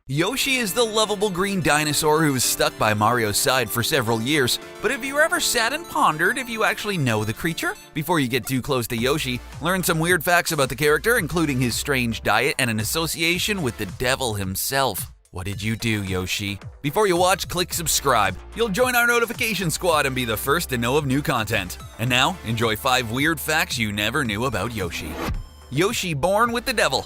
Yoshi is the lovable green dinosaur who was stuck by Mario's side for several years, but have you ever sat and pondered if you actually know the creature? Before you get too close to Yoshi, learn some weird facts about the character, including his strange diet and an association with the devil himself. What did you do, Yoshi? Before you watch, click subscribe. You'll join our notification squad and be the first to know of new content. And now, enjoy 5 weird facts you never knew about Yoshi. Yoshi born with the devil.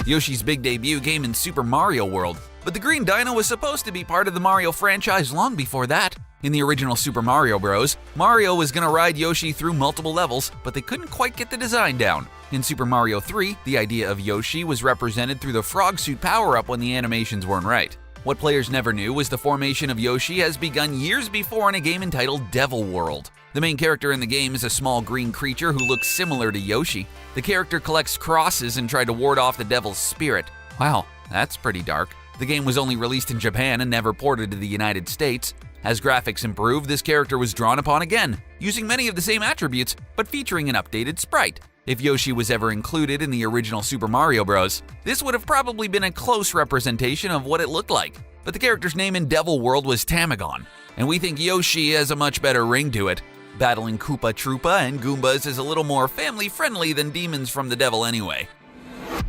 Yoshi's big debut came in Super Mario World, but the Green Dino was supposed to be part of the Mario franchise long before that. In the original Super Mario Bros., Mario was gonna ride Yoshi through multiple levels, but they couldn't quite get the design down. In Super Mario 3, the idea of Yoshi was represented through the frog suit power-up when the animations weren't right. What players never knew was the formation of Yoshi has begun years before in a game entitled Devil World. The main character in the game is a small green creature who looks similar to Yoshi. The character collects crosses and tried to ward off the devil's spirit. Wow, that's pretty dark. The game was only released in Japan and never ported to the United States. As graphics improved, this character was drawn upon again, using many of the same attributes, but featuring an updated sprite. If Yoshi was ever included in the original Super Mario Bros., this would have probably been a close representation of what it looked like. But the character's name in Devil World was Tamagon, and we think Yoshi has a much better ring to it. Battling Koopa Troopa and Goombas is a little more family-friendly than demons from the devil anyway.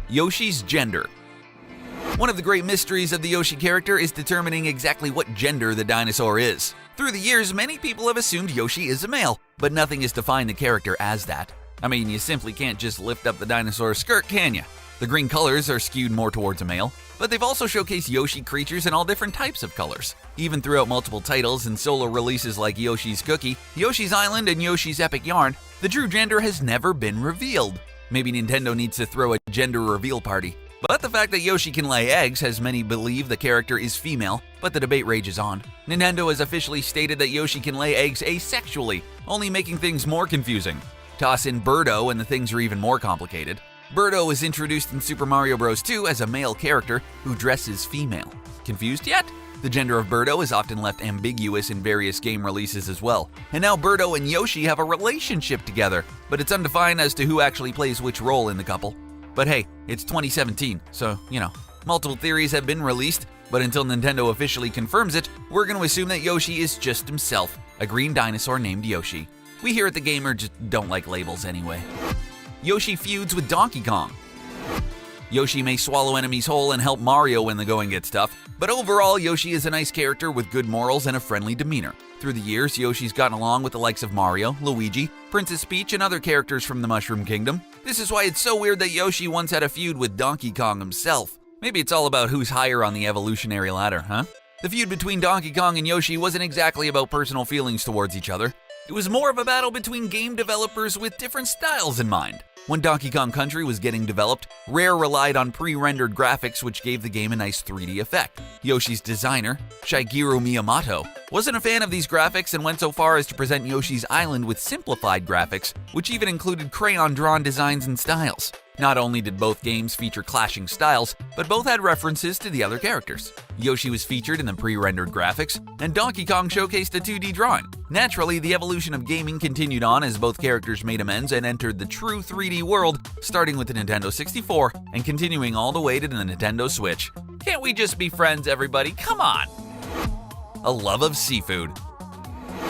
Yoshi's gender. One of the great mysteries of the Yoshi character is determining exactly what gender the dinosaur is. Through the years, many people have assumed Yoshi is a male, but nothing has defined the character as that. I mean, you simply can't just lift up the dinosaur's skirt, can ya? The green colors are skewed more towards a male, but they've also showcased Yoshi creatures in all different types of colors. Even throughout multiple titles and solo releases like Yoshi's Cookie, Yoshi's Island, and Yoshi's Epic Yarn, the true gender has never been revealed. Maybe Nintendo needs to throw a gender reveal party. But the fact that Yoshi can lay eggs has many believe the character is female, but the debate rages on. Nintendo has officially stated that Yoshi can lay eggs asexually, only making things more confusing. Toss in Birdo and the things are even more complicated. Birdo is introduced in Super Mario Bros. 2 as a male character who dresses female. Confused yet? The gender of Birdo is often left ambiguous in various game releases as well. And now Birdo and Yoshi have a relationship together, but it's undefined as to who actually plays which role in the couple. But hey, it's 2017, so, multiple theories have been released, but until Nintendo officially confirms it, we're going to assume that Yoshi is just himself, a green dinosaur named Yoshi. We here at The Gamer just don't like labels anyway. Yoshi feuds with Donkey Kong. Yoshi may swallow enemies whole and help Mario when the going gets tough, but overall Yoshi is a nice character with good morals and a friendly demeanor. Through the years, Yoshi's gotten along with the likes of Mario, Luigi, Princess Peach, and other characters from the Mushroom Kingdom. This is why it's so weird that Yoshi once had a feud with Donkey Kong himself. Maybe it's all about who's higher on the evolutionary ladder, huh? The feud between Donkey Kong and Yoshi wasn't exactly about personal feelings towards each other. It was more of a battle between game developers with different styles in mind. When Donkey Kong Country was getting developed, Rare relied on pre-rendered graphics which gave the game a nice 3D effect. Yoshi's designer, Shigeru Miyamoto, wasn't a fan of these graphics and went so far as to present Yoshi's Island with simplified graphics, which even included crayon-drawn designs and styles. Not only did both games feature clashing styles, but both had references to the other characters. Yoshi was featured in the pre-rendered graphics, and Donkey Kong showcased a 2D drawing. Naturally, the evolution of gaming continued on as both characters made amends and entered the true 3D world, starting with the Nintendo 64 and continuing all the way to the Nintendo Switch. Can't we just be friends, everybody? Come on! A love of seafood.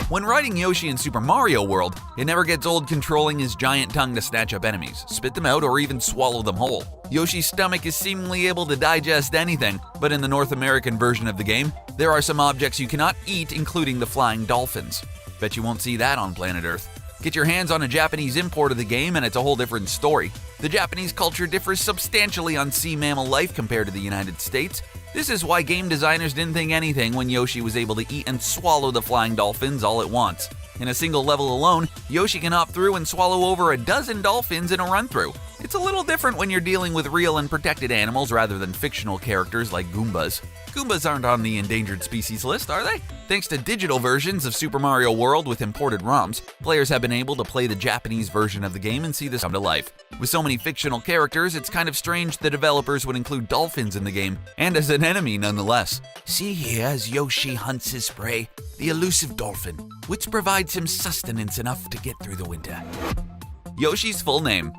When riding Yoshi in Super Mario World, it never gets old controlling his giant tongue to snatch up enemies, spit them out, or even swallow them whole. Yoshi's stomach is seemingly able to digest anything, but in the North American version of the game, there are some objects you cannot eat, including the flying dolphins. Bet you won't see that on planet Earth. Get your hands on a Japanese import of the game and it's a whole different story. The Japanese culture differs substantially on sea mammal life compared to the United States. This is why game designers didn't think anything when Yoshi was able to eat and swallow the flying dolphins all at once. In a single level alone, Yoshi can hop through and swallow over a dozen dolphins in a run-through. It's a little different when you're dealing with real and protected animals rather than fictional characters like Goombas. Goombas aren't on the endangered species list, are they? Thanks to digital versions of Super Mario World with imported ROMs, players have been able to play the Japanese version of the game and see this come to life. With so many fictional characters, it's kind of strange the developers would include dolphins in the game, and as an enemy nonetheless. See here as Yoshi hunts his prey, the elusive dolphin, which provides him sustenance enough to get through the winter. Yoshi's full name.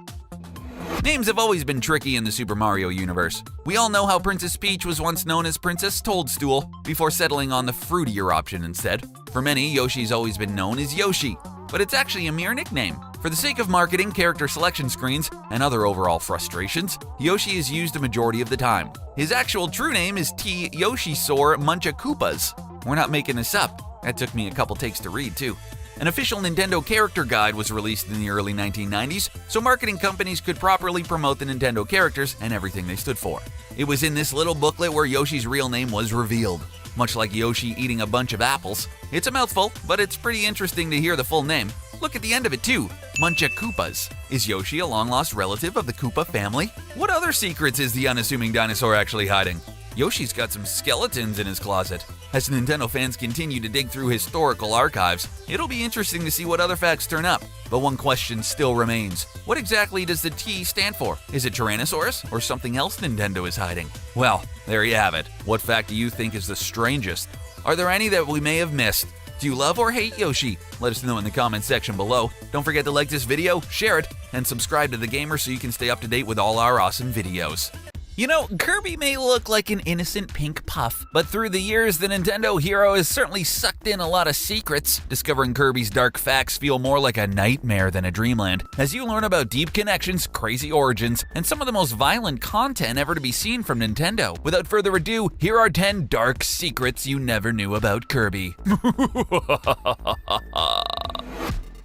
Names have always been tricky in the Super Mario universe. We all know how Princess Peach was once known as Princess Toadstool, before settling on the fruitier option instead. For many, Yoshi's always been known as Yoshi, but it's actually a mere nickname. For the sake of marketing, character selection screens, and other overall frustrations, Yoshi is used a majority of the time. His actual true name is T. Yoshisaur Munchakoopas. We're not making this up. That took me a couple takes to read, too. An official Nintendo character guide was released in the early 1990s, so marketing companies could properly promote the Nintendo characters and everything they stood for. It was in this little booklet where Yoshi's real name was revealed. Much like Yoshi eating a bunch of apples. It's a mouthful, but it's pretty interesting to hear the full name. Look at the end of it too, Munchakoopas. Is Yoshi a long-lost relative of the Koopa family? What other secrets is the unassuming dinosaur actually hiding? Yoshi's got some skeletons in his closet. As Nintendo fans continue to dig through historical archives, it'll be interesting to see what other facts turn up. But one question still remains. What exactly does the T stand for? Is it Tyrannosaurus or something else Nintendo is hiding? Well, there you have it. What fact do you think is the strangest? Are there any that we may have missed? Do you love or hate Yoshi? Let us know in the comments section below. Don't forget to like this video, share it, and subscribe to The Gamer so you can stay up to date with all our awesome videos. You know, Kirby may look like an innocent pink puff, but through the years, the Nintendo hero has certainly sucked in a lot of secrets. Discovering Kirby's dark facts feel more like a nightmare than a dreamland, as you learn about deep connections, crazy origins, and some of the most violent content ever to be seen from Nintendo. Without further ado, here are 10 dark secrets you never knew about Kirby.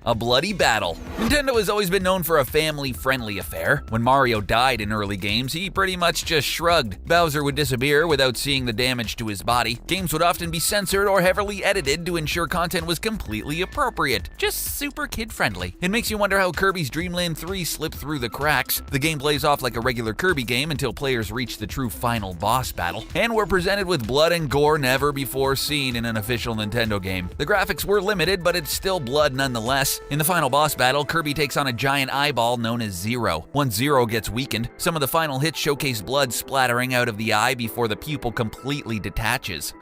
A bloody battle. Nintendo has always been known for a family-friendly affair. When Mario died in early games, he pretty much just shrugged. Bowser would disappear without seeing the damage to his body. Games would often be censored or heavily edited to ensure content was completely appropriate. Just super kid-friendly. It makes you wonder how Kirby's Dream Land 3 slipped through the cracks. The game plays off like a regular Kirby game until players reach the true final boss battle, and we're presented with blood and gore never before seen in an official Nintendo game. The graphics were limited, but it's still blood nonetheless. In the final boss battle, Kirby takes on a giant eyeball known as Zero. Once Zero gets weakened, some of the final hits showcase blood splattering out of the eye before the pupil completely detaches.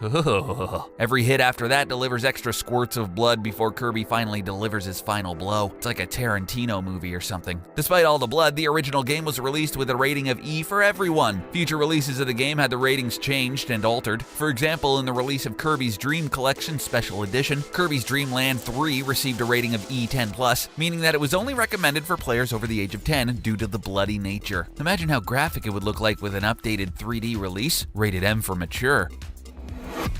Every hit after that delivers extra squirts of blood before Kirby finally delivers his final blow. It's like a Tarantino movie or something. Despite all the blood, the original game was released with a rating of E for everyone. Future releases of the game had the ratings changed and altered. For example, in the release of Kirby's Dream Collection Special Edition, Kirby's Dream Land 3 received a rating of E10+, meaning that it was only recommended for players over the age of 10 due to the bloody nature. Imagine how graphic it would look like with an updated 3D release, rated M for mature.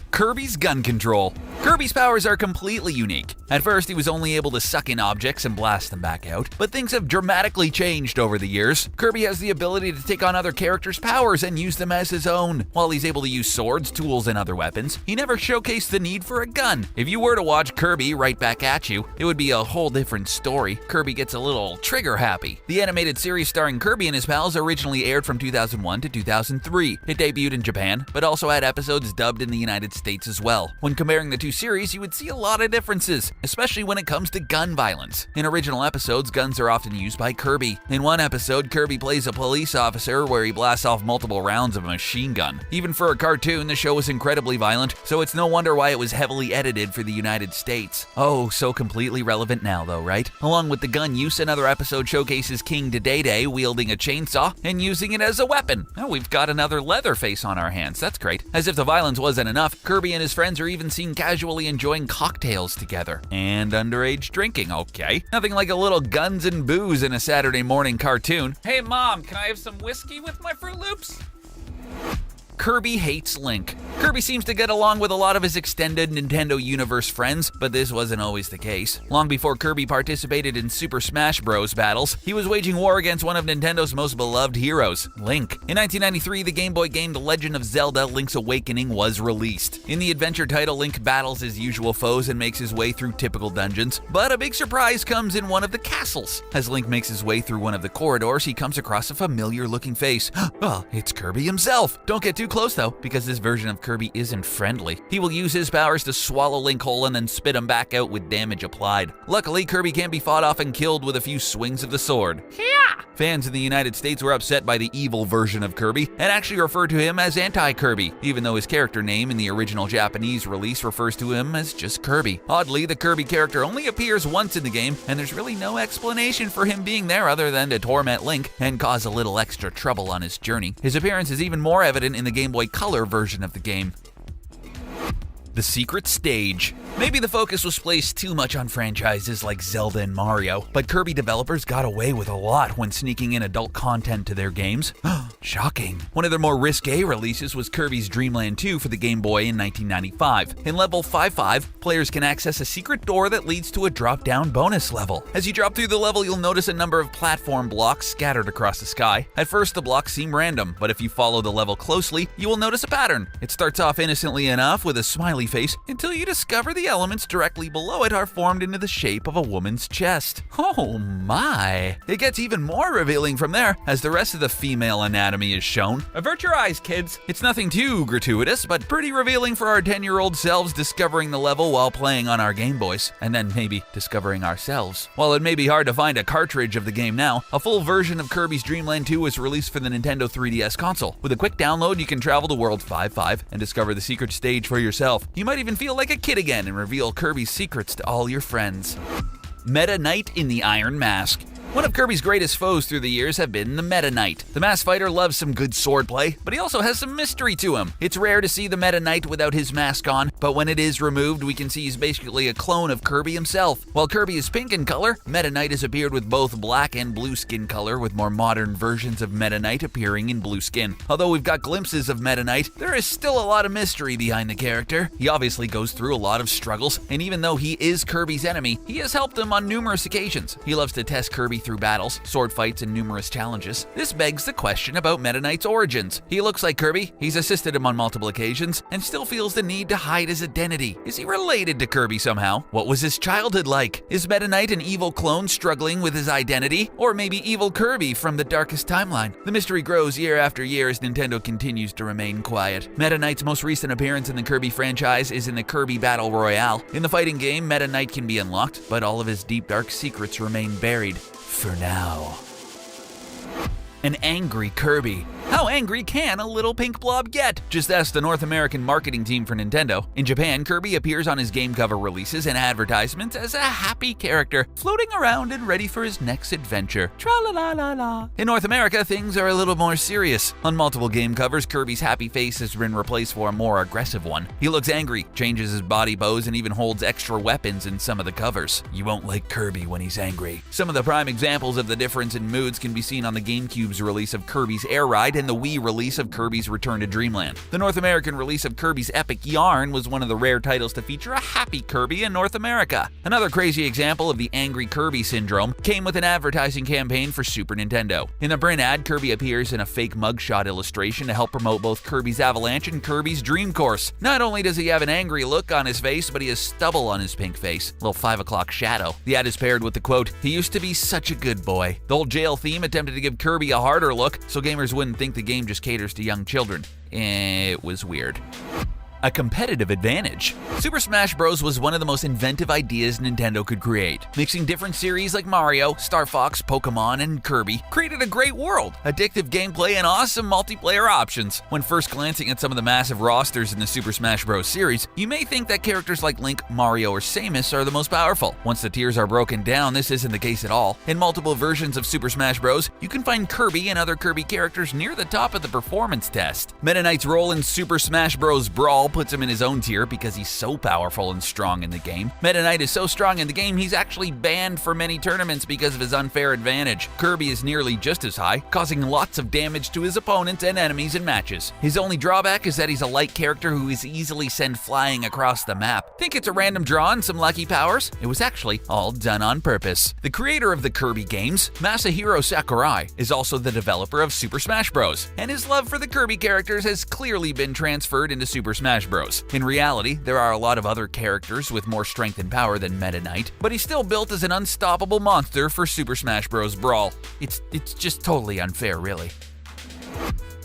Kirby's gun control. Kirby's powers are completely unique. At first, he was only able to suck in objects and blast them back out, but things have dramatically changed over the years. Kirby has the ability to take on other characters' powers and use them as his own. While he's able to use swords, tools, and other weapons, he never showcased the need for a gun. If you were to watch Kirby right back at you, it would be a whole different story. Kirby gets a little trigger happy. The animated series starring Kirby and his pals originally aired from 2001 to 2003. It debuted in Japan, but also had episodes dubbed in the United States as well. When comparing the two series, you would see a lot of differences, especially when it comes to gun violence. In original episodes, guns are often used by Kirby. In one episode, Kirby plays a police officer where he blasts off multiple rounds of a machine gun. Even for a cartoon, the show was incredibly violent, so it's no wonder why it was heavily edited for the United States. Oh, so completely relevant now though, right? Along with the gun use, another episode showcases King Dedede wielding a chainsaw and using it as a weapon. Oh, we've got another Leatherface on our hands, that's great. As if the violence wasn't enough, Kirby and his friends are even seen casually enjoying cocktails together. And underage drinking, okay. Nothing like a little guns and booze in a Saturday morning cartoon. Hey mom, can I have some whiskey with my Fruit Loops? Kirby hates Link. Kirby seems to get along with a lot of his extended Nintendo Universe friends, but this wasn't always the case. Long before Kirby participated in Super Smash Bros. Battles, he was waging war against one of Nintendo's most beloved heroes, Link. In 1993, the Game Boy game The Legend of Zelda: Link's Awakening was released. In the adventure title, Link battles his usual foes and makes his way through typical dungeons, but a big surprise comes in one of the castles. As Link makes his way through one of the corridors, he comes across a familiar-looking face. Well, it's Kirby himself! Don't get too too close though, because this version of Kirby isn't friendly. He will use his powers to swallow Link whole and then spit him back out with damage applied. Luckily, Kirby can be fought off and killed with a few swings of the sword. Yeah! Fans in the United States were upset by the evil version of Kirby and actually referred to him as Anti-Kirby, even though his character name in the original Japanese release refers to him as just Kirby. Oddly, the Kirby character only appears once in the game, and there's really no explanation for him being there other than to torment Link and cause a little extra trouble on his journey. His appearance is even more evident in the Game Boy Color version of the game. The secret stage. Maybe the focus was placed too much on franchises like Zelda and Mario, but Kirby developers got away with a lot when sneaking in adult content to their games. Shocking. One of their more risque releases was Kirby's Dream Land 2 for the Game Boy in 1995. In level 5-5, players can access a secret door that leads to a drop-down bonus level. As you drop through the level, you'll notice a number of platform blocks scattered across the sky. At first, the blocks seem random, but if you follow the level closely, you will notice a pattern. It starts off innocently enough with a smiley face until you discover the elements directly below it are formed into the shape of a woman's chest. Oh my! It gets even more revealing from there as the rest of the female anatomy is shown. Avert your eyes, kids! It's nothing too gratuitous, but pretty revealing for our 10-year-old selves discovering the level while playing on our Game Boys, and then maybe discovering ourselves. While it may be hard to find a cartridge of the game now, a full version of Kirby's Dream Land 2 was released for the Nintendo 3DS console. With a quick download, you can travel to World 5-5 and discover the secret stage for yourself. You might even feel like a kid again and reveal Kirby's secrets to all your friends. Meta Knight in the Iron Mask. One of Kirby's greatest foes through the years have been the Meta Knight. The masked fighter loves some good swordplay, but he also has some mystery to him. It's rare to see the Meta Knight without his mask on, but when it is removed, we can see he's basically a clone of Kirby himself. While Kirby is pink in color, Meta Knight has appeared with both black and blue skin color, with more modern versions of Meta Knight appearing in blue skin. Although we've got glimpses of Meta Knight, there is still a lot of mystery behind the character. He obviously goes through a lot of struggles, and even though he is Kirby's enemy, he has helped him on numerous occasions. He loves to test Kirby through battles, sword fights, and numerous challenges. This begs the question about Meta Knight's origins. He looks like Kirby, he's assisted him on multiple occasions, and still feels the need to hide his identity. Is he related to Kirby somehow? What was his childhood like? Is Meta Knight an evil clone struggling with his identity? Or maybe evil Kirby from the darkest timeline? The mystery grows year after year as Nintendo continues to remain quiet. Meta Knight's most recent appearance in the Kirby franchise is in the Kirby Battle Royale. In the fighting game, Meta Knight can be unlocked, but all of his deep dark secrets remain buried. For now. An angry Kirby. How angry can a little pink blob get? Just ask the North American marketing team for Nintendo. In Japan, Kirby appears on his game cover releases and advertisements as a happy character, floating around and ready for his next adventure. Tra-la-la-la-la. In North America, things are a little more serious. On multiple game covers, Kirby's happy face has been replaced for a more aggressive one. He looks angry, changes his body pose, and even holds extra weapons in some of the covers. You won't like Kirby when he's angry. Some of the prime examples of the difference in moods can be seen on the GameCube's release of Kirby's Air Ride and the Wii release of Kirby's Return to Dreamland. The North American release of Kirby's Epic Yarn was one of the rare titles to feature a happy Kirby in North America. Another crazy example of the angry Kirby syndrome came with an advertising campaign for Super Nintendo. In the print ad, Kirby appears in a fake mugshot illustration to help promote both Kirby's Avalanche and Kirby's Dream Course. Not only does he have an angry look on his face, but he has stubble on his pink face, a little 5 o'clock shadow. The ad is paired with the quote, "He used to be such a good boy." The old jail theme attempted to give Kirby a harder look, so gamers wouldn't think the game just caters to young children. It was weird. A competitive advantage. Super Smash Bros. Was one of the most inventive ideas Nintendo could create. Mixing different series like Mario, Star Fox, Pokemon, and Kirby created a great world, addictive gameplay, and awesome multiplayer options. When first glancing at some of the massive rosters in the Super Smash Bros. Series, you may think that characters like Link, Mario, or Samus are the most powerful. Once the tiers are broken down, this isn't the case at all. In multiple versions of Super Smash Bros., you can find Kirby and other Kirby characters near the top of the performance test. Meta Knight's role in Super Smash Bros. Brawl puts him in his own tier because he's so powerful and strong in the game. Meta Knight is so strong in the game, he's actually banned from many tournaments because of his unfair advantage. Kirby is nearly just as high, causing lots of damage to his opponents and enemies in matches. His only drawback is that he's a light character who is easily sent flying across the map. Think it's a random draw and some lucky powers? It was actually all done on purpose. The creator of the Kirby games, Masahiro Sakurai, is also the developer of Super Smash Bros., and his love for the Kirby characters has clearly been transferred into Super Smash Bros. In reality, there are a lot of other characters with more strength and power than Meta Knight, but he's still built as an unstoppable monster for Super Smash Bros. Brawl. It's just totally unfair, really.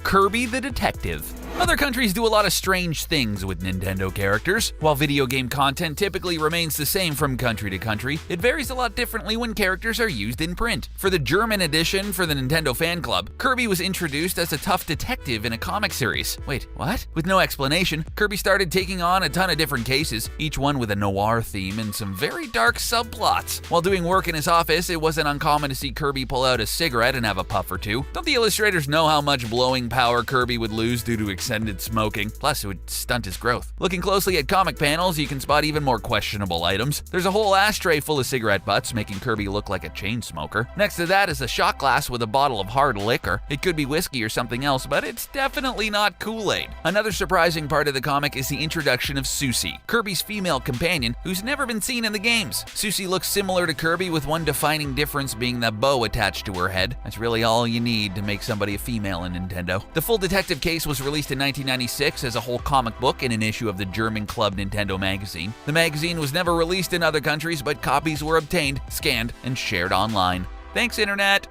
Kirby the Detective. Other countries do a lot of strange things with Nintendo characters. While video game content typically remains the same from country to country, it varies a lot differently when characters are used in print. For the German edition for the Nintendo Fan Club, Kirby was introduced as a tough detective in a comic series. Wait, what? With no explanation, Kirby started taking on a ton of different cases, each one with a noir theme and some very dark subplots. While doing work in his office, it wasn't uncommon to see Kirby pull out a cigarette and have a puff or two. Don't the illustrators know how much blowing power Kirby would lose due to extended smoking? Plus, it would stunt his growth. Looking closely at comic panels, you can spot even more questionable items. There's a whole ashtray full of cigarette butts, making Kirby look like a chain smoker. Next to that is a shot glass with a bottle of hard liquor. It could be whiskey or something else, but it's definitely not Kool-Aid. Another surprising part of the comic is the introduction of Susie, Kirby's female companion, who's never been seen in the games. Susie looks similar to Kirby, with one defining difference being the bow attached to her head. That's really all you need to make somebody a female in Nintendo. The full detective case was released in 1996 as a whole comic book in an issue of the German Club Nintendo magazine. The magazine was never released in other countries, but copies were obtained, scanned, and shared online. Thanks, Internet!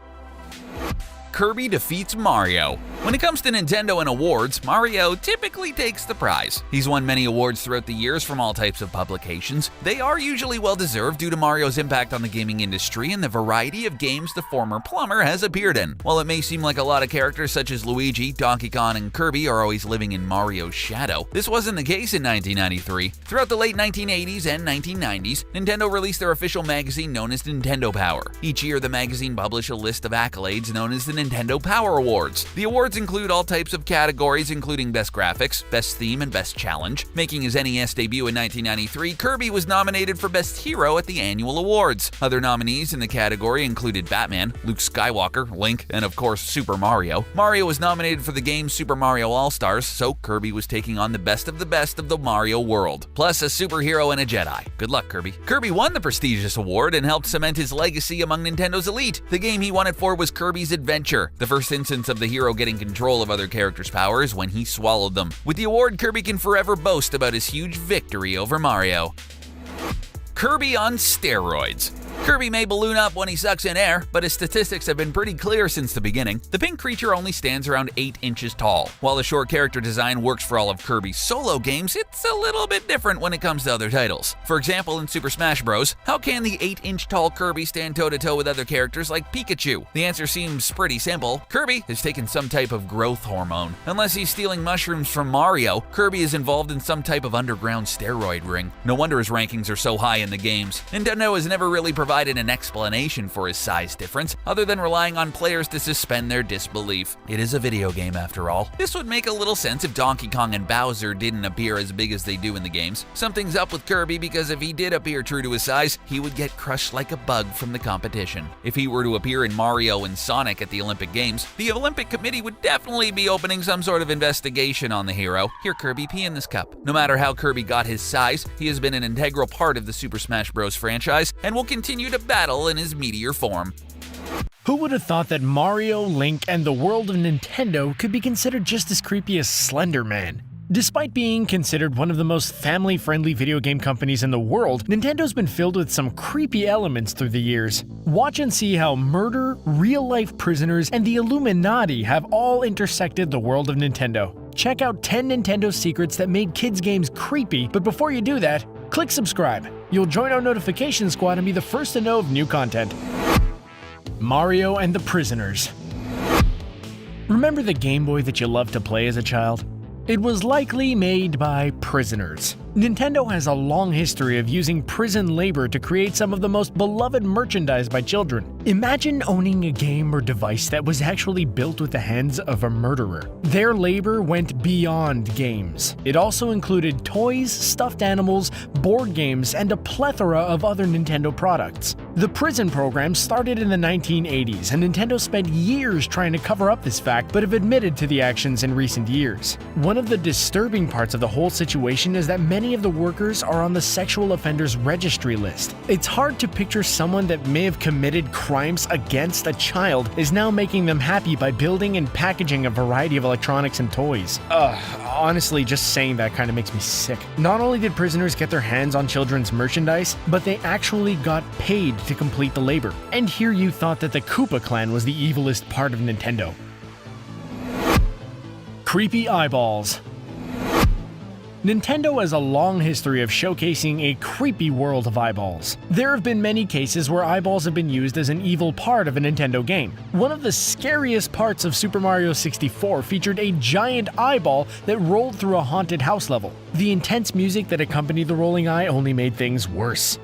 Kirby defeats Mario. When it comes to Nintendo and awards, Mario typically takes the prize. He's won many awards throughout the years from all types of publications. They are usually well-deserved due to Mario's impact on the gaming industry and the variety of games the former plumber has appeared in. While it may seem like a lot of characters such as Luigi, Donkey Kong, and Kirby are always living in Mario's shadow, this wasn't the case in 1993. Throughout the late 1980s and 1990s, Nintendo released their official magazine known as Nintendo Power. Each year, the magazine published a list of accolades known as the Nintendo Power Awards. The awards include all types of categories, including Best Graphics, Best Theme, and Best Challenge. Making his NES debut in 1993, Kirby was nominated for Best Hero at the annual awards. Other nominees in the category included Batman, Luke Skywalker, Link, and of course Super Mario. Mario was nominated for the game Super Mario All-Stars, so Kirby was taking on the best of the Mario world, plus a superhero and a Jedi. Good luck, Kirby. Kirby won the prestigious award and helped cement his legacy among Nintendo's elite. The game he won it for was Kirby's Adventure. The first instance of the hero getting control of other characters' powers when he swallowed them. With the award, Kirby can forever boast about his huge victory over Mario. Kirby on steroids. Kirby may balloon up when he sucks in air, but his statistics have been pretty clear since the beginning. The pink creature only stands around 8 inches tall. While the short character design works for all of Kirby's solo games, it's a little bit different when it comes to other titles. For example, in Super Smash Bros., how can the 8-inch tall Kirby stand toe-to-toe with other characters like Pikachu? The answer seems pretty simple. Kirby has taken some type of growth hormone. Unless he's stealing mushrooms from Mario, Kirby is involved in some type of underground steroid ring. No wonder his rankings are so high in the games. Nintendo has never really provided an explanation for his size difference, other than relying on players to suspend their disbelief. It is a video game after all. This would make a little sense if Donkey Kong and Bowser didn't appear as big as they do in the games. Something's up with Kirby because if he did appear true to his size, he would get crushed like a bug from the competition. If he were to appear in Mario and Sonic at the Olympic Games, the Olympic Committee would definitely be opening some sort of investigation on the hero. Here, Kirby, pee in this cup. No matter how Kirby got his size, he has been an integral part of the Super Smash Bros. Franchise and will continue to battle in his meteor form. Who would have thought that Mario, Link, and the world of Nintendo could be considered just as creepy as Slender Man? Despite being considered one of the most family-friendly video game companies in the world, Nintendo's been filled with some creepy elements through the years. Watch and see how murder, real-life prisoners, and the Illuminati have all intersected the world of Nintendo. Check out 10 Nintendo secrets that made kids' games creepy, but before you do that, click subscribe. You'll join our notification squad and be the first to know of new content. Mario and the Prisoners. Remember the Game Boy that you loved to play as a child? It was likely made by prisoners. Nintendo has a long history of using prison labor to create some of the most beloved merchandise by children. Imagine owning a game or device that was actually built with the hands of a murderer. Their labor went beyond games. It also included toys, stuffed animals, board games, and a plethora of other Nintendo products. The prison program started in the 1980s, and Nintendo spent years trying to cover up this fact, but have admitted to the actions in recent years. One of the disturbing parts of the whole situation is that many of the workers are on the sexual offenders registry list. It's hard to picture someone that may have committed crimes against a child is now making them happy by building and packaging a variety of electronics and toys. Honestly, just saying that kind of makes me sick. Not only did prisoners get their hands on children's merchandise, but they actually got paid to complete the labor. And here you thought that the Koopa clan was the evilest part of Nintendo. Creepy eyeballs. Nintendo has a long history of showcasing a creepy world of eyeballs. There have been many cases where eyeballs have been used as an evil part of a Nintendo game. One of the scariest parts of Super Mario 64 featured a giant eyeball that rolled through a haunted house level. The intense music that accompanied the rolling eye only made things worse.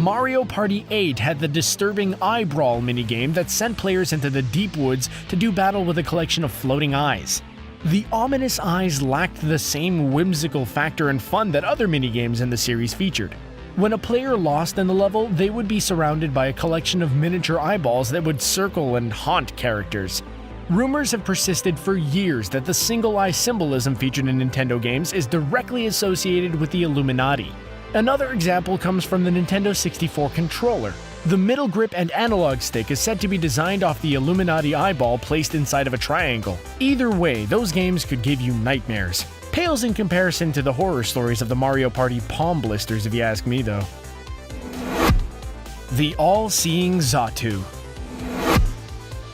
Mario Party 8 had the disturbing eye brawl minigame that sent players into the deep woods to do battle with a collection of floating eyes. The ominous eyes lacked the same whimsical factor and fun that other minigames in the series featured. When a player lost in the level, they would be surrounded by a collection of miniature eyeballs that would circle and haunt characters. Rumors have persisted for years that the single eye symbolism featured in Nintendo games is directly associated with the Illuminati. Another example comes from the Nintendo 64 controller. The middle grip and analog stick is said to be designed off the Illuminati eyeball placed inside of a triangle. Either way, those games could give you nightmares. Pales in comparison to the horror stories of the Mario Party palm blisters if you ask me though. The all-seeing Xatu.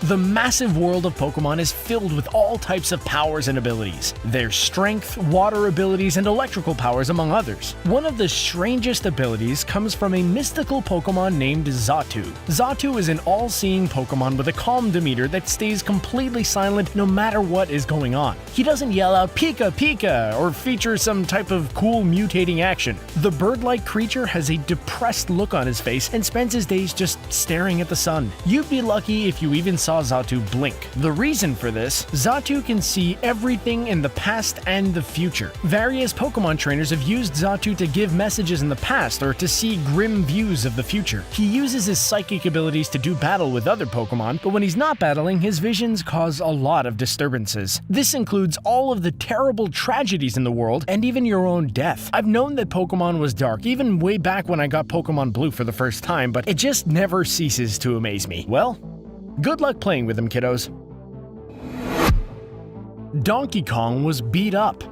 The massive world of Pokemon is filled with all types of powers and abilities. There's strength, water abilities, and electrical powers among others. One of the strangest abilities comes from a mystical Pokemon named Xatu. Xatu is an all-seeing Pokemon with a calm demeanor that stays completely silent no matter what is going on. He doesn't yell out Pika Pika or feature some type of cool mutating action. The bird-like creature has a depressed look on his face and spends his days just staring at the sun. You'd be lucky if you even saw Xatu blink. The reason for this, Xatu can see everything in the past and the future. Various Pokemon trainers have used Xatu to give messages in the past or to see grim views of the future. He uses his psychic abilities to do battle with other Pokemon, but when he's not battling, his visions cause a lot of disturbances. This includes all of the terrible tragedies in the world and even your own death. I've known that Pokemon was dark even way back when I got Pokemon Blue for the first time, but it just never ceases to amaze me. Well, good luck playing with them, kiddos. Donkey Kong was beat up.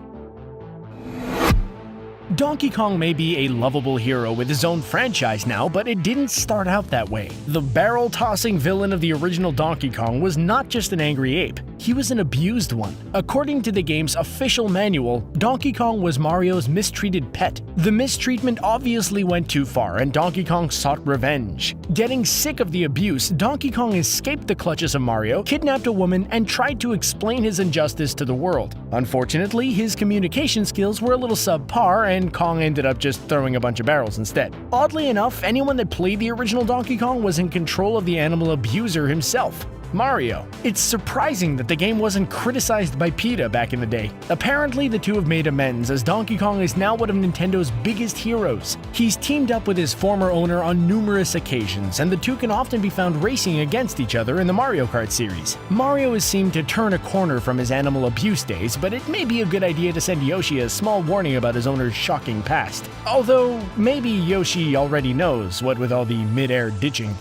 Donkey Kong may be a lovable hero with his own franchise now, but it didn't start out that way. The barrel-tossing villain of the original Donkey Kong was not just an angry ape, he was an abused one. According to the game's official manual, Donkey Kong was Mario's mistreated pet. The mistreatment obviously went too far, and Donkey Kong sought revenge. Getting sick of the abuse, Donkey Kong escaped the clutches of Mario, kidnapped a woman, and tried to explain his injustice to the world. Unfortunately, his communication skills were a little subpar, and Kong ended up just throwing a bunch of barrels instead. Oddly enough, anyone that played the original Donkey Kong was in control of the animal abuser himself, Mario. It's surprising that the game wasn't criticized by PETA back in the day. Apparently, the two have made amends, as Donkey Kong is now one of Nintendo's biggest heroes. He's teamed up with his former owner on numerous occasions, and the two can often be found racing against each other in the Mario Kart series. Mario has seemed to turn a corner from his animal abuse days, but it may be a good idea to send Yoshi a small warning about his owner's shocking past. Although, maybe Yoshi already knows, what with all the mid-air ditching.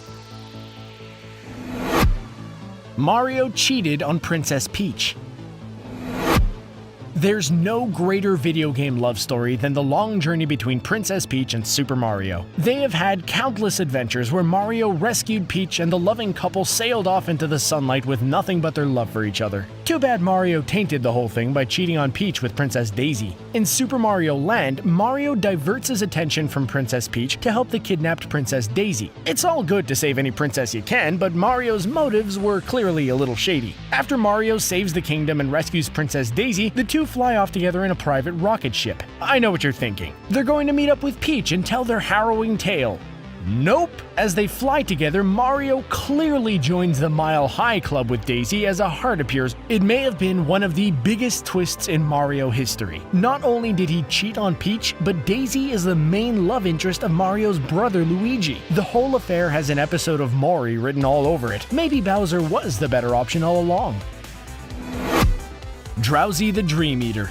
Mario cheated on Princess Peach. There's no greater video game love story than the long journey between Princess Peach and Super Mario. They have had countless adventures where Mario rescued Peach and the loving couple sailed off into the sunlight with nothing but their love for each other. Too bad Mario tainted the whole thing by cheating on Peach with Princess Daisy. In Super Mario Land, Mario diverts his attention from Princess Peach to help the kidnapped Princess Daisy. It's all good to save any princess you can, but Mario's motives were clearly a little shady. After Mario saves the kingdom and rescues Princess Daisy, the two fly off together in a private rocket ship. I know what you're thinking. They're going to meet up with Peach and tell their harrowing tale. Nope! As they fly together, Mario clearly joins the Mile High Club with Daisy as a heart appears. It may have been one of the biggest twists in Mario history. Not only did he cheat on Peach, but Daisy is the main love interest of Mario's brother Luigi. The whole affair has an episode of Mori written all over it. Maybe Bowser was the better option all along. Drowsy the Dream Eater.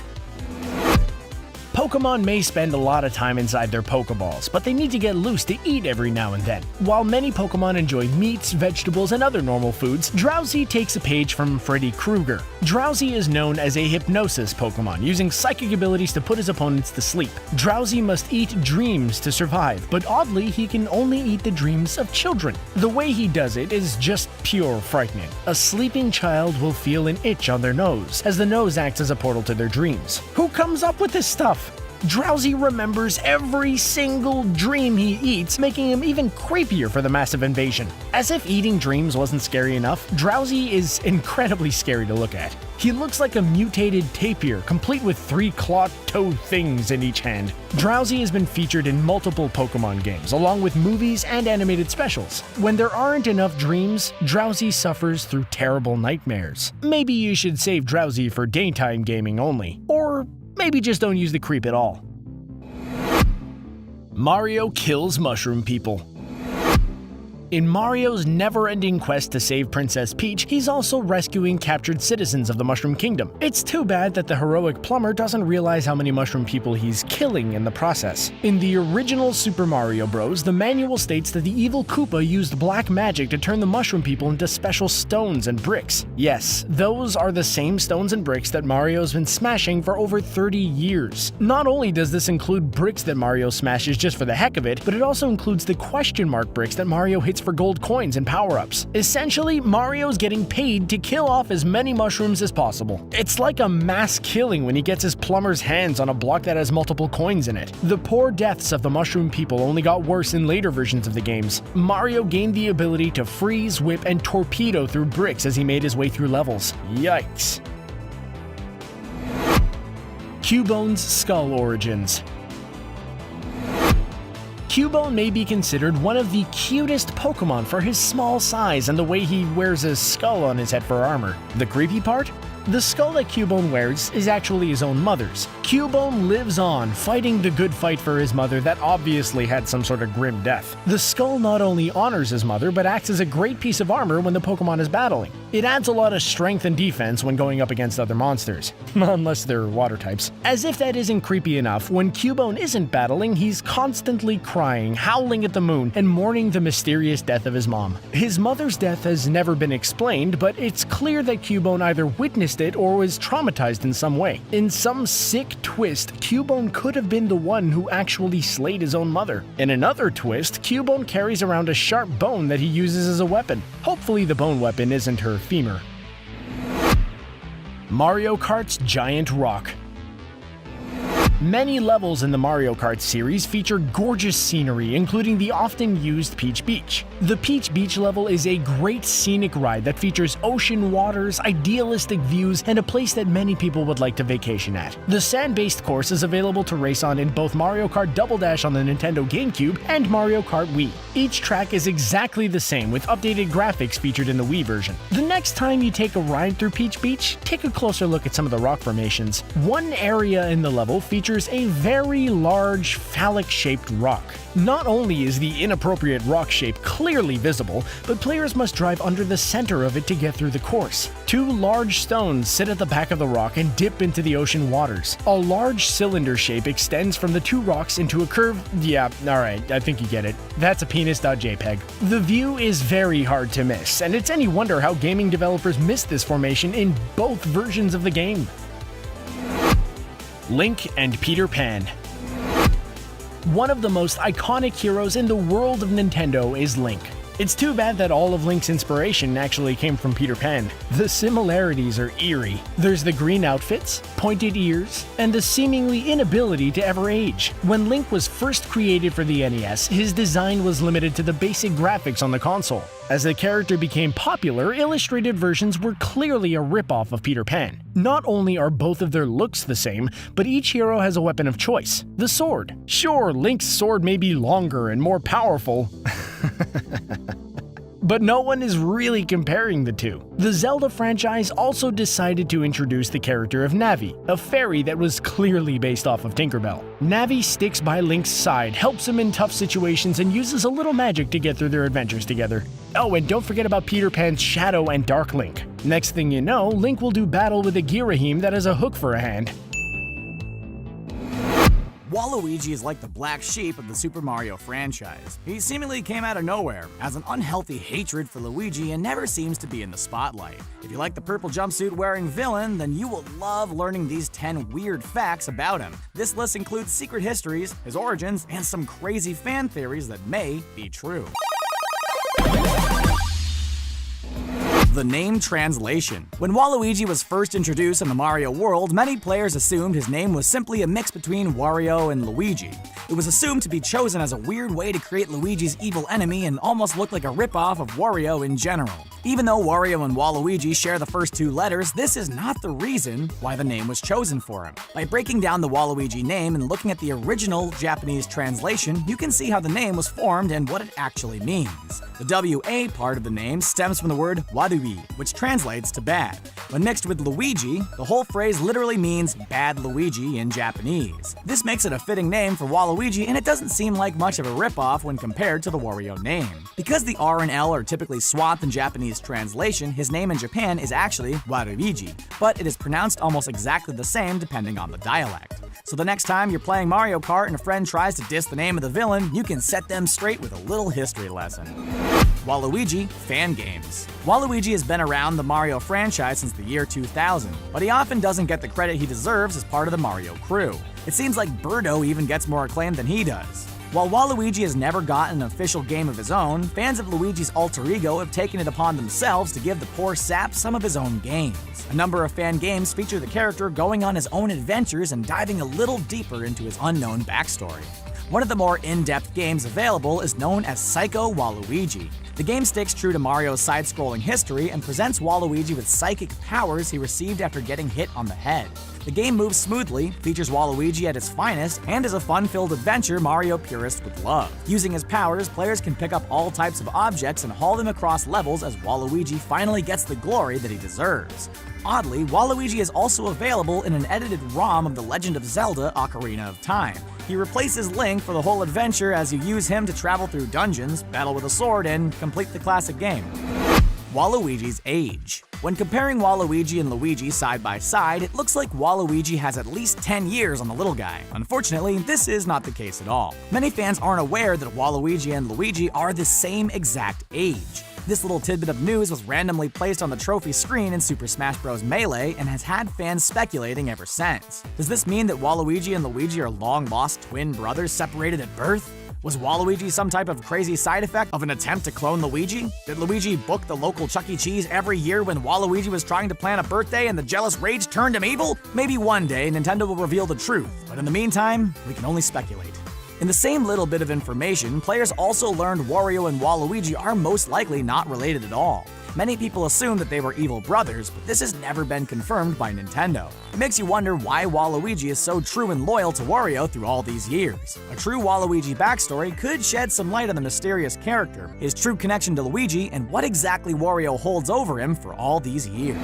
Pokemon may spend a lot of time inside their Pokeballs, but they need to get loose to eat every now and then. While many Pokemon enjoy meats, vegetables, and other normal foods, Drowsy takes a page from Freddy Krueger. Drowsy is known as a hypnosis Pokemon, using psychic abilities to put his opponents to sleep. Drowsy must eat dreams to survive, but oddly, he can only eat the dreams of children. The way he does it is just pure frightening. A sleeping child will feel an itch on their nose, as the nose acts as a portal to their dreams. Who comes up with this stuff? Drowsy remembers every single dream he eats, making him even creepier for the massive invasion. As if eating dreams wasn't scary enough, Drowsy is incredibly scary to look at. He looks like a mutated tapir, complete with 3 clawed toe things in each hand. Drowsy has been featured in multiple Pokemon games, along with movies and animated specials. When there aren't enough dreams, Drowsy suffers through terrible nightmares. Maybe you should save Drowsy for daytime gaming only. Or maybe just don't use the creep at all. Mario kills mushroom people. In Mario's never-ending quest to save Princess Peach, he's also rescuing captured citizens of the Mushroom Kingdom. It's too bad that the heroic plumber doesn't realize how many mushroom people he's killing in the process. In the original Super Mario Bros., the manual states that the evil Koopa used black magic to turn the mushroom people into special stones and bricks. Yes, those are the same stones and bricks that Mario's been smashing for over 30 years. Not only does this include bricks that Mario smashes just for the heck of it, but it also includes the question mark bricks that Mario hits for gold coins and power-ups. Essentially, Mario's getting paid to kill off as many mushrooms as possible. It's like a mass killing when he gets his plumber's hands on a block that has multiple coins in it. The poor deaths of the mushroom people only got worse in later versions of the games. Mario gained the ability to freeze, whip, and torpedo through bricks as he made his way through levels. Yikes. Cubone's skull origins. Cubone may be considered one of the cutest Pokemon for his small size and the way he wears a skull on his head for armor. The creepy part? The skull that Cubone wears is actually his own mother's. Cubone lives on, fighting the good fight for his mother that obviously had some sort of grim death. The skull not only honors his mother, but acts as a great piece of armor when the Pokemon is battling. It adds a lot of strength and defense when going up against other monsters, unless they're water types. As if that isn't creepy enough, when Cubone isn't battling, he's constantly crying, howling at the moon, and mourning the mysterious death of his mom. His mother's death has never been explained, but it's clear that Cubone either witnessed it or was traumatized in some way. In some sick twist, Cubone could have been the one who actually slayed his own mother. In another twist, Cubone carries around a sharp bone that he uses as a weapon. Hopefully the bone weapon isn't her femur. Mario Kart's giant rock. Many levels in the Mario Kart series feature gorgeous scenery, including the often used Peach Beach. The Peach Beach level is a great scenic ride that features ocean waters, idealistic views, and a place that many people would like to vacation at. The sand-based course is available to race on in both Mario Kart Double Dash on the Nintendo GameCube and Mario Kart Wii. Each track is exactly the same, with updated graphics featured in the Wii version. The next time you take a ride through Peach Beach, take a closer look at some of the rock formations. One area in the level features a very large phallic-shaped rock. Not only is the inappropriate rock shape clearly visible, but players must drive under the center of it to get through the course. 2 large stones sit at the back of the rock and dip into the ocean waters. A large cylinder shape extends from the 2 rocks into a curve. Yeah, alright, I think you get it. That's a penis.jpg. The view is very hard to miss, and it's any wonder how gaming developers missed this formation in both versions of the game. Link and Peter Pan. One of the most iconic heroes in the world of Nintendo is Link. It's too bad that all of Link's inspiration actually came from Peter Pan. The similarities are eerie. There's the green outfits, pointed ears, and the seemingly inability to ever age. When Link was first created for the NES, his design was limited to the basic graphics on the console. As the character became popular, illustrated versions were clearly a ripoff of Peter Pan. Not only are both of their looks the same, but each hero has a weapon of choice, the sword. Sure, Link's sword may be longer and more powerful, but no one is really comparing the two. The Zelda franchise also decided to introduce the character of Navi, a fairy that was clearly based off of Tinkerbell. Navi sticks by Link's side, helps him in tough situations, and uses a little magic to get through their adventures together. Oh, and don't forget about Peter Pan's Shadow and Dark Link. Next thing you know, Link will do battle with a Girahim that has a hook for a hand. Waluigi is like the black sheep of the Super Mario franchise. He seemingly came out of nowhere, has an unhealthy hatred for Luigi, and never seems to be in the spotlight. If you like the purple jumpsuit wearing villain, then you will love learning these 10 weird facts about him. This list includes secret histories, his origins, and some crazy fan theories that may be true. The name translation. When Waluigi was first introduced in the Mario world, many players assumed his name was simply a mix between Wario and Luigi. It was assumed to be chosen as a weird way to create Luigi's evil enemy and almost look like a ripoff of Wario in general. Even though Wario and Waluigi share the first 2 letters, this is not the reason why the name was chosen for him. By breaking down the Waluigi name and looking at the original Japanese translation, you can see how the name was formed and what it actually means. The W-A part of the name stems from the word wadui, which translates to bad. When mixed with Luigi, the whole phrase literally means bad Luigi in Japanese. This makes it a fitting name for Waluigi, and it doesn't seem like much of a ripoff when compared to the Wario name. Because the R and L are typically swapped in Japanese translation, his name in Japan is actually Waluigi, but it is pronounced almost exactly the same depending on the dialect. So the next time you're playing Mario Kart and a friend tries to diss the name of the villain, you can set them straight with a little history lesson. Waluigi fan games. Waluigi has been around the Mario franchise since the year 2000, but he often doesn't get the credit he deserves as part of the Mario crew. It seems like Birdo even gets more acclaim than he does. While Waluigi has never gotten an official game of his own, fans of Luigi's alter ego have taken it upon themselves to give the poor sap some of his own games. A number of fan games feature the character going on his own adventures and diving a little deeper into his unknown backstory. One of the more in-depth games available is known as Psycho Waluigi. The game sticks true to Mario's side-scrolling history and presents Waluigi with psychic powers he received after getting hit on the head. The game moves smoothly, features Waluigi at his finest, and is a fun-filled adventure Mario purists would love. Using his powers, players can pick up all types of objects and haul them across levels as Waluigi finally gets the glory that he deserves. Oddly, Waluigi is also available in an edited ROM of The Legend of Zelda: Ocarina of Time. He replaces Link for the whole adventure as you use him to travel through dungeons, battle with a sword, and complete the classic game. Waluigi's age. When comparing Waluigi and Luigi side by side, it looks like Waluigi has at least 10 years on the little guy. Unfortunately, this is not the case at all. Many fans aren't aware that Waluigi and Luigi are the same exact age. This little tidbit of news was randomly placed on the trophy screen in Super Smash Bros. Melee and has had fans speculating ever since. Does this mean that Waluigi and Luigi are long-lost twin brothers separated at birth? Was Waluigi some type of crazy side effect of an attempt to clone Luigi? Did Luigi book the local Chuck E. Cheese every year when Waluigi was trying to plan a birthday and the jealous rage turned him evil? Maybe one day Nintendo will reveal the truth, but in the meantime, we can only speculate. In the same little bit of information, players also learned Wario and Waluigi are most likely not related at all. Many people assume that they were evil brothers, but this has never been confirmed by Nintendo. It makes you wonder why Waluigi is so true and loyal to Wario through all these years. A true Waluigi backstory could shed some light on the mysterious character, his true connection to Luigi, and what exactly Wario holds over him for all these years.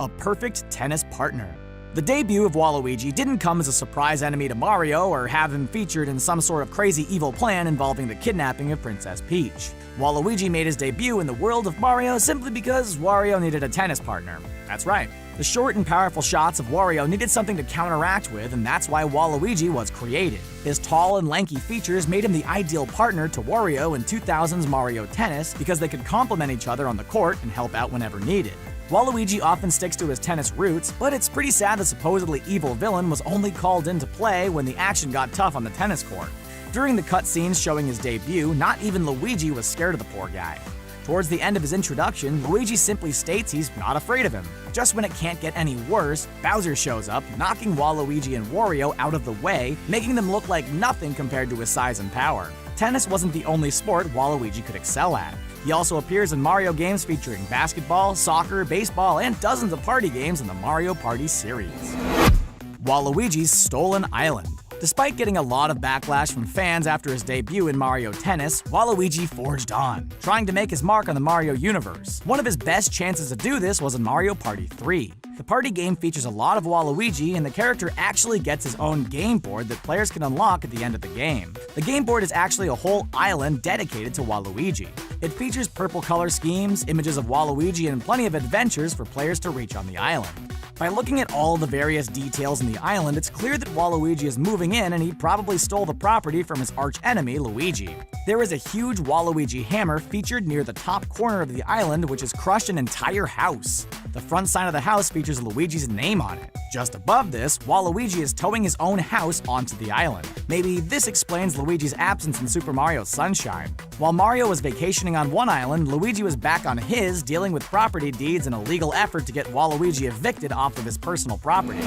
A perfect tennis partner. The debut of Waluigi didn't come as a surprise enemy to Mario or have him featured in some sort of crazy evil plan involving the kidnapping of Princess Peach. Waluigi made his debut in the world of Mario simply because Wario needed a tennis partner. That's right. The short and powerful shots of Wario needed something to counteract with, and that's why Waluigi was created. His tall and lanky features made him the ideal partner to Wario in 2000's Mario Tennis because they could complement each other on the court and help out whenever needed. Waluigi often sticks to his tennis roots, but it's pretty sad the supposedly evil villain was only called into play when the action got tough on the tennis court. During the cutscenes showing his debut, not even Luigi was scared of the poor guy. Towards the end of his introduction, Luigi simply states he's not afraid of him. Just when it can't get any worse, Bowser shows up, knocking Waluigi and Wario out of the way, making them look like nothing compared to his size and power. Tennis wasn't the only sport Waluigi could excel at. He also appears in Mario games featuring basketball, soccer, baseball, and dozens of party games in the Mario Party series. Waluigi's Stolen Island. Despite getting a lot of backlash from fans after his debut in Mario Tennis, Waluigi forged on, trying to make his mark on the Mario universe. One of his best chances to do this was in Mario Party 3. The party game features a lot of Waluigi, and the character actually gets his own game board that players can unlock at the end of the game. The game board is actually a whole island dedicated to Waluigi. It features purple color schemes, images of Waluigi, and plenty of adventures for players to reach on the island. By looking at all the various details in the island, it's clear that Waluigi is moving in and he probably stole the property from his arch-enemy, Luigi. There is a huge Waluigi hammer featured near the top corner of the island, which has crushed an entire house. The front side of the house features Luigi's name on it. Just above this, Waluigi is towing his own house onto the island. Maybe this explains Luigi's absence in Super Mario Sunshine. While Mario was vacationing on one island, Luigi was back on his, dealing with property deeds in a legal effort to get Waluigi evicted off of his personal property.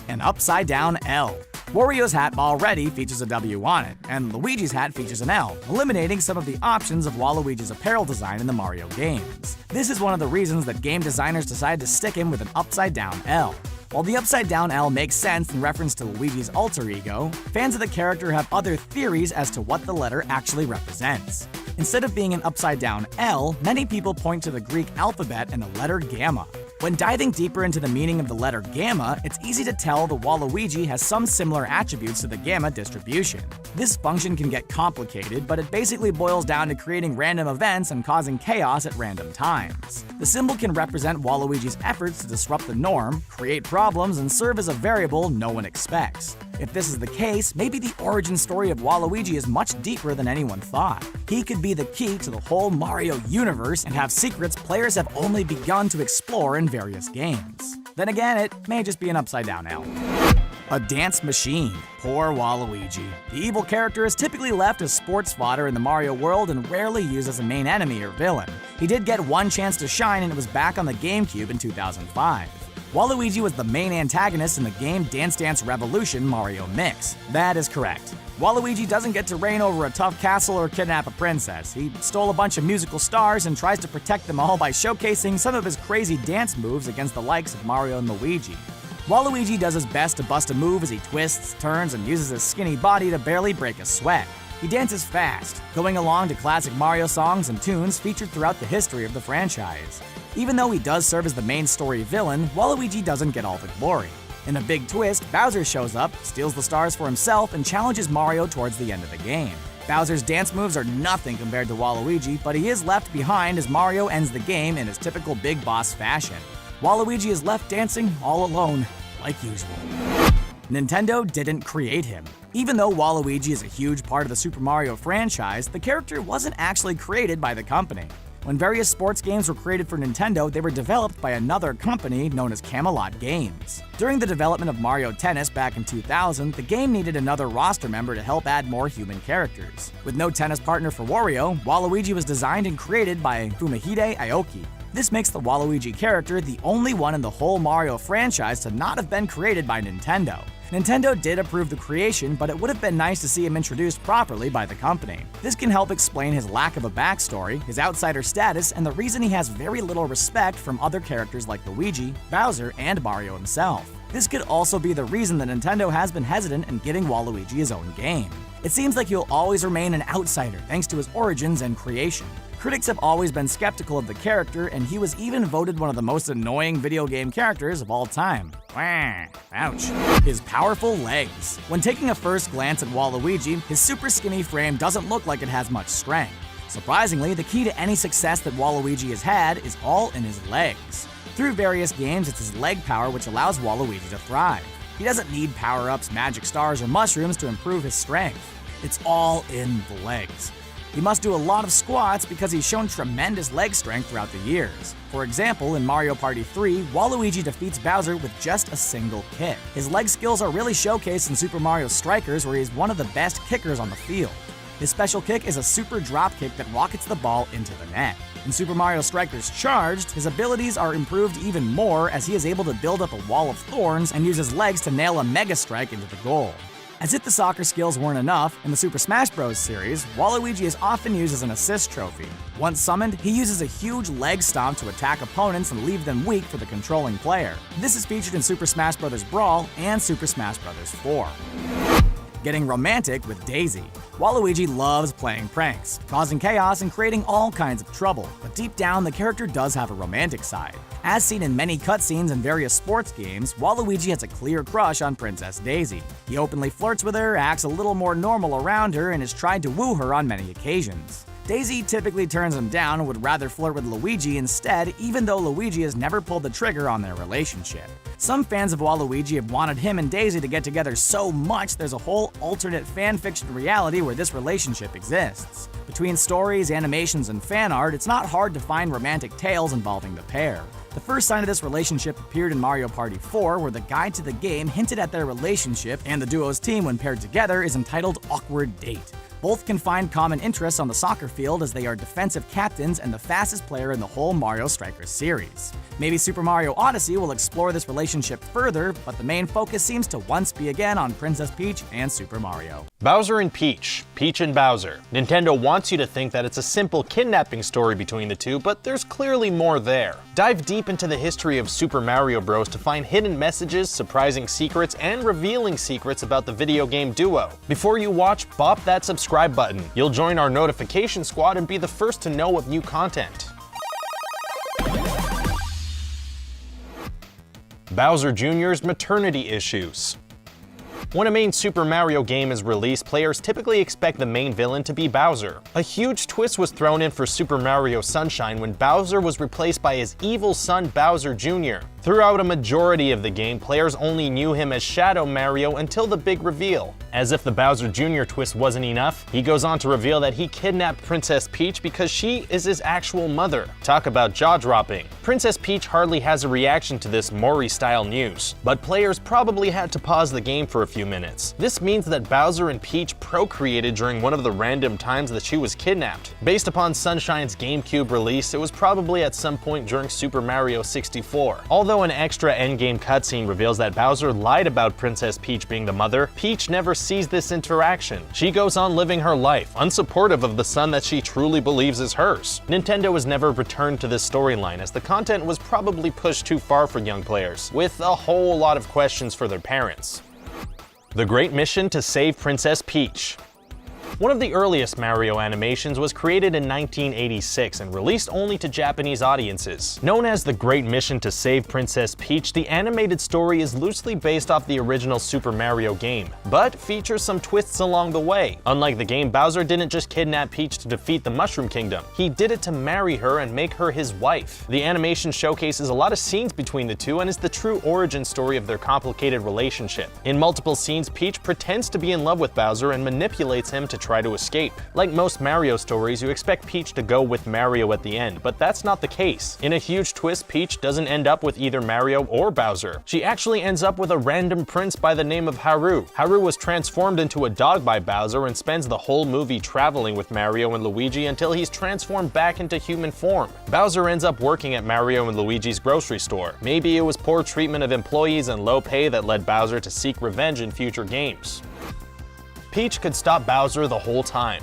An upside-down L. Wario's hat already features a W on it, and Luigi's hat features an L, eliminating some of the options of Waluigi's apparel design in the Mario games. This is one of the reasons that game designers decided to stick him with an upside-down L. While the upside-down L makes sense in reference to Luigi's alter ego, fans of the character have other theories as to what the letter actually represents. Instead of being an upside-down L, many people point to the Greek alphabet and the letter gamma. When diving deeper into the meaning of the letter gamma, it's easy to tell the Waluigi has some similar attributes to the gamma distribution. This function can get complicated, but it basically boils down to creating random events and causing chaos at random times. The symbol can represent Waluigi's efforts to disrupt the norm, create problems, and serve as a variable no one expects. If this is the case, maybe the origin story of Waluigi is much deeper than anyone thought. He could be the key to the whole Mario universe and have secrets players have only begun to explore in various games. Then again, it may just be an upside-down L. A dance machine. Poor Waluigi. The evil character is typically left as sports fodder in the Mario world and rarely used as a main enemy or villain. He did get one chance to shine, and it was back on the GameCube in 2005. Waluigi was the main antagonist in the game Dance Dance Revolution Mario Mix. That is correct. Waluigi doesn't get to reign over a tough castle or kidnap a princess. He stole a bunch of musical stars and tries to protect them all by showcasing some of his crazy dance moves against the likes of Mario and Luigi. Waluigi does his best to bust a move as he twists, turns, and uses his skinny body to barely break a sweat. He dances fast, going along to classic Mario songs and tunes featured throughout the history of the franchise. Even though he does serve as the main story villain, Waluigi doesn't get all the glory. In a big twist, Bowser shows up, steals the stars for himself, and challenges Mario towards the end of the game. Bowser's dance moves are nothing compared to Waluigi, but he is left behind as Mario ends the game in his typical big boss fashion. Waluigi is left dancing all alone, like usual. Nintendo didn't create him. Even though Waluigi is a huge part of the Super Mario franchise, the character wasn't actually created by the company. When various sports games were created for Nintendo, they were developed by another company known as Camelot Games. During the development of Mario Tennis back in 2000, the game needed another roster member to help add more human characters. With no tennis partner for Wario, Waluigi was designed and created by Fumihide Aoki. This makes the Waluigi character the only one in the whole Mario franchise to not have been created by Nintendo. Nintendo did approve the creation, but it would have been nice to see him introduced properly by the company. This can help explain his lack of a backstory, his outsider status, and the reason he has very little respect from other characters like Luigi, Bowser, and Mario himself. This could also be the reason that Nintendo has been hesitant in giving Waluigi his own game. It seems like he'll always remain an outsider thanks to his origins and creation. Critics have always been skeptical of the character, and he was even voted one of the most annoying video game characters of all time. Wah, ouch. His powerful legs. When taking a first glance at Waluigi, his super skinny frame doesn't look like it has much strength. Surprisingly, the key to any success that Waluigi has had is all in his legs. Through various games, it's his leg power which allows Waluigi to thrive. He doesn't need power-ups, magic stars, or mushrooms to improve his strength. It's all in the legs. He must do a lot of squats because he's shown tremendous leg strength throughout the years. For example, in Mario Party 3, Waluigi defeats Bowser with just a single kick. His leg skills are really showcased in Super Mario Strikers, where he's one of the best kickers on the field. His special kick is a super drop kick that rockets the ball into the net. In Super Mario Strikers Charged, his abilities are improved even more as he is able to build up a wall of thorns and use his legs to nail a Mega Strike into the goal. As if the soccer skills weren't enough, in the Super Smash Bros. Series, Waluigi is often used as an assist trophy. Once summoned, he uses a huge leg stomp to attack opponents and leave them weak for the controlling player. This is featured in Super Smash Bros. Brawl and Super Smash Bros. 4. Getting romantic with Daisy. Waluigi loves playing pranks, causing chaos and creating all kinds of trouble, but deep down the character does have a romantic side. As seen in many cutscenes in various sports games, Waluigi has a clear crush on Princess Daisy. He openly flirts with her, acts a little more normal around her, and has tried to woo her on many occasions. Daisy typically turns him down and would rather flirt with Luigi instead, even though Luigi has never pulled the trigger on their relationship. Some fans of Waluigi have wanted him and Daisy to get together so much there's a whole alternate fanfiction reality where this relationship exists. Between stories, animations, and fan art, it's not hard to find romantic tales involving the pair. The first sign of this relationship appeared in Mario Party 4, where the guide to the game hinted at their relationship, and the duo's team, when paired together, is entitled Awkward Date. Both can find common interests on the soccer field as they are defensive captains and the fastest player in the whole Mario Strikers series. Maybe Super Mario Odyssey will explore this relationship further, but the main focus seems to once be again on Princess Peach and Super Mario. Bowser and Peach, Peach and Bowser. Nintendo wants you to think that it's a simple kidnapping story between the two, but there's clearly more there. Dive deep into the history of Super Mario Bros. To find hidden messages, surprising secrets, and revealing secrets about the video game duo. Before you watch, bop that subscribe button. You'll join our notification squad and be the first to know of new content. Bowser Jr.'s maternity issues. When a main Super Mario game is released, players typically expect the main villain to be Bowser. A huge twist was thrown in for Super Mario Sunshine when Bowser was replaced by his evil son Bowser Jr. Throughout a majority of the game, players only knew him as Shadow Mario until the big reveal. As if the Bowser Jr. twist wasn't enough, he goes on to reveal that he kidnapped Princess Peach because she is his actual mother. Talk about jaw-dropping. Princess Peach hardly has a reaction to this Maury-style news, but players probably had to pause the game for a few minutes. This means that Bowser and Peach procreated during one of the random times that she was kidnapped. Based upon Sunshine's GameCube release, it was probably at some point during Super Mario 64. Although an extra endgame cutscene reveals that Bowser lied about Princess Peach being the mother, Peach never sees this interaction. She goes on living her life, unsupportive of the son that she truly believes is hers. Nintendo has never returned to this storyline, as the content was probably pushed too far for young players, with a whole lot of questions for their parents. The Great Mission to Save Princess Peach. One of the earliest Mario animations was created in 1986 and released only to Japanese audiences. Known as The Great Mission to Save Princess Peach, the animated story is loosely based off the original Super Mario game, but features some twists along the way. Unlike the game, Bowser didn't just kidnap Peach to defeat the Mushroom Kingdom. He did it to marry her and make her his wife. The animation showcases a lot of scenes between the two and is the true origin story of their complicated relationship. In multiple scenes, Peach pretends to be in love with Bowser and manipulates him to try to escape. Like most Mario stories, you expect Peach to go with Mario at the end, but that's not the case. In a huge twist, Peach doesn't end up with either Mario or Bowser. She actually ends up with a random prince by the name of Haru. Haru was transformed into a dog by Bowser and spends the whole movie traveling with Mario and Luigi until he's transformed back into human form. Bowser ends up working at Mario and Luigi's grocery store. Maybe it was poor treatment of employees and low pay that led Bowser to seek revenge in future games. Peach could stop Bowser the whole time.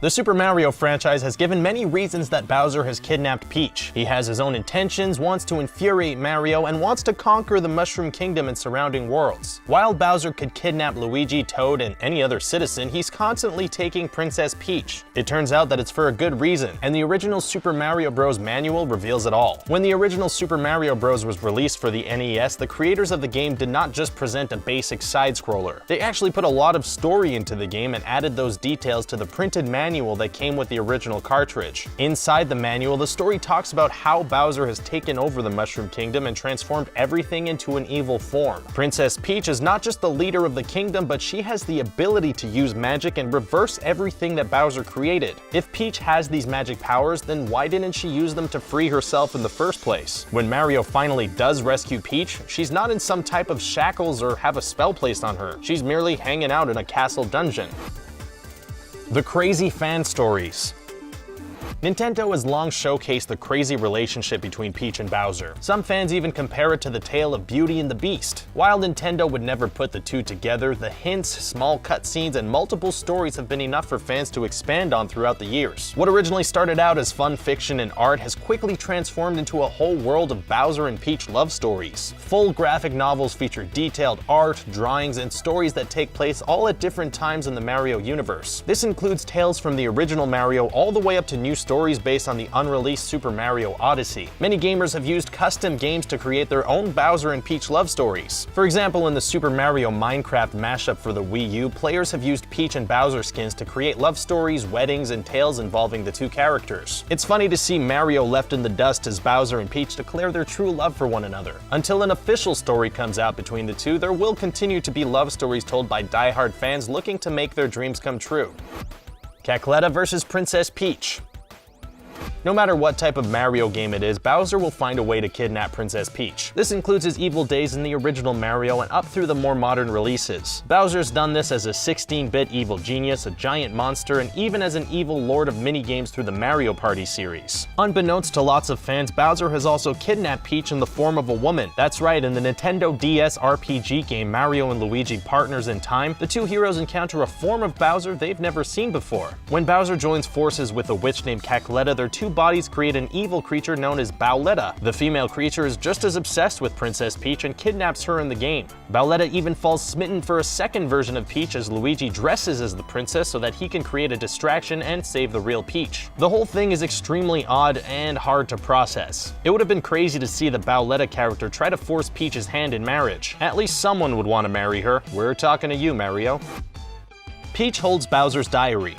The Super Mario franchise has given many reasons that Bowser has kidnapped Peach. He has his own intentions, wants to infuriate Mario, and wants to conquer the Mushroom Kingdom and surrounding worlds. While Bowser could kidnap Luigi, Toad, and any other citizen, he's constantly taking Princess Peach. It turns out that it's for a good reason, and the original Super Mario Bros. Manual reveals it all. When the original Super Mario Bros. Was released for the NES, the creators of the game did not just present a basic side-scroller. They actually put a lot of story into the game and added those details to the printed manual that came with the original cartridge. Inside the manual, the story talks about how Bowser has taken over the Mushroom Kingdom and transformed everything into an evil form. Princess Peach is not just the leader of the kingdom, but she has the ability to use magic and reverse everything that Bowser created. If Peach has these magic powers, then why didn't she use them to free herself in the first place? When Mario finally does rescue Peach, she's not in some type of shackles or have a spell placed on her. She's merely hanging out in a castle dungeon. The crazy fan stories. Nintendo has long showcased the crazy relationship between Peach and Bowser. Some fans even compare it to the tale of Beauty and the Beast. While Nintendo would never put the two together, the hints, small cutscenes, and multiple stories have been enough for fans to expand on throughout the years. What originally started out as fun fiction and art has quickly transformed into a whole world of Bowser and Peach love stories. Full graphic novels feature detailed art, drawings, and stories that take place all at different times in the Mario universe. This includes tales from the original Mario all the way up to new stories stories based on the unreleased Super Mario Odyssey. Many gamers have used custom games to create their own Bowser and Peach love stories. For example, in the Super Mario Minecraft mashup for the Wii U, players have used Peach and Bowser skins to create love stories, weddings, and tales involving the two characters. It's funny to see Mario left in the dust as Bowser and Peach declare their true love for one another. Until an official story comes out between the two, there will continue to be love stories told by die-hard fans looking to make their dreams come true. Cackletta vs. Princess Peach. No matter what type of Mario game it is, Bowser will find a way to kidnap Princess Peach. This includes his evil days in the original Mario and up through the more modern releases. Bowser's done this as a 16-bit evil genius, a giant monster, and even as an evil lord of minigames through the Mario Party series. Unbeknownst to lots of fans, Bowser has also kidnapped Peach in the form of a woman. That's right, in the Nintendo DS RPG game Mario and Luigi Partners in Time, the two heroes encounter a form of Bowser they've never seen before. When Bowser joins forces with a witch named Cackletta, their two bodies create an evil creature known as Bowletta. The female creature is just as obsessed with Princess Peach and kidnaps her in the game. Bowletta even falls smitten for a second version of Peach as Luigi dresses as the princess so that he can create a distraction and save the real Peach. The whole thing is extremely odd and hard to process. It would have been crazy to see the Bowletta character try to force Peach's hand in marriage. At least someone would want to marry her. We're talking to you, Mario. Peach holds Bowser's diary.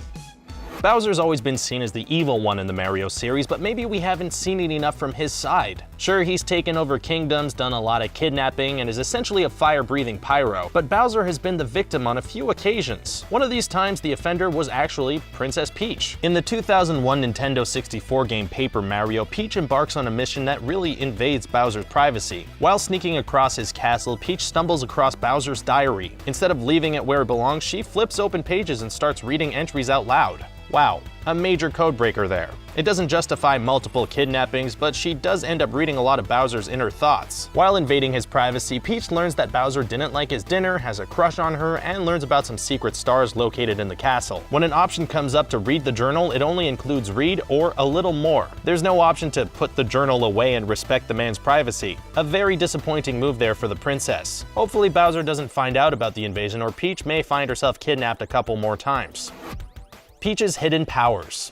Bowser's always been seen as the evil one in the Mario series, but maybe we haven't seen it enough from his side. Sure, he's taken over kingdoms, done a lot of kidnapping, and is essentially a fire-breathing pyro, but Bowser has been the victim on a few occasions. One of these times, the offender was actually Princess Peach. In the 2001 Nintendo 64 game Paper Mario, Peach embarks on a mission that really invades Bowser's privacy. While sneaking across his castle, Peach stumbles across Bowser's diary. Instead of leaving it where it belongs, she flips open pages and starts reading entries out loud. Wow, a major codebreaker there. It doesn't justify multiple kidnappings, but she does end up reading a lot of Bowser's inner thoughts. While invading his privacy, Peach learns that Bowser didn't like his dinner, has a crush on her, and learns about some secret stars located in the castle. When an option comes up to read the journal, it only includes read or a little more. There's no option to put the journal away and respect the man's privacy. A very disappointing move there for the princess. Hopefully Bowser doesn't find out about the invasion, or Peach may find herself kidnapped a couple more times. Peach's hidden powers.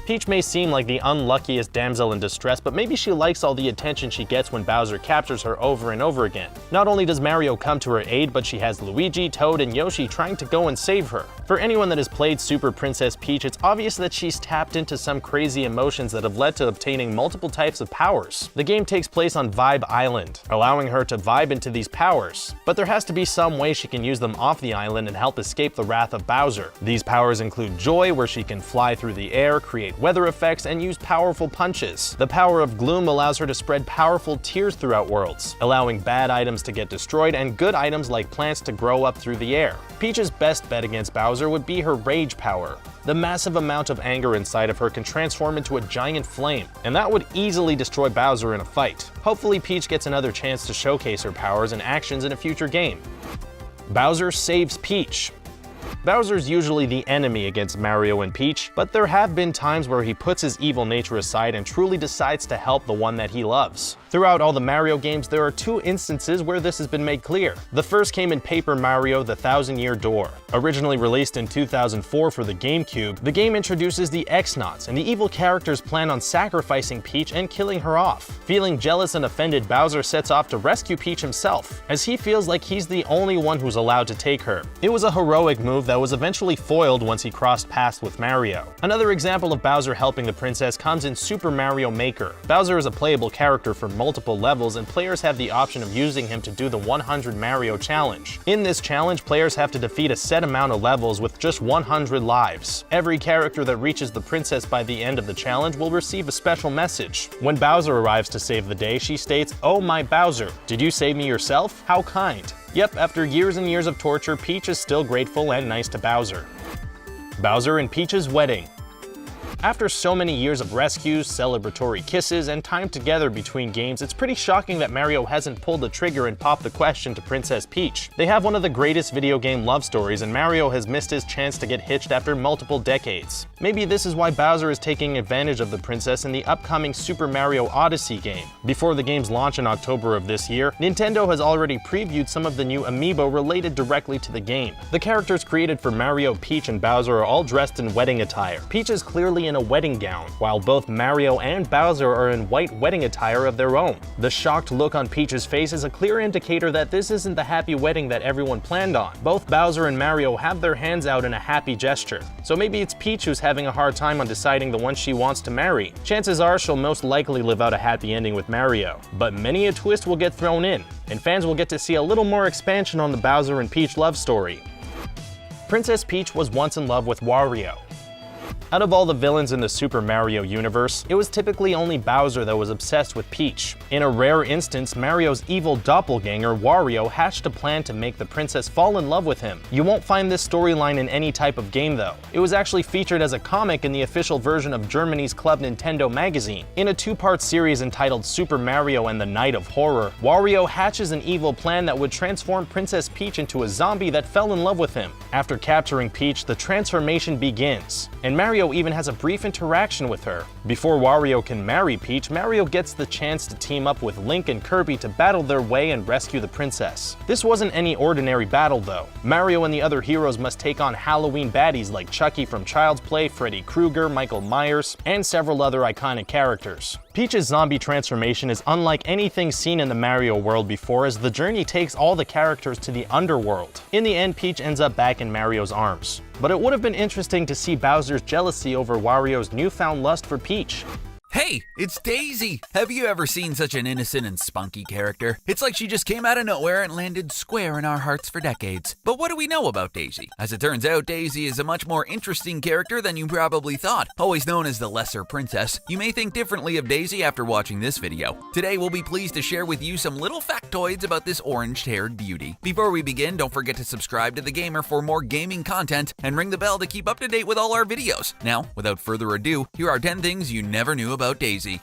Peach may seem like the unluckiest damsel in distress, but maybe she likes all the attention she gets when Bowser captures her over and over again. Not only does Mario come to her aid, but she has Luigi, Toad, and Yoshi trying to go and save her. For anyone that has played Super Princess Peach, it's obvious that she's tapped into some crazy emotions that have led to obtaining multiple types of powers. The game takes place on Vibe Island, allowing her to vibe into these powers. But there has to be some way she can use them off the island and help escape the wrath of Bowser. These powers include Joy, where she can fly through the air, create weather effects, and use powerful punches. The power of Gloom allows her to spread powerful tears throughout worlds, allowing bad items to get destroyed and good items like plants to grow up through the air. Peach's best bet against Bowser would be her Rage power. The massive amount of anger inside of her can transform into a giant flame, and that would easily destroy Bowser in a fight. Hopefully Peach gets another chance to showcase her powers and actions in a future game. Bowser saves Peach. Bowser's usually the enemy against Mario and Peach, but there have been times where he puts his evil nature aside and truly decides to help the one that he loves. Throughout all the Mario games, there are two instances where this has been made clear. The first came in Paper Mario: The Thousand-Year Door. Originally released in 2004 for the GameCube, the game introduces the X-Nauts, and the evil characters plan on sacrificing Peach and killing her off. Feeling jealous and offended, Bowser sets off to rescue Peach himself, as he feels like he's the only one who's allowed to take her. It was a heroic move that was eventually foiled once he crossed paths with Mario. Another example of Bowser helping the princess comes in Super Mario Maker. Bowser is a playable character for multiple levels, and players have the option of using him to do the 100 Mario challenge. In this challenge, players have to defeat a set amount of levels with just 100 lives. Every character that reaches the princess by the end of the challenge will receive a special message. When Bowser arrives to save the day, she states, "Oh my Bowser, did you save me yourself? How kind." Yep, after years and years of torture, Peach is still grateful and nice to Bowser. Bowser and Peach's wedding. After so many years of rescues, celebratory kisses, and time together between games, it's pretty shocking that Mario hasn't pulled the trigger and popped the question to Princess Peach. They have one of the greatest video game love stories, and Mario has missed his chance to get hitched after multiple decades. Maybe this is why Bowser is taking advantage of the princess in the upcoming Super Mario Odyssey game. Before the game's launch in October of this year, Nintendo has already previewed some of the new amiibo related directly to the game. The characters created for Mario, Peach, and Bowser are all dressed in wedding attire. Peach is clearly in a wedding gown, while both Mario and Bowser are in white wedding attire of their own. The shocked look on Peach's face is a clear indicator that this isn't the happy wedding that everyone planned on. Both Bowser and Mario have their hands out in a happy gesture, so maybe it's Peach who's having a hard time on deciding the one she wants to marry. Chances are she'll most likely live out a happy ending with Mario, but many a twist will get thrown in, and fans will get to see a little more expansion on the Bowser and Peach love story. Princess Peach was once in love with Wario. Out of all the villains in the Super Mario universe, it was typically only Bowser that was obsessed with Peach. In a rare instance, Mario's evil doppelganger, Wario, hatched a plan to make the princess fall in love with him. You won't find this storyline in any type of game though. It was actually featured as a comic in the official version of Germany's Club Nintendo magazine. In a two-part series entitled Super Mario and the Night of Horror, Wario hatches an evil plan that would transform Princess Peach into a zombie that fell in love with him. After capturing Peach, the transformation begins, and Mario even has a brief interaction with her. Before Wario can marry Peach, Mario gets the chance to team up with Link and Kirby to battle their way and rescue the princess. This wasn't any ordinary battle though. Mario and the other heroes must take on Halloween baddies like Chucky from Child's Play, Freddy Krueger, Michael Myers, and several other iconic characters. Peach's zombie transformation is unlike anything seen in the Mario world before, as the journey takes all the characters to the underworld. In the end, Peach ends up back in Mario's arms. But it would have been interesting to see Bowser's jealousy over Wario's newfound lust for Peach. Hey, it's Daisy! Have you ever seen such an innocent and spunky character? It's like she just came out of nowhere and landed square in our hearts for decades. But what do we know about Daisy? As it turns out, Daisy is a much more interesting character than you probably thought. Always known as the lesser princess, you may think differently of Daisy after watching this video. Today we'll be pleased to share with you some little factoids about this orange-haired beauty. Before we begin, don't forget to subscribe to The Gamer for more gaming content and ring the bell to keep up to date with all our videos. Now, without further ado, here are 10 things you never knew about Daisy.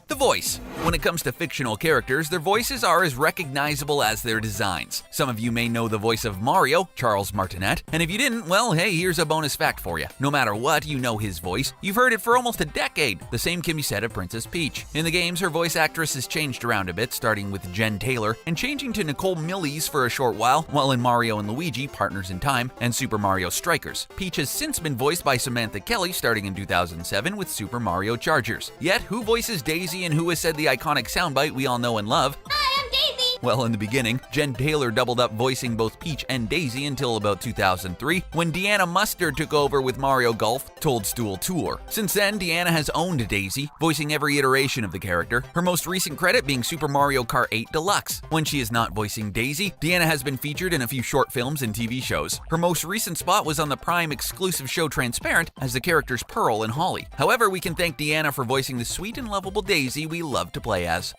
The voice. When it comes to fictional characters, their voices are as recognizable as their designs. Some of you may know the voice of Mario, Charles Martinet, and if you didn't, well, hey, here's a bonus fact for you. No matter what, you know his voice. You've heard it for almost a decade. The same can be said of Princess Peach. In the games, her voice actress has changed around a bit, starting with Jen Taylor and changing to Nicole Millies for a short while in Mario and Luigi, Partners in Time, and Super Mario Strikers. Peach has since been voiced by Samantha Kelly starting in 2007 with Super Mario Chargers. Yet, who voices Daisy and who has said the iconic soundbite we all know and love? Hi, I'm Daisy! Well, in the beginning, Jen Taylor doubled up voicing both Peach and Daisy until about 2003, when Deanna Mustard took over with Mario Golf Toadstool Tour. Since then, Deanna has owned Daisy, voicing every iteration of the character, her most recent credit being Super Mario Kart 8 Deluxe. When she is not voicing Daisy, Deanna has been featured in a few short films and TV shows. Her most recent spot was on the Prime exclusive show Transparent as the characters Pearl and Holly. However, we can thank Deanna for voicing the sweet and lovable Daisy we love to play as.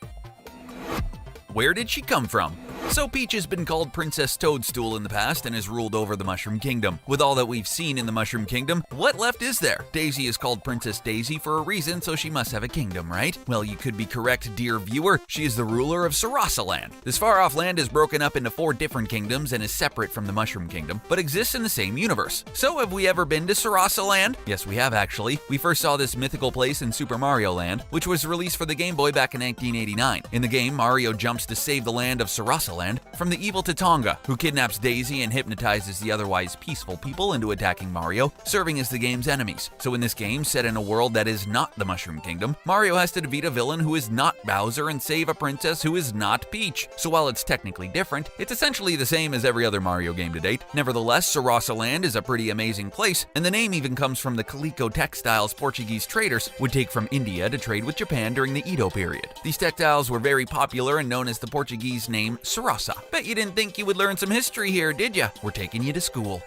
Where did she come from? So Peach has been called Princess Toadstool in the past and has ruled over the Mushroom Kingdom. With all that we've seen in the Mushroom Kingdom, what left is there? Daisy is called Princess Daisy for a reason, so she must have a kingdom, right? Well, you could be correct, dear viewer. She is the ruler of Sarasaland. This far-off land is broken up into 4 different kingdoms and is separate from the Mushroom Kingdom, but exists in the same universe. So have we ever been to Sarasaland? Yes, we have actually. We first saw this mythical place in Super Mario Land, which was released for the Game Boy back in 1989. In the game, Mario jumps to save the land of Sarasaland from the evil Tatonga, who kidnaps Daisy and hypnotizes the otherwise peaceful people into attacking Mario, serving as the game's enemies. So in this game, set in a world that is not the Mushroom Kingdom, Mario has to defeat a villain who is not Bowser and save a princess who is not Peach. So while it's technically different, it's essentially the same as every other Mario game to date. Nevertheless, Sarasaland is a pretty amazing place, and the name even comes from the calico textiles Portuguese traders would take from India to trade with Japan during the Edo period. These textiles were very popular and known as the Portuguese name Sarasa. Bet you didn't think you would learn some history here, did ya? We're taking you to school.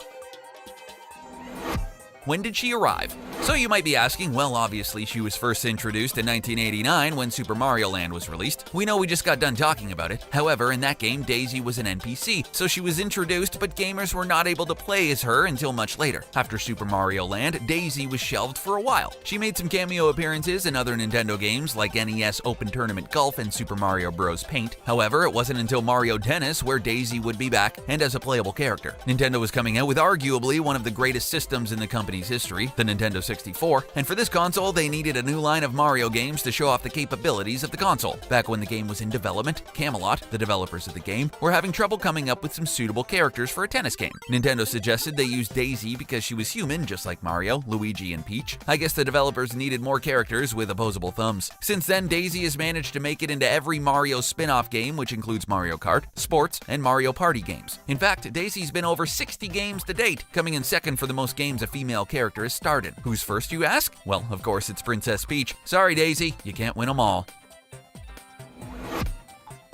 When did she arrive? So you might be asking, well, obviously she was first introduced in 1989 when Super Mario Land was released. We know we just got done talking about it. However, in that game, Daisy was an NPC, so she was introduced, but gamers were not able to play as her until much later. After Super Mario Land, Daisy was shelved for a while. She made some cameo appearances in other Nintendo games like NES Open Tournament Golf and Super Mario Bros. Paint. However, it wasn't until Mario Tennis where Daisy would be back and as a playable character. Nintendo was coming out with arguably one of the greatest systems in the company's history, the Nintendo 64, and for this console they needed a new line of Mario games to show off the capabilities of the console. Back when the game was in development, Camelot, the developers of the game, were having trouble coming up with some suitable characters for a tennis game. Nintendo suggested they use Daisy because she was human, just like Mario, Luigi, and Peach. I guess the developers needed more characters with opposable thumbs. Since then, Daisy has managed to make it into every Mario spin-off game, which includes Mario Kart, Sports, and Mario Party games. In fact, Daisy's been over 60 games to date, coming in second for the most games a female character has starred in. Who's first, you ask? Well, of course, it's Princess Peach. Sorry, Daisy, you can't win them all.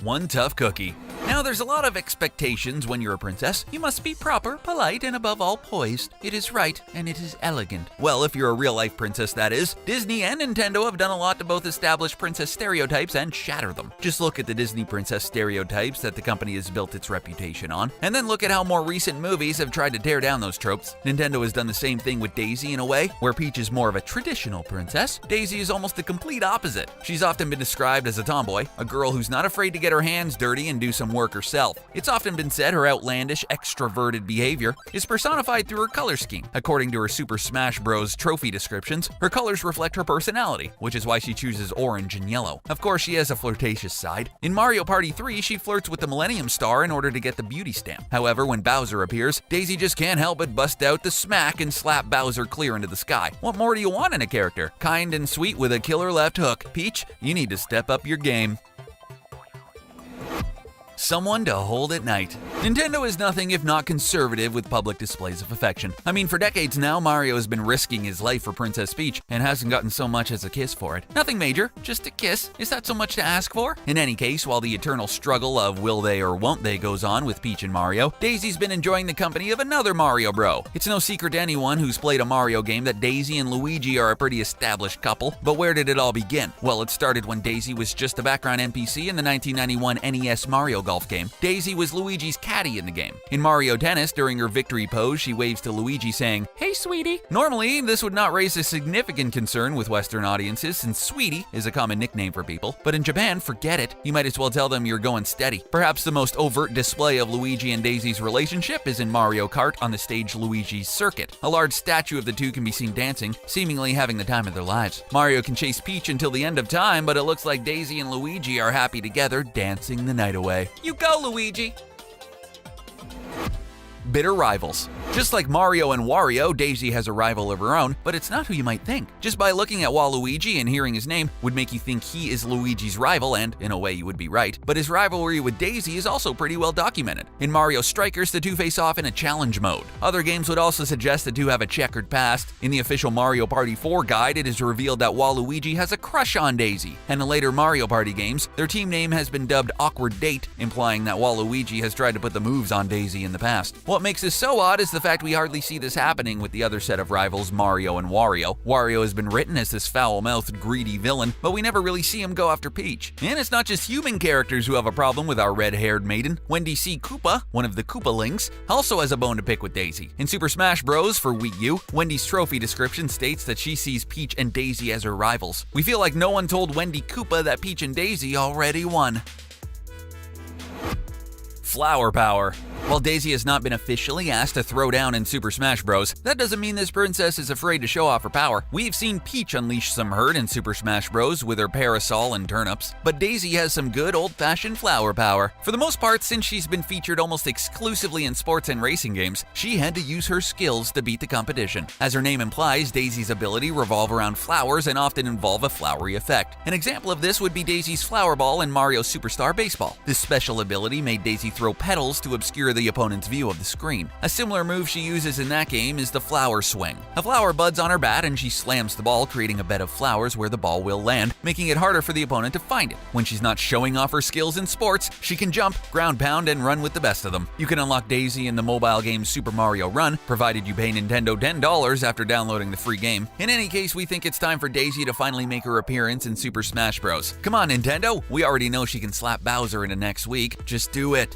One tough cookie. Now, there's a lot of expectations when you're a princess. You must be proper, polite, and above all poised. It is right, and it is elegant. Well, if you're a real-life princess, that is. Disney and Nintendo have done a lot to both establish princess stereotypes and shatter them. Just look at the Disney princess stereotypes that the company has built its reputation on, and then look at how more recent movies have tried to tear down those tropes. Nintendo has done the same thing with Daisy in a way, where Peach is more of a traditional princess. Daisy is almost the complete opposite. She's often been described as a tomboy, a girl who's not afraid to get her hands dirty and do some work herself. It's often been said her outlandish, extroverted behavior is personified through her color scheme. According to her Super Smash Bros. Trophy descriptions, her colors reflect her personality, which is why she chooses orange and yellow. Of course, she has a flirtatious side. In Mario Party 3, she flirts with the Millennium Star in order to get the beauty stamp. However, when Bowser appears, Daisy just can't help but bust out the smack and slap Bowser clear into the sky. What more do you want in a character? Kind and sweet with a killer left hook. Peach, you need to step up your game. Someone to hold at night. Nintendo is nothing if not conservative with public displays of affection. I mean, for decades now, Mario has been risking his life for Princess Peach and hasn't gotten so much as a kiss for it. Nothing major, just a kiss. Is that so much to ask for? In any case, while the eternal struggle of will they or won't they goes on with Peach and Mario, Daisy's been enjoying the company of another Mario bro. It's no secret to anyone who's played a Mario game that Daisy and Luigi are a pretty established couple, but where did it all begin? Well, it started when Daisy was just a background NPC in the 1991 NES Mario Golf game. Daisy was Luigi's caddy in the game. In Mario Tennis, during her victory pose, she waves to Luigi saying, "Hey, sweetie." Normally, this would not raise a significant concern with Western audiences since sweetie is a common nickname for people. But in Japan, forget it. You might as well tell them you're going steady. Perhaps the most overt display of Luigi and Daisy's relationship is in Mario Kart on the stage Luigi's Circuit. A large statue of the two can be seen dancing, seemingly having the time of their lives. Mario can chase Peach until the end of time, but it looks like Daisy and Luigi are happy together, dancing the night away. You go, Luigi! Bitter rivals. Just like Mario and Wario, Daisy has a rival of her own, but it's not who you might think. Just by looking at Waluigi and hearing his name would make you think he is Luigi's rival, and in a way you would be right. But his rivalry with Daisy is also pretty well documented. In Mario Strikers, the two face off in a challenge mode. Other games would also suggest the two have a checkered past. In the official Mario Party 4 guide, it is revealed that Waluigi has a crush on Daisy. And in later Mario Party games, their team name has been dubbed Awkward Date, implying that Waluigi has tried to put the moves on Daisy in the past. What makes this so odd is the fact we hardly see this happening with the other set of rivals, Mario and Wario. Wario has been written as this foul-mouthed, greedy villain, but we never really see him go after Peach. And it's not just human characters who have a problem with our red-haired maiden. Wendy C. Koopa, one of the Koopalings, also has a bone to pick with Daisy. In Super Smash Bros. For Wii U, Wendy's trophy description states that she sees Peach and Daisy as her rivals. We feel like no one told Wendy Koopa that Peach and Daisy already won. Flower power. While Daisy has not been officially asked to throw down in Super Smash Bros., that doesn't mean this princess is afraid to show off her power. We've seen Peach unleash some hurt in Super Smash Bros. With her parasol and turnips, but Daisy has some good old-fashioned flower power. For the most part, since she's been featured almost exclusively in sports and racing games, she had to use her skills to beat the competition. As her name implies, Daisy's ability revolve around flowers and often involve a flowery effect. An example of this would be Daisy's flower ball in Mario Superstar Baseball. This special ability made Daisy throw petals to obscure the opponent's view of the screen. A similar move she uses in that game is the flower swing. A flower buds on her bat and she slams the ball, creating a bed of flowers where the ball will land, making it harder for the opponent to find it. When she's not showing off her skills in sports, she can jump, ground pound, and run with the best of them. You can unlock Daisy in the mobile game Super Mario Run, provided you pay Nintendo $10 after downloading the free game. In any case, we think it's time for Daisy to finally make her appearance in Super Smash Bros. Come on, Nintendo! We already know she can slap Bowser into next week. Just do it.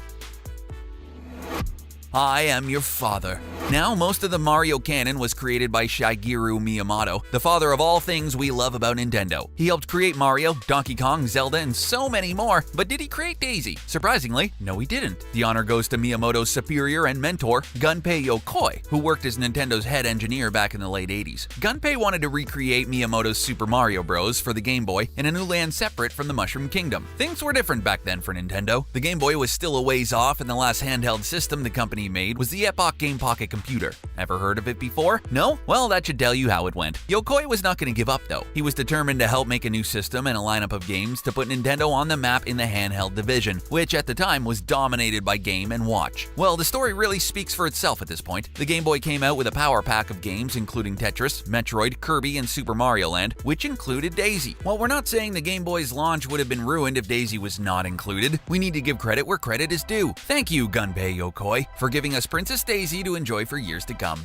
I am your father. Now, most of the Mario canon was created by Shigeru Miyamoto, the father of all things we love about Nintendo. He helped create Mario, Donkey Kong, Zelda, and so many more, but did he create Daisy? Surprisingly, no he didn't. The honor goes to Miyamoto's superior and mentor, Gunpei Yokoi, who worked as Nintendo's head engineer back in the late 80s. Gunpei wanted to recreate Miyamoto's Super Mario Bros. For the Game Boy in a new land separate from the Mushroom Kingdom. Things were different back then for Nintendo. The Game Boy was still a ways off, and the last handheld system the company made was the Epoch Game Pocket computer. Ever heard of it before? No? Well, that should tell you how it went. Yokoi was not going to give up though. He was determined to help make a new system and a lineup of games to put Nintendo on the map in the handheld division, which at the time was dominated by Game and Watch. Well, the story really speaks for itself at this point. The Game Boy came out with a power pack of games including Tetris, Metroid, Kirby, and Super Mario Land, which included Daisy. While we're not saying the Game Boy's launch would have been ruined if Daisy was not included, we need to give credit where credit is due. Thank you, Gunpei Yokoi, for giving us Princess Daisy to enjoy for years to come.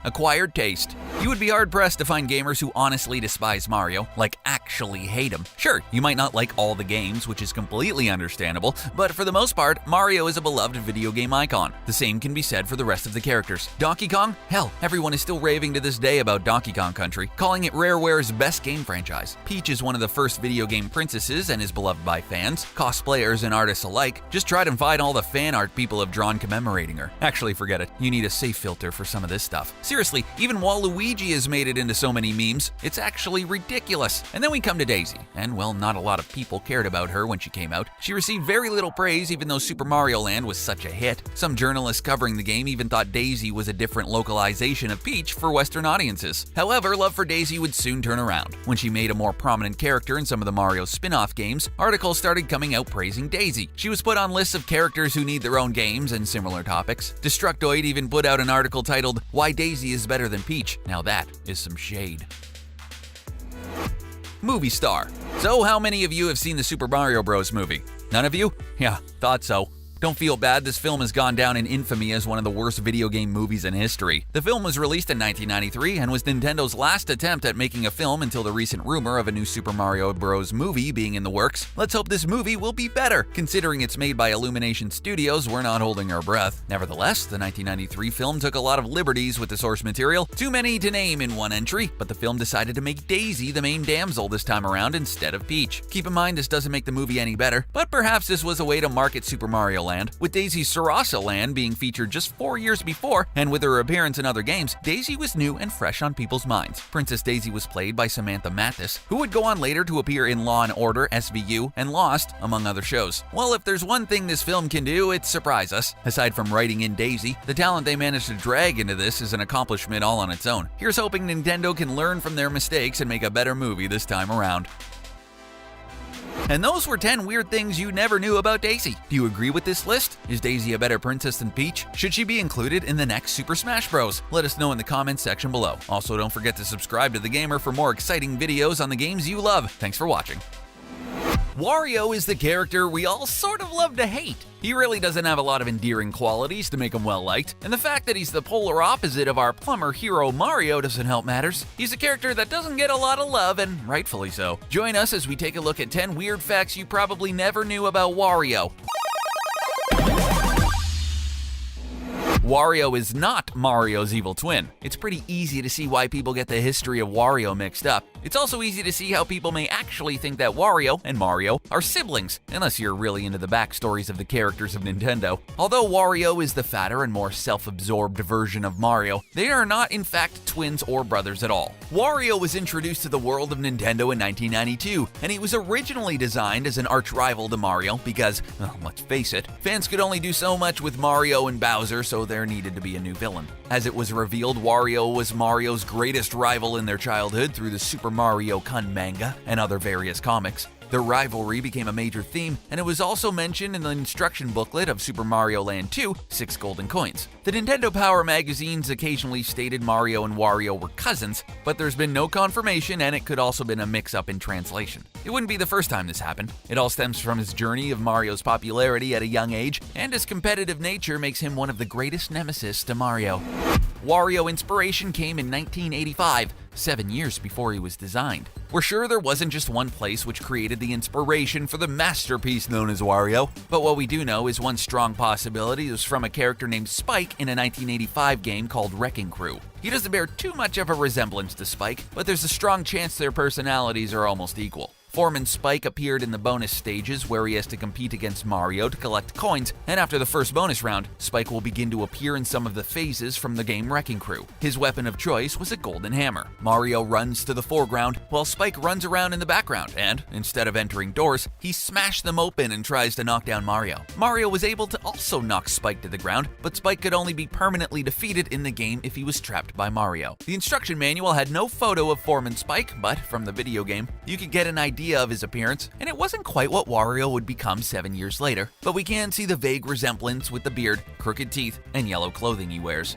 Acquired taste. You would be hard-pressed to find gamers who honestly despise Mario, like actually hate him. Sure, you might not like all the games, which is completely understandable, but for the most part, Mario is a beloved video game icon. The same can be said for the rest of the characters. Donkey Kong? Hell, everyone is still raving to this day about Donkey Kong Country, calling it Rareware's best game franchise. Peach is one of the first video game princesses and is beloved by fans, cosplayers, and artists alike. Just try to find all the fan art people have drawn commemorating her. Actually, forget it. You need a safe filter for some of this stuff. Seriously, even Waluigi has made it into so many memes, it's actually ridiculous. And then we come to Daisy, and well, not a lot of people cared about her when she came out. She received very little praise even though Super Mario Land was such a hit. Some journalists covering the game even thought Daisy was a different localization of Peach for Western audiences. However, love for Daisy would soon turn around. When she made a more prominent character in some of the Mario spin-off games, articles started coming out praising Daisy. She was put on lists of characters who need their own games and similar topics. Destructoid even put out an article titled, "Why Daisy is Better Than Peach." Now that is some shade. Movie star. So how many of you have seen the Super Mario Bros. Movie? None of you? Yeah, thought so. Don't feel bad, this film has gone down in infamy as one of the worst video game movies in history. The film was released in 1993 and was Nintendo's last attempt at making a film until the recent rumor of a new Super Mario Bros. Movie being in the works. Let's hope this movie will be better. Considering it's made by Illumination Studios, we're not holding our breath. Nevertheless, the 1993 film took a lot of liberties with the source material, too many to name in one entry, but the film decided to make Daisy the main damsel this time around instead of Peach. Keep in mind this doesn't make the movie any better, but perhaps this was a way to market Super Mario Land, with Daisy's Sarasa Land being featured just 4 years before, and with her appearance in other games, Daisy was new and fresh on people's minds. Princess Daisy was played by Samantha Mathis, who would go on later to appear in Law & Order, SVU, and Lost, among other shows. Well, if there's one thing this film can do, it's surprise us. Aside from writing in Daisy, the talent they managed to drag into this is an accomplishment all on its own. Here's hoping Nintendo can learn from their mistakes and make a better movie this time around. And those were 10 weird things you never knew about Daisy. Do you agree with this list? Is Daisy a better princess than Peach? Should she be included in the next Super Smash Bros? Let us know in the comments section below. Also, don't forget to subscribe to The Gamer for more exciting videos on the games you love. Thanks for watching. Wario is the character we all sort of love to hate. He really doesn't have a lot of endearing qualities to make him well-liked, and the fact that he's the polar opposite of our plumber hero Mario doesn't help matters. He's a character that doesn't get a lot of love, and rightfully so. Join us as we take a look at 10 weird facts you probably never knew about Wario. Wario is not Mario's evil twin. It's pretty easy to see why people get the history of Wario mixed up. It's also easy to see how people may actually think that Wario and Mario are siblings, unless you're really into the backstories of the characters of Nintendo. Although Wario is the fatter and more self-absorbed version of Mario, they are not in fact twins or brothers at all. Wario was introduced to the world of Nintendo in 1992, and he was originally designed as an arch-rival to Mario because, well, let's face it, fans could only do so much with Mario and Bowser, so there needed to be a new villain. As it was revealed, Wario was Mario's greatest rival in their childhood through the Super Mario Kun manga and other various comics. Their rivalry became a major theme, and it was also mentioned in the instruction booklet of Super Mario Land 2, 6 golden coins. The Nintendo Power magazines occasionally stated Mario and Wario were cousins, but there's been no confirmation, and it could also been a mix-up in translation. It wouldn't be the first time this happened. It all stems from his journey of Mario's popularity at a young age, and his competitive nature makes him one of the greatest nemesis to Mario. Wario inspiration came in 1985. 7 years before he was designed. We're sure there wasn't just one place which created the inspiration for the masterpiece known as Wario, but what we do know is one strong possibility was from a character named Spike in a 1985 game called Wrecking Crew. He doesn't bear too much of a resemblance to Spike, but there's a strong chance their personalities are almost equal. Foreman Spike appeared in the bonus stages where he has to compete against Mario to collect coins, and after the first bonus round, Spike will begin to appear in some of the phases from the game Wrecking Crew. His weapon of choice was a golden hammer. Mario runs to the foreground while Spike runs around in the background, and instead of entering doors, he smashed them open and tries to knock down Mario. Mario was able to also knock Spike to the ground, but Spike could only be permanently defeated in the game if he was trapped by Mario. The instruction manual had no photo of Foreman Spike, but from the video game, you could get an idea of his appearance, and it wasn't quite what Wario would become 7 years later, but we can see the vague resemblance with the beard, crooked teeth, and yellow clothing he wears.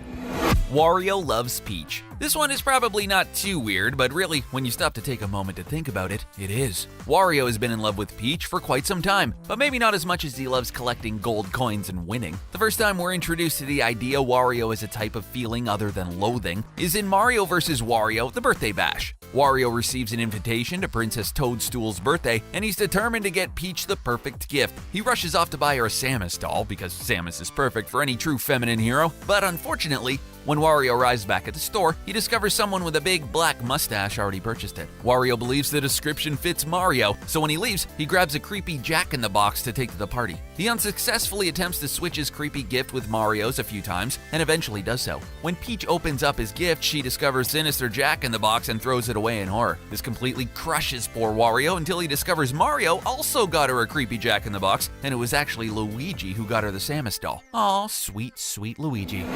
Wario loves Peach. This one is probably not too weird, but really, when you stop to take a moment to think about it, it is. Wario has been in love with Peach for quite some time, but maybe not as much as he loves collecting gold coins and winning. The first time we're introduced to the idea Wario is a type of feeling other than loathing is in Mario vs. Wario, the Birthday Bash. Wario receives an invitation to Princess Toadstool's birthday, and he's determined to get Peach the perfect gift. He rushes off to buy her a Samus doll, because Samus is perfect for any true feminine hero, but unfortunately, when Wario arrives back at the store, he discovers someone with a big black mustache already purchased it. Wario believes the description fits Mario, so when he leaves, he grabs a creepy Jack-in-the-Box to take to the party. He unsuccessfully attempts to switch his creepy gift with Mario's a few times, and eventually does so. When Peach opens up his gift, she discovers sinister Jack-in-the-Box and throws it away in horror. This completely crushes poor Wario until he discovers Mario also got her a creepy Jack-in-the-Box, and it was actually Luigi who got her the Samus doll. Aw, sweet, sweet Luigi.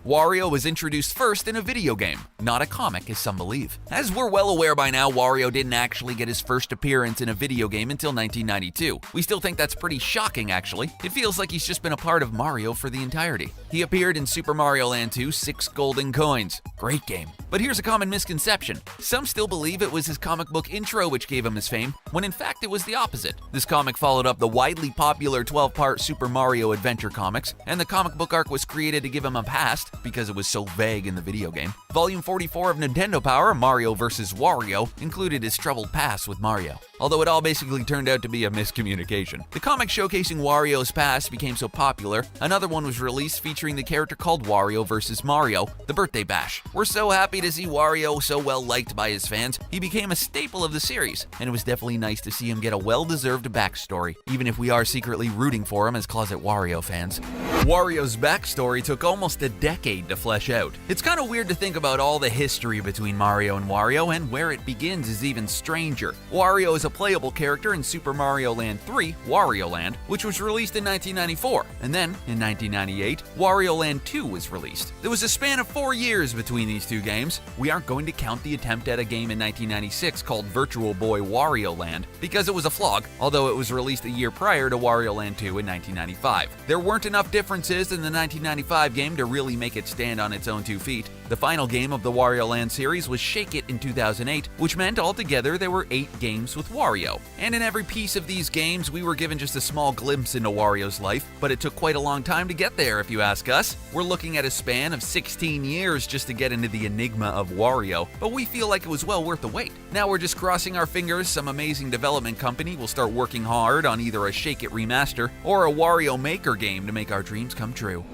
Wario was introduced first in a video game, not a comic as some believe. As we're well aware by now, Wario didn't actually get his first appearance in a video game until 1992. We still think that's pretty shocking actually. It feels like he's just been a part of Mario for the entirety. He appeared in Super Mario Land 2, 6 golden coins. Great game. But here's a common misconception. Some still believe it was his comic book intro which gave him his fame, when in fact it was the opposite. This comic followed up the widely popular 12-part Super Mario Adventure comics, and the comic book arc was created to give him a past because it was so vague in the video game. Volume 44 of Nintendo Power, Mario vs. Wario, included his troubled past with Mario, although it all basically turned out to be a miscommunication. The comic showcasing Wario's past became so popular, another one was released featuring the character called Wario vs. Mario, the Birthday Bash. We're so happy to see Wario so well liked by his fans. He became a staple of the series, and it was definitely nice to see him get a well-deserved backstory, even if we are secretly rooting for him as closet Wario fans. Wario's backstory took almost a decade to flesh out. It's kind of weird to think about all the history between Mario and Wario, and where it begins is even stranger. Wario is a playable character in Super Mario Land 3, Wario Land, which was released in 1994, and then, in 1998, Wario Land 2 was released. There was a span of 4 years between these two games. We aren't going to count the attempt at a game in 1996 called Virtual Boy Wario Land, because it was a flog, although it was released a year prior to Wario Land 2 in 1995. There weren't enough differences in the 1995 game to really make it stand on its own 2 feet. The final game of the Wario Land series was Shake It in 2008, which meant altogether there were 8 games with Wario. And in every piece of these games, we were given just a small glimpse into Wario's life, but it took quite a long time to get there if you ask us. We're looking at a span of 16 years just to get into the enigma of Wario, but we feel like it was well worth the wait. Now we're just crossing our fingers some amazing development company will start working hard on either a Shake It remaster or a Wario Maker game to make our dreams come true.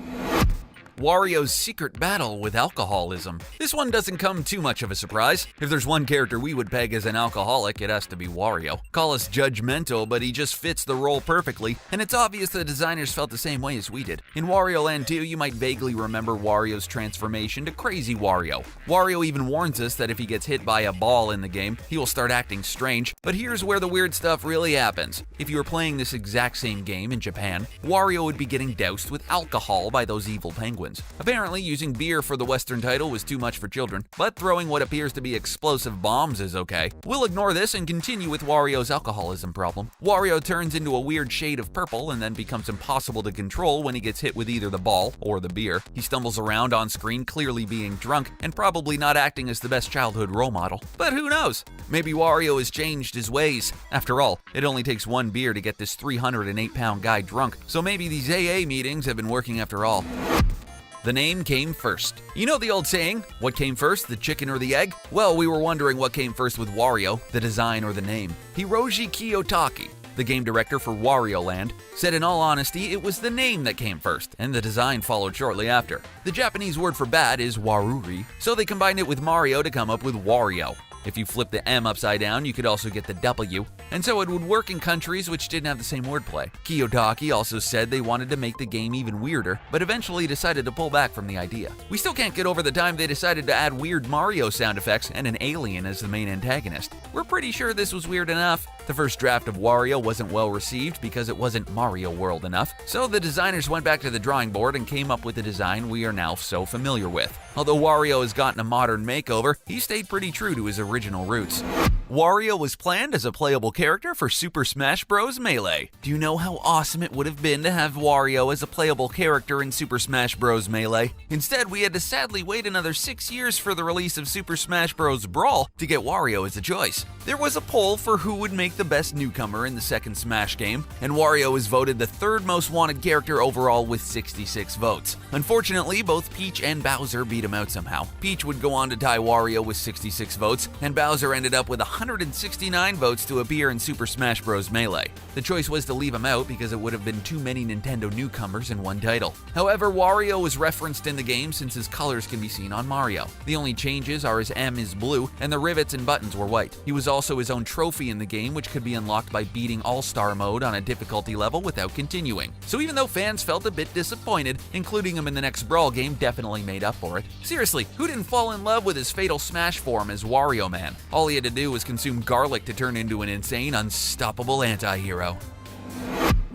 Wario's secret battle with alcoholism. This one doesn't come too much of a surprise. If there's one character we would peg as an alcoholic, it has to be Wario. Call us judgmental, but he just fits the role perfectly, and it's obvious the designers felt the same way as we did. In Wario Land 2, you might vaguely remember Wario's transformation to Crazy Wario. Wario even warns us that if he gets hit by a ball in the game, he will start acting strange, but here's where the weird stuff really happens. If you were playing this exact same game in Japan, Wario would be getting doused with alcohol by those evil penguins. Apparently, using beer for the Western title was too much for children, but throwing what appears to be explosive bombs is okay. We'll ignore this and continue with Wario's alcoholism problem. Wario turns into a weird shade of purple and then becomes impossible to control when he gets hit with either the ball or the beer. He stumbles around on screen clearly being drunk and probably not acting as the best childhood role model. But who knows? Maybe Wario has changed his ways. After all, it only takes 1 beer to get this 308-pound guy drunk, so maybe these AA meetings have been working after all. The name came first. You know the old saying, what came first, the chicken or the egg? Well, we were wondering what came first with Wario, the design or the name. Hiroshi Kiyotaki, the game director for Wario Land, said in all honesty it was the name that came first, and the design followed shortly after. The Japanese word for bad is waruri, so they combined it with Mario to come up with Wario. If you flip the M upside down, you could also get the W, and so it would work in countries which didn't have the same wordplay. Kiyotaki also said they wanted to make the game even weirder, but eventually decided to pull back from the idea. We still can't get over the time they decided to add weird Mario sound effects and an alien as the main antagonist. We're pretty sure this was weird enough. The first draft of Wario wasn't well received because it wasn't Mario World enough, so the designers went back to the drawing board and came up with the design we are now so familiar with. Although Wario has gotten a modern makeover, he stayed pretty true to his original roots. Wario was planned as a playable character for Super Smash Bros. Melee. Do you know how awesome it would have been to have Wario as a playable character in Super Smash Bros. Melee? Instead, we had to sadly wait another 6 years for the release of Super Smash Bros. Brawl to get Wario as a choice. There was a poll for who would make the best newcomer in the second Smash game, and Wario was voted the third most wanted character overall with 66 votes. Unfortunately, both Peach and Bowser beat him out somehow. Peach would go on to tie Wario with 66 votes, and Bowser ended up with 169 votes to appear in Super Smash Bros. Melee. The choice was to leave him out because it would have been too many Nintendo newcomers in one title. However, Wario was referenced in the game since his colors can be seen on Mario. The only changes are his M is blue and the rivets and buttons were white. He was also his own trophy in the game, which could be unlocked by beating All-Star mode on a difficulty level without continuing. So even though fans felt a bit disappointed, including him in the next Brawl game definitely made up for it. Seriously, who didn't fall in love with his Fatal Smash form as Wario Man? All he had to do was consume garlic to turn into an insane, unstoppable anti-hero.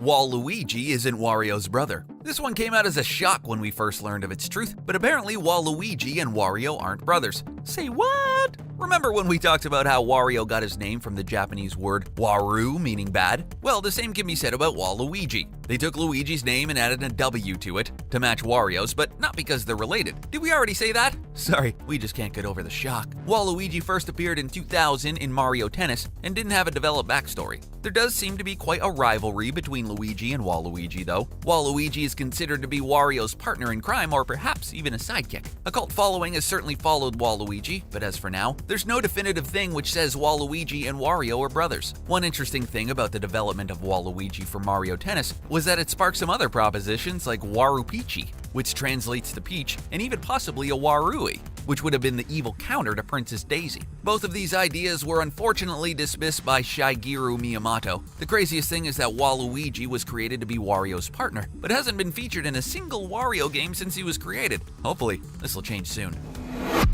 Waluigi isn't Wario's brother. This one came out as a shock when we first learned of its truth, but apparently Waluigi and Wario aren't brothers. Say what? Remember when we talked about how Wario got his name from the Japanese word waru, meaning bad? Well, the same can be said about Waluigi. They took Luigi's name and added a W to it to match Wario's, but not because they're related. Did we already say that? Sorry, we just can't get over the shock. Waluigi first appeared in 2000 in Mario Tennis and didn't have a developed backstory. There does seem to be quite a rivalry between Luigi and Waluigi, though. Waluigi is considered to be Wario's partner in crime or perhaps even a sidekick. A cult following has certainly followed Waluigi, but as for now, there's no definitive thing which says Waluigi and Wario are brothers. One interesting thing about the development of Waluigi for Mario Tennis was that it sparked some other propositions like Warupichi, which translates to Peach, and even possibly a Warui, which would have been the evil counter to Princess Daisy. Both of these ideas were unfortunately dismissed by Shigeru Miyamoto. The craziest thing is that Waluigi was created to be Wario's partner, but hasn't been featured in a single Wario game since he was created. Hopefully, this will change soon.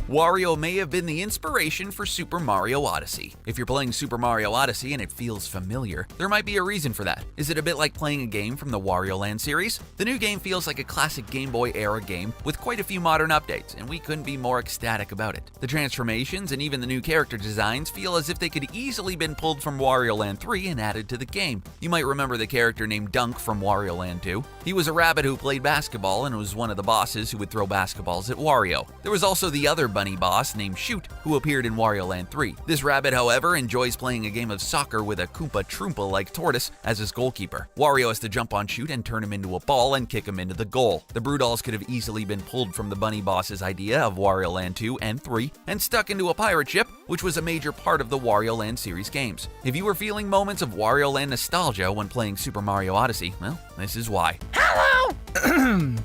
Wario may have been the inspiration for Super Mario Odyssey. If you're playing Super Mario Odyssey and it feels familiar, there might be a reason for that. Is it a bit like playing a game from the Wario Land series? The new game feels like a classic Game Boy era game with quite a few modern updates, and we couldn't be more ecstatic about it. The transformations and even the new character designs feel as if they could easily been pulled from Wario Land 3 and added to the game. You might remember the character named Dunk from Wario Land 2. He was a rabbit who played basketball and was one of the bosses who would throw basketballs at Wario. There was also the other bunny boss named Shoot, who appeared in Wario Land 3. This rabbit, however, enjoys playing a game of soccer with a Koopa Troompa-like tortoise as his goalkeeper. Wario has to jump on Shoot and turn him into a ball and kick him into the goal. The Brewdolls could have easily been pulled from the bunny boss's idea of Wario Land 2 and 3 and stuck into a pirate ship, which was a major part of the Wario Land series games. If you were feeling moments of Wario Land nostalgia when playing Super Mario Odyssey, well, this is why. Hello!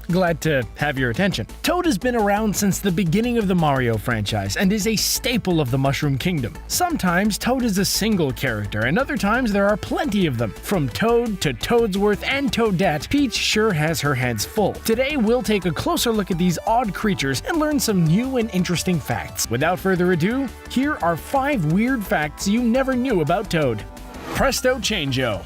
Glad to have your attention. Toad has been around since the beginning of the Mario franchise and is a staple of the Mushroom Kingdom. Sometimes Toad is a single character, and other times there are plenty of them. From Toad to Toadsworth and Toadette, Peach sure has her hands full. Today we'll take a closer look at these odd creatures and learn some new and interesting facts. Without further ado, here are 5 weird facts you never knew about Toad. Presto Changeo.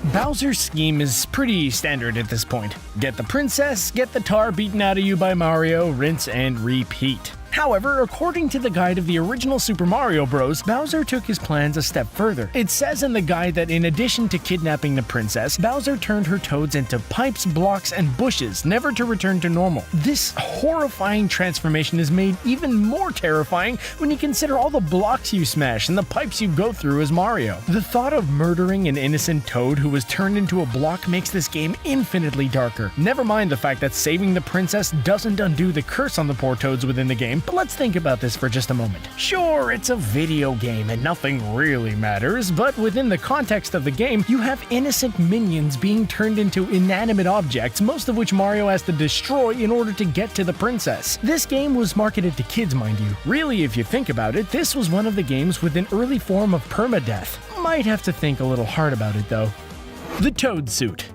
Bowser's scheme is pretty standard at this point. Get the princess, get the tar beaten out of you by Mario, rinse and repeat. However, according to the guide of the original Super Mario Bros., Bowser took his plans a step further. It says in the guide that in addition to kidnapping the princess, Bowser turned her toads into pipes, blocks, and bushes, never to return to normal. This horrifying transformation is made even more terrifying when you consider all the blocks you smash and the pipes you go through as Mario. The thought of murdering an innocent toad who was turned into a block makes this game infinitely darker. Never mind the fact that saving the princess doesn't undo the curse on the poor toads within the game, but let's think about this for just a moment. Sure, it's a video game and nothing really matters, but within the context of the game, you have innocent minions being turned into inanimate objects, most of which Mario has to destroy in order to get to the princess. This game was marketed to kids, mind you. Really, if you think about it, this was one of the games with an early form of permadeath. Might have to think a little hard about it though. The Toad Suit.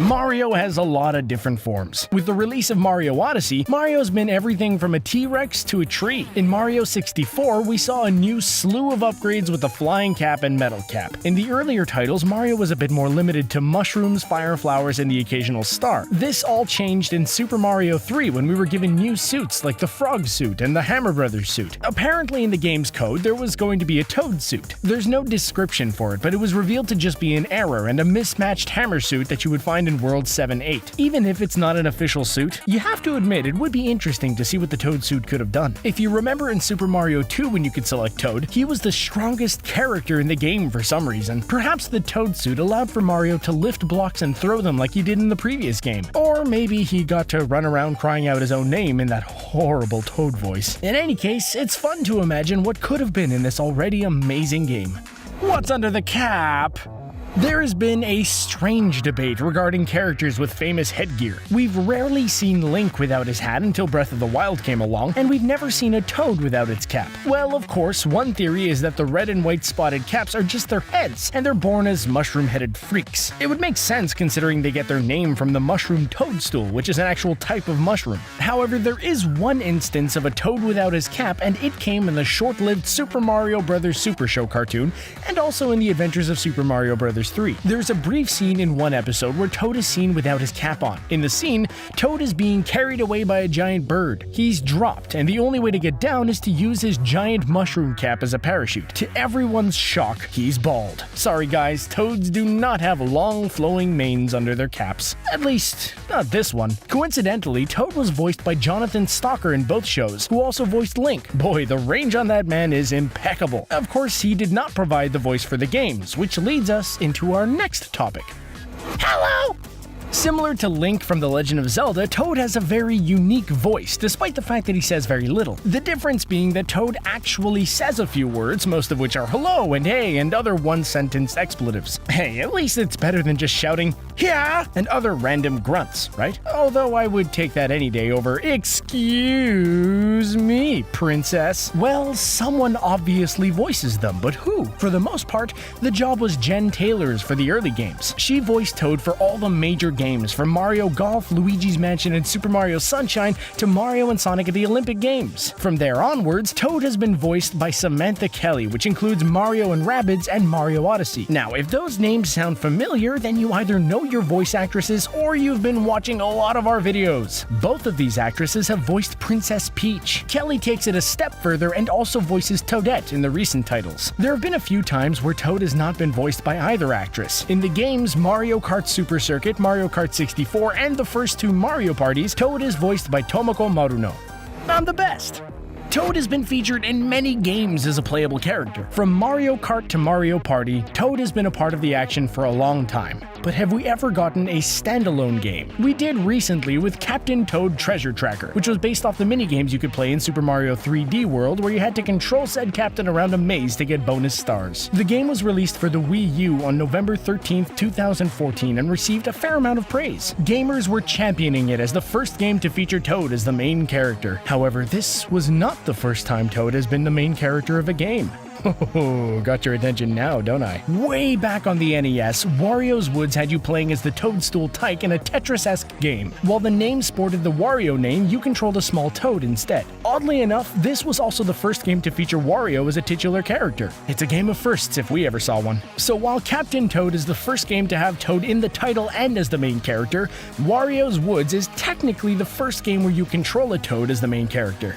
Mario has a lot of different forms. With the release of Mario Odyssey, Mario's been everything from a T-Rex to a tree. In Mario 64, we saw a new slew of upgrades with the flying cap and metal cap. In the earlier titles, Mario was a bit more limited to mushrooms, fire flowers, and the occasional star. This all changed in Super Mario 3 when we were given new suits like the Frog suit and the Hammer Brothers suit. Apparently in the game's code, there was going to be a Toad suit. There's no description for it, but it was revealed to just be an error and a mismatched Hammer suit that you would find in World 7-8. Even if it's not an official suit, you have to admit it would be interesting to see what the Toad suit could have done. If you remember in Super Mario 2 when you could select Toad, he was the strongest character in the game for some reason. Perhaps the Toad suit allowed for Mario to lift blocks and throw them like he did in the previous game. Or maybe he got to run around crying out his own name in that horrible Toad voice. In any case, it's fun to imagine what could have been in this already amazing game. What's under the cap? There has been a strange debate regarding characters with famous headgear. We've rarely seen Link without his hat until Breath of the Wild came along, and we've never seen a Toad without its cap. Well, of course, one theory is that the red and white spotted caps are just their heads, and they're born as mushroom-headed freaks. It would make sense considering they get their name from the mushroom toadstool, which is an actual type of mushroom. However, there is one instance of a Toad without his cap, and it came in the short-lived Super Mario Bros. Super Show cartoon, and also in the Adventures of Super Mario Bros. 3. There's a brief scene in one episode where Toad is seen without his cap on. In the scene, Toad is being carried away by a giant bird. He's dropped, and the only way to get down is to use his giant mushroom cap as a parachute. To everyone's shock, he's bald. Sorry guys, Toads do not have long flowing manes under their caps. At least, not this one. Coincidentally, Toad was voiced by Jonathan Stalker in both shows, who also voiced Link. Boy, the range on that man is impeccable. Of course, he did not provide the voice for the games, which leads us into our next topic. Hello! Similar to Link from The Legend of Zelda, Toad has a very unique voice, despite the fact that he says very little. The difference being that Toad actually says a few words, most of which are hello and hey and other one-sentence expletives. Hey, at least it's better than just shouting, yeah, and other random grunts, right? Although I would take that any day over, excuse me, princess. Well, someone obviously voices them, but who? For the most part, the job was Jen Taylor's for the early games. She voiced Toad for all the major games, from Mario Golf, Luigi's Mansion, and Super Mario Sunshine to Mario and Sonic at the Olympic Games. From there onwards, Toad has been voiced by Samantha Kelly, which includes Mario and Rabbids and Mario Odyssey. Now, if those names sound familiar, then you either know your voice actresses or you've been watching a lot of our videos. Both of these actresses have voiced Princess Peach. Kelly takes it a step further and also voices Toadette in the recent titles. There have been a few times where Toad has not been voiced by either actress. In the games Mario Kart Super Circuit, Mario Kart 64, and the first two Mario parties, Toad is voiced by Tomoko Maruno. I'm the best! Toad has been featured in many games as a playable character. From Mario Kart to Mario Party, Toad has been a part of the action for a long time. But have we ever gotten a standalone game? We did recently with Captain Toad Treasure Tracker, which was based off the minigames you could play in Super Mario 3D World, where you had to control said captain around a maze to get bonus stars. The game was released for the Wii U on November 13th, 2014 and received a fair amount of praise. Gamers were championing it as the first game to feature Toad as the main character. However, this was not the first time Toad has been the main character of a game. Oh, got your attention now, don't I? Way back on the NES, Wario's Woods had you playing as the Toadstool Tyke in a Tetris-esque game. While the name sported the Wario name, you controlled a small toad instead. Oddly enough, this was also the first game to feature Wario as a titular character. It's a game of firsts if we ever saw one. So while Captain Toad is the first game to have Toad in the title and as the main character, Wario's Woods is technically the first game where you control a Toad as the main character.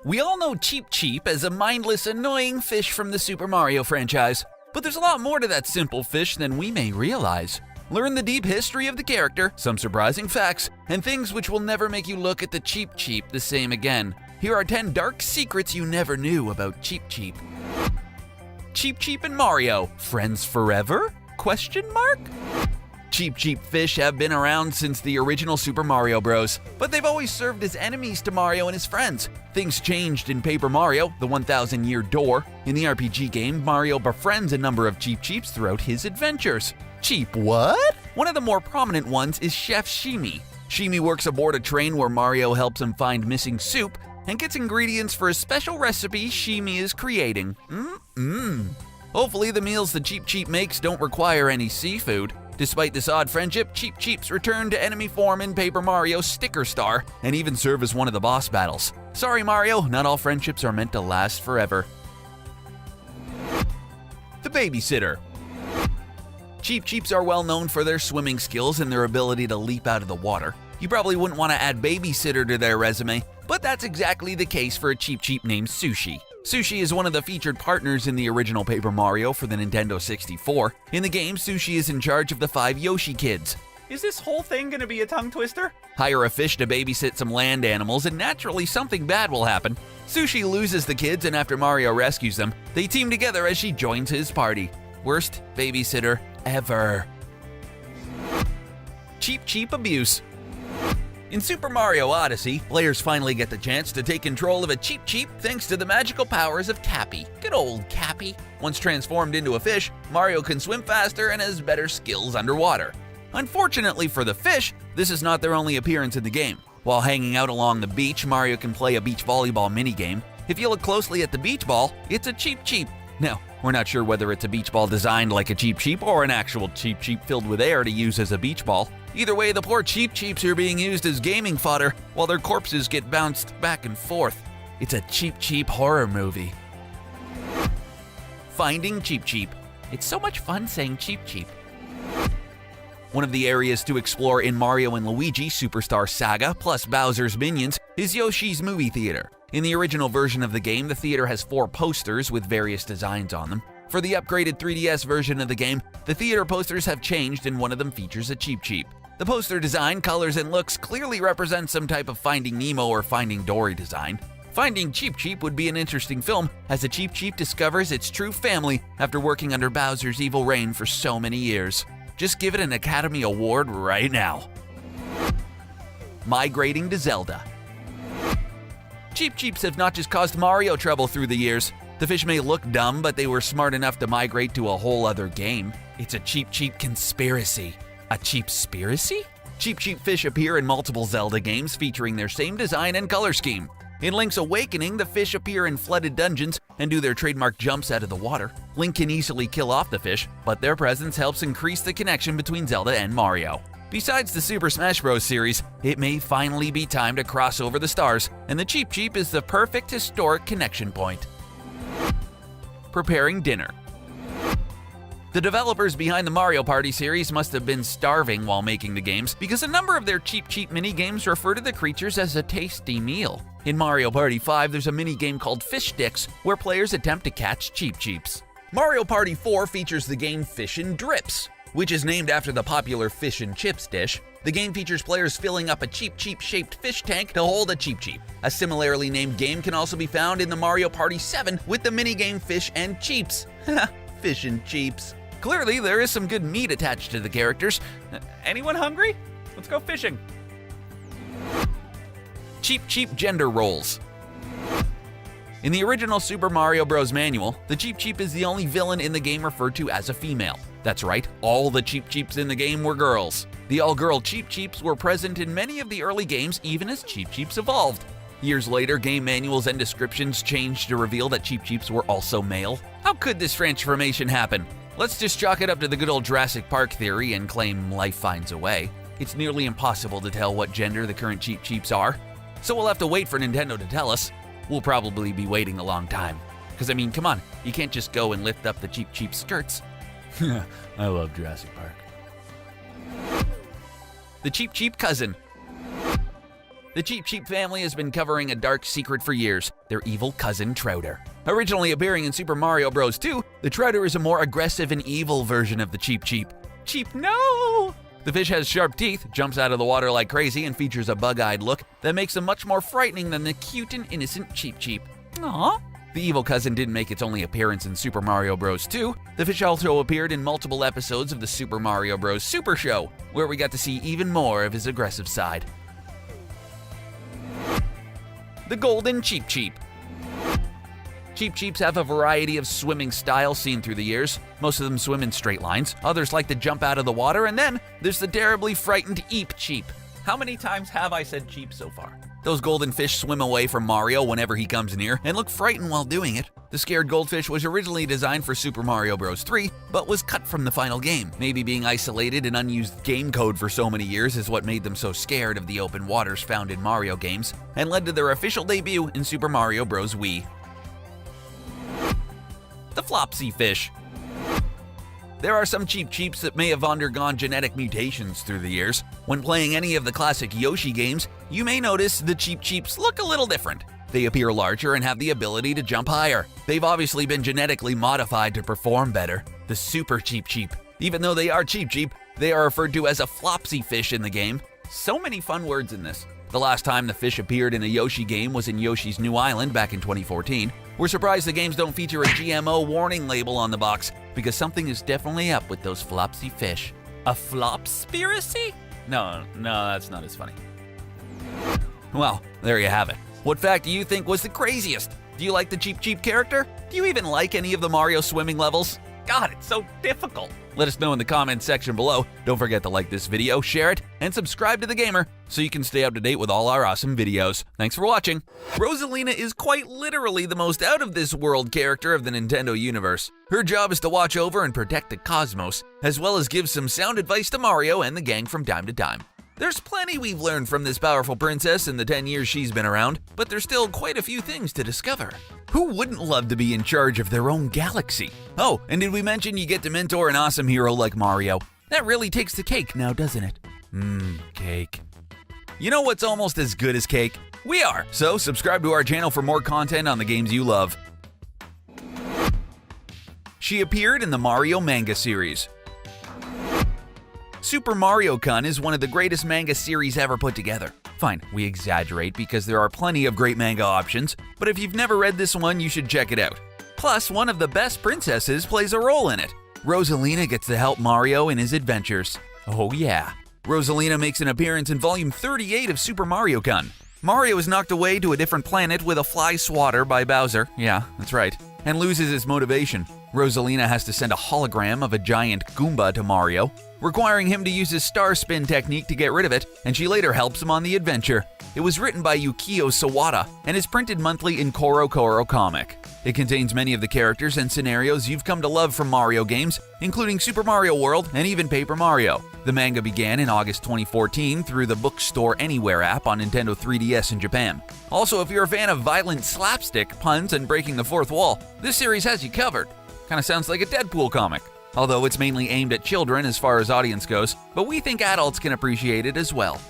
We all know Cheep Cheep as a mindless, annoying fish from the Super Mario franchise, but there's a lot more to that simple fish than we may realize. Learn the deep history of the character, some surprising facts, and things which will never make you look at the Cheep Cheep the same again. Here are 10 dark secrets you never knew about Cheep Cheep. Cheep Cheep and Mario, friends forever? Question mark? Cheep Cheep fish have been around since the original Super Mario Bros., but they've always served as enemies to Mario and his friends. Things changed in Paper Mario, the 1,000-Year Door. In the RPG game, Mario befriends a number of Cheep Cheeps throughout his adventures. Cheep what? One of the more prominent ones is Chef Shimi. Shimi works aboard a train where Mario helps him find missing soup and gets ingredients for a special recipe Shimi is creating. Hopefully the meals the Cheep Cheep makes don't require any seafood. Despite this odd friendship, Cheep Cheeps return to enemy form in Paper Mario Sticker Star and even serve as one of the boss battles. Sorry Mario, not all friendships are meant to last forever. The babysitter. Cheep Cheeps are well known for their swimming skills and their ability to leap out of the water. You probably wouldn't want to add babysitter to their resume, but that's exactly the case for a Cheep Cheep named Sushi. Sushi is one of the featured partners in the original Paper Mario for the Nintendo 64. In the game, Sushi is in charge of the 5 Yoshi kids. Is this whole thing gonna be a tongue twister? Hire a fish to babysit some land animals, and naturally something bad will happen. Sushi loses the kids, and after Mario rescues them, they team together as she joins his party. Worst babysitter ever. Cheep Cheep abuse. In Super Mario Odyssey, players finally get the chance to take control of a Cheep Cheep thanks to the magical powers of Cappy. Good old Cappy. Once transformed into a fish, Mario can swim faster and has better skills underwater. Unfortunately for the fish, this is not their only appearance in the game. While hanging out along the beach, Mario can play a beach volleyball minigame. If you look closely at the beach ball, it's a Cheep Cheep. Now, we're not sure whether it's a beach ball designed like a Cheep Cheep or an actual Cheep Cheep filled with air to use as a beach ball. Either way, the poor Cheep Cheeps are being used as gaming fodder while their corpses get bounced back and forth. It's a Cheep Cheep horror movie. Finding Cheep Cheep. It's so much fun saying Cheep Cheep. One of the areas to explore in Mario and Luigi Superstar Saga plus Bowser's Minions is Yoshi's Movie Theater. In the original version of the game, the theater has 4 posters with various designs on them. For the upgraded 3DS version of the game, the theater posters have changed and one of them features a Cheep Cheep. The poster design, colors, and looks clearly represent some type of Finding Nemo or Finding Dory design. Finding Cheep Cheep would be an interesting film as a Cheep Cheep discovers its true family after working under Bowser's evil reign for so many years. Just give it an Academy Award right now. Migrating to Zelda. Cheep Cheeps have not just caused Mario trouble through the years. The fish may look dumb, but they were smart enough to migrate to a whole other game. It's a Cheep Cheep conspiracy. A Cheep-spiracy? Cheep Cheep fish appear in multiple Zelda games featuring their same design and color scheme. In Link's Awakening, the fish appear in flooded dungeons and do their trademark jumps out of the water. Link can easily kill off the fish, but their presence helps increase the connection between Zelda and Mario. Besides the Super Smash Bros. Series, it may finally be time to cross over the stars, and the Cheep Cheep is the perfect historic connection point. Preparing dinner. The developers behind the Mario Party series must have been starving while making the games because a number of their Cheep Cheep mini-games refer to the creatures as a tasty meal. In Mario Party 5, there's a mini-game called Fish Sticks where players attempt to catch Cheep Cheeps. Mario Party 4 features the game Fish and Drips, which is named after the popular fish and chips dish. The game features players filling up a Cheep Cheep-shaped fish tank to hold a Cheep Cheep. A similarly named game can also be found in the Mario Party 7 with the minigame Fish and Cheeps. Fish and Cheeps. Clearly, there is some good meat attached to the characters. Anyone hungry? Let's go fishing. Cheep Cheep gender roles. In the original Super Mario Bros. Manual, the Cheep Cheep is the only villain in the game referred to as a female. That's right, all the Cheep Cheeps in the game were girls. The all-girl Cheep Cheeps were present in many of the early games even as Cheep Cheeps evolved. Years later, game manuals and descriptions changed to reveal that Cheep Cheeps were also male. How could this transformation happen? Let's just chalk it up to the good old Jurassic Park theory and claim life finds a way. It's nearly impossible to tell what gender the current Cheep Cheeps are, so we'll have to wait for Nintendo to tell us. We'll probably be waiting a long time. Because I mean, come on, you can't just go and lift up the Cheep Cheep skirts. I love Jurassic Park. The Cheep Cheep cousin. The Cheep Cheep family has been covering a dark secret for years, their evil cousin Trouter. Originally appearing in Super Mario Bros. 2, the Trouter is a more aggressive and evil version of the Cheep Cheep. Cheep, no! The fish has sharp teeth, jumps out of the water like crazy, and features a bug-eyed look that makes him much more frightening than the cute and innocent Cheep Cheep. Aw. The evil cousin didn't make its only appearance in Super Mario Bros. 2. The fish also appeared in multiple episodes of the Super Mario Bros. Super Show, where we got to see even more of his aggressive side. The Golden Cheep Cheep. Cheep Cheeps have a variety of swimming styles seen through the years. Most of them swim in straight lines, others like to jump out of the water, and then there's the terribly frightened Eep Cheep. How many times have I said cheep so far? Those golden fish swim away from Mario whenever he comes near and look frightened while doing it. The scared goldfish was originally designed for Super Mario Bros. 3, but was cut from the final game. Maybe being isolated in unused game code for so many years is what made them so scared of the open waters found in Mario games, and led to their official debut in Super Mario Bros. Wii. The Flopsy Fish. There are some Cheep Cheeps that may have undergone genetic mutations through the years. When playing any of the classic Yoshi games, you may notice the Cheep Cheeps look a little different. They appear larger and have the ability to jump higher. They've obviously been genetically modified to perform better. The Super Cheep Cheep. Even though they are Cheep Cheep, they are referred to as a Flopsy Fish in the game. So many fun words in this. The last time the fish appeared in a Yoshi game was in Yoshi's New Island back in 2014. We're surprised the games don't feature a GMO warning label on the box, because something is definitely up with those Flopsy fish. A flopspiracy? No, that's not as funny. Well, there you have it. What fact do you think was the craziest? Do you like the Cheep Cheep character? Do you even like any of the Mario swimming levels? God, it's so difficult. Let us know in the comments section below. Don't forget to like this video, share it, and subscribe to The Gamer so you can stay up to date with all our awesome videos. Thanks for watching. Rosalina is quite literally the most out-of-this-world character of the Nintendo universe. Her job is to watch over and protect the cosmos, as well as give some sound advice to Mario and the gang from time to time. There's plenty we've learned from this powerful princess in the 10 years she's been around, but there's still quite a few things to discover. Who wouldn't love to be in charge of their own galaxy? Oh, and did we mention you get to mentor an awesome hero like Mario? That really takes the cake now, doesn't it? Cake. You know what's almost as good as cake? We are! So subscribe to our channel for more content on the games you love. She appeared in the Mario manga series. Super Mario-kun is one of the greatest manga series ever put together. Fine, we exaggerate because there are plenty of great manga options, but if you've never read this one, you should check it out. Plus, one of the best princesses plays a role in it. Rosalina gets to help Mario in his adventures. Oh yeah. Rosalina makes an appearance in Volume 38 of Super Mario-kun. Mario is knocked away to a different planet with a fly swatter by Bowser, yeah, that's right, and loses his motivation. Rosalina has to send a hologram of a giant Goomba to Mario, requiring him to use his star spin technique to get rid of it, and she later helps him on the adventure. It was written by Yukio Sawada and is printed monthly in Koro Koro Comic. It contains many of the characters and scenarios you've come to love from Mario games, including Super Mario World and even Paper Mario. The manga began in August 2014 through the Bookstore Anywhere app on Nintendo 3DS in Japan. Also, if you're a fan of violent slapstick, puns, and breaking the fourth wall, this series has you covered. Kinda sounds like a Deadpool comic. Although it's mainly aimed at children as far as audience goes, but we think adults can appreciate it as well.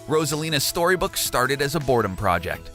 Rosalina's storybook started as a boredom project.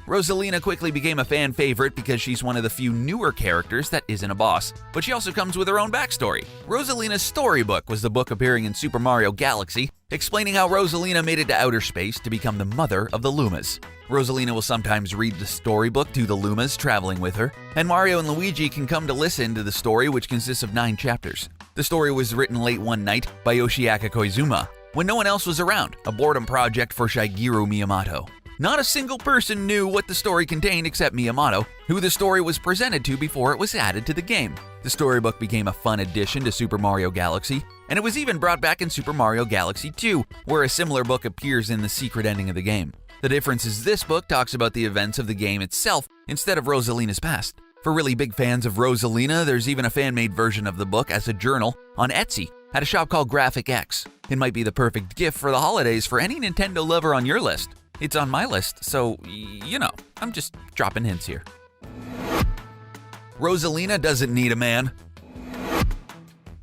Rosalina quickly became a fan favorite because she's one of the few newer characters that isn't a boss, but she also comes with her own backstory. Rosalina's storybook was the book appearing in Super Mario Galaxy, explaining how Rosalina made it to outer space to become the mother of the Lumas. Rosalina will sometimes read the storybook to the Lumas traveling with her, and Mario and Luigi can come to listen to the story, which consists of 9 chapters. The story was written late one night by Yoshiaki Koizuma, when no one else was around, a boredom project for Shigeru Miyamoto. Not a single person knew what the story contained except Miyamoto, who the story was presented to before it was added to the game. The storybook became a fun addition to Super Mario Galaxy, and it was even brought back in Super Mario Galaxy 2, where a similar book appears in the secret ending of the game. The difference is this book talks about the events of the game itself instead of Rosalina's past. For really big fans of Rosalina, there's even a fan-made version of the book as a journal on Etsy at a shop called Graphic X. It might be the perfect gift for the holidays for any Nintendo lover on your list. It's on my list, so, you know, I'm just dropping hints here. Rosalina doesn't need a man.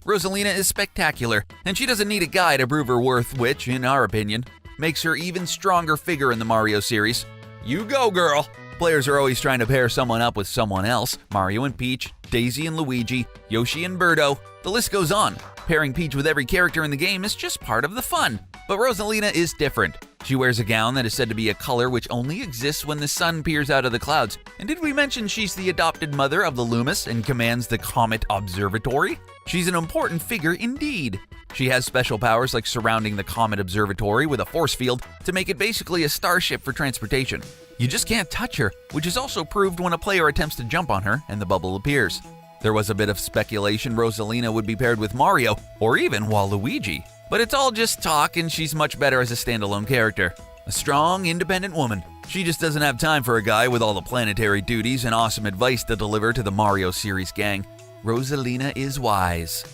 Rosalina is spectacular, and she doesn't need a guy to prove her worth, which, in our opinion, makes her even stronger figure in the Mario series. You go, girl! Players are always trying to pair someone up with someone else. Mario and Peach, Daisy and Luigi, Yoshi and Birdo. The list goes on. Pairing Peach with every character in the game is just part of the fun. But Rosalina is different. She wears a gown that is said to be a color which only exists when the sun peers out of the clouds. And did we mention she's the adopted mother of the Loomis and commands the Comet Observatory? She's an important figure indeed. She has special powers like surrounding the Comet Observatory with a force field to make it basically a starship for transportation. You just can't touch her, which is also proved when a player attempts to jump on her and the bubble appears. There was a bit of speculation Rosalina would be paired with Mario or even Waluigi, but it's all just talk and she's much better as a standalone character. A strong, independent woman. She just doesn't have time for a guy with all the planetary duties and awesome advice to deliver to the Mario series gang. Rosalina is wise.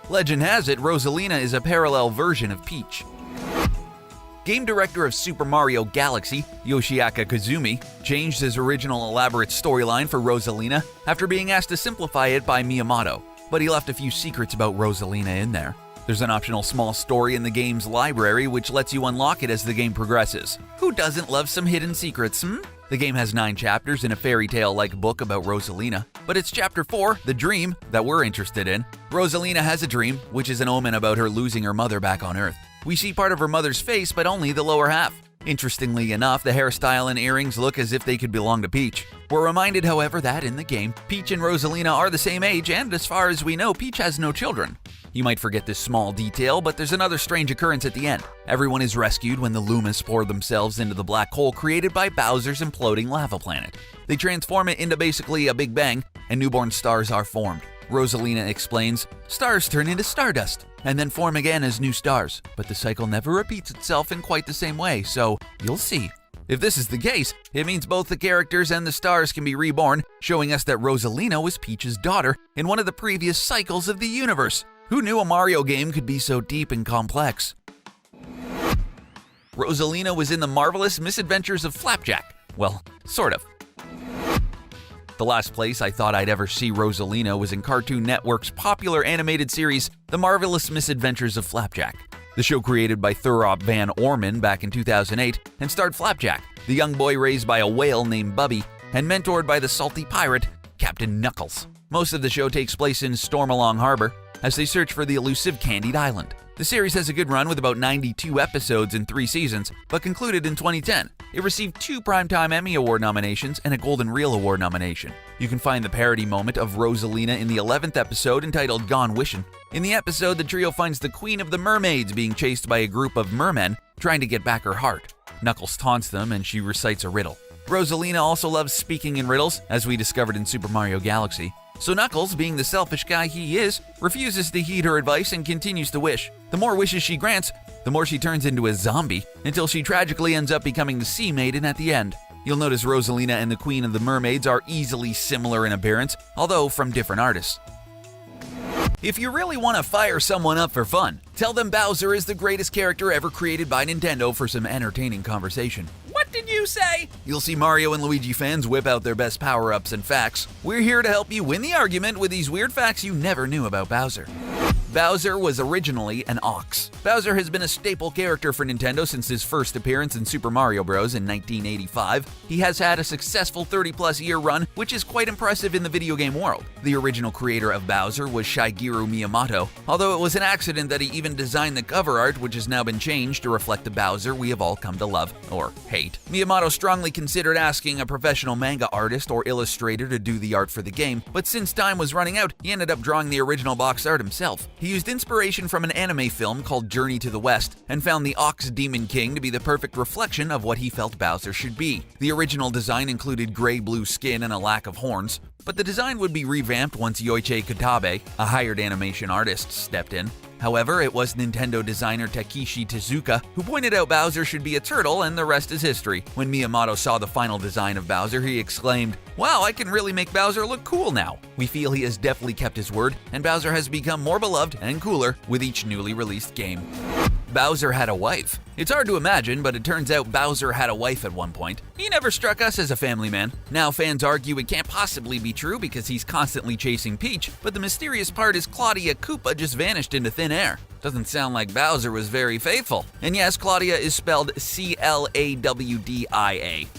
Legend has it, Rosalina is a parallel version of Peach. Game director of Super Mario Galaxy, Yoshiaki Kazumi, changed his original elaborate storyline for Rosalina after being asked to simplify it by Miyamoto, but he left a few secrets about Rosalina in there. There's an optional small story in the game's library which lets you unlock it as the game progresses. Who doesn't love some hidden secrets, The game has 9 chapters in a fairy tale-like book about Rosalina, but it's chapter 4, The Dream, that we're interested in. Rosalina has a dream, which is an omen about her losing her mother back on Earth. We see part of her mother's face, but only the lower half. Interestingly enough, the hairstyle and earrings look as if they could belong to Peach. We're reminded, however, that in the game, Peach and Rosalina are the same age, and as far as we know, Peach has no children. You might forget this small detail, but there's another strange occurrence at the end. Everyone is rescued when the Loomis pour themselves into the black hole created by Bowser's imploding lava planet. They transform it into basically a Big Bang, and newborn stars are formed. Rosalina explains, stars turn into stardust, and then form again as new stars, but the cycle never repeats itself in quite the same way, so you'll see. If this is the case, it means both the characters and the stars can be reborn, showing us that Rosalina was Peach's daughter in one of the previous cycles of the universe. Who knew a Mario game could be so deep and complex? Rosalina was in The Marvelous Misadventures of Flapjack. Well, sort of. The last place I thought I'd ever see Rosalina was in Cartoon Network's popular animated series, The Marvelous Misadventures of Flapjack. The show created by Thurop Van Orman back in 2008 and starred Flapjack, the young boy raised by a whale named Bubby and mentored by the salty pirate, Captain Knuckles. Most of the show takes place in Stormalong Harbor as they search for the elusive Candied Island. The series has a good run with about 92 episodes in 3 seasons, but concluded in 2010. It received 2 Primetime Emmy Award nominations and a Golden Reel Award nomination. You can find the parody moment of Rosalina in the 11th episode entitled Gone Wishin'. In the episode, the trio finds the Queen of the Mermaids being chased by a group of mermen trying to get back her heart. Knuckles taunts them and she recites a riddle. Rosalina also loves speaking in riddles, as we discovered in Super Mario Galaxy. So Knuckles, being the selfish guy he is, refuses to heed her advice and continues to wish. The more wishes she grants, the more she turns into a zombie, until she tragically ends up becoming the Sea Maiden at the end. You'll notice Rosalina and the Queen of the Mermaids are easily similar in appearance, although from different artists. If you really want to fire someone up for fun, tell them Bowser is the greatest character ever created by Nintendo for some entertaining conversation. What did you say? You'll see Mario and Luigi fans whip out their best power-ups and facts. We're here to help you win the argument with these weird facts you never knew about Bowser. Bowser was originally an ox. Bowser has been a staple character for Nintendo since his first appearance in Super Mario Bros. In 1985. He has had a successful 30-plus year run, which is quite impressive in the video game world. The original creator of Bowser was Shigeru Miyamoto, although it was an accident that he even designed the cover art, which has now been changed to reflect the Bowser we have all come to love, or hate. Miyamoto strongly considered asking a professional manga artist or illustrator to do the art for the game, but since time was running out, he ended up drawing the original box art himself. He used inspiration from an anime film called Journey to the West and found the Ox Demon King to be the perfect reflection of what he felt Bowser should be. The original design included gray-blue skin and a lack of horns, but the design would be revamped once Yoichi Katabe, a hired animation artist, stepped in. However, it was Nintendo designer Takeshi Tezuka who pointed out Bowser should be a turtle, and the rest is history. When Miyamoto saw the final design of Bowser, he exclaimed, "Wow, I can really make Bowser look cool now." We feel he has definitely kept his word, and Bowser has become more beloved and cooler with each newly released game. Bowser had a wife. It's hard to imagine, but it turns out Bowser had a wife at one point. He never struck us as a family man. Now fans argue it can't possibly be true because he's constantly chasing Peach, but the mysterious part is Claudia Koopa just vanished into thin air. Doesn't sound like Bowser was very faithful. And yes, Claudia is spelled Clawdia.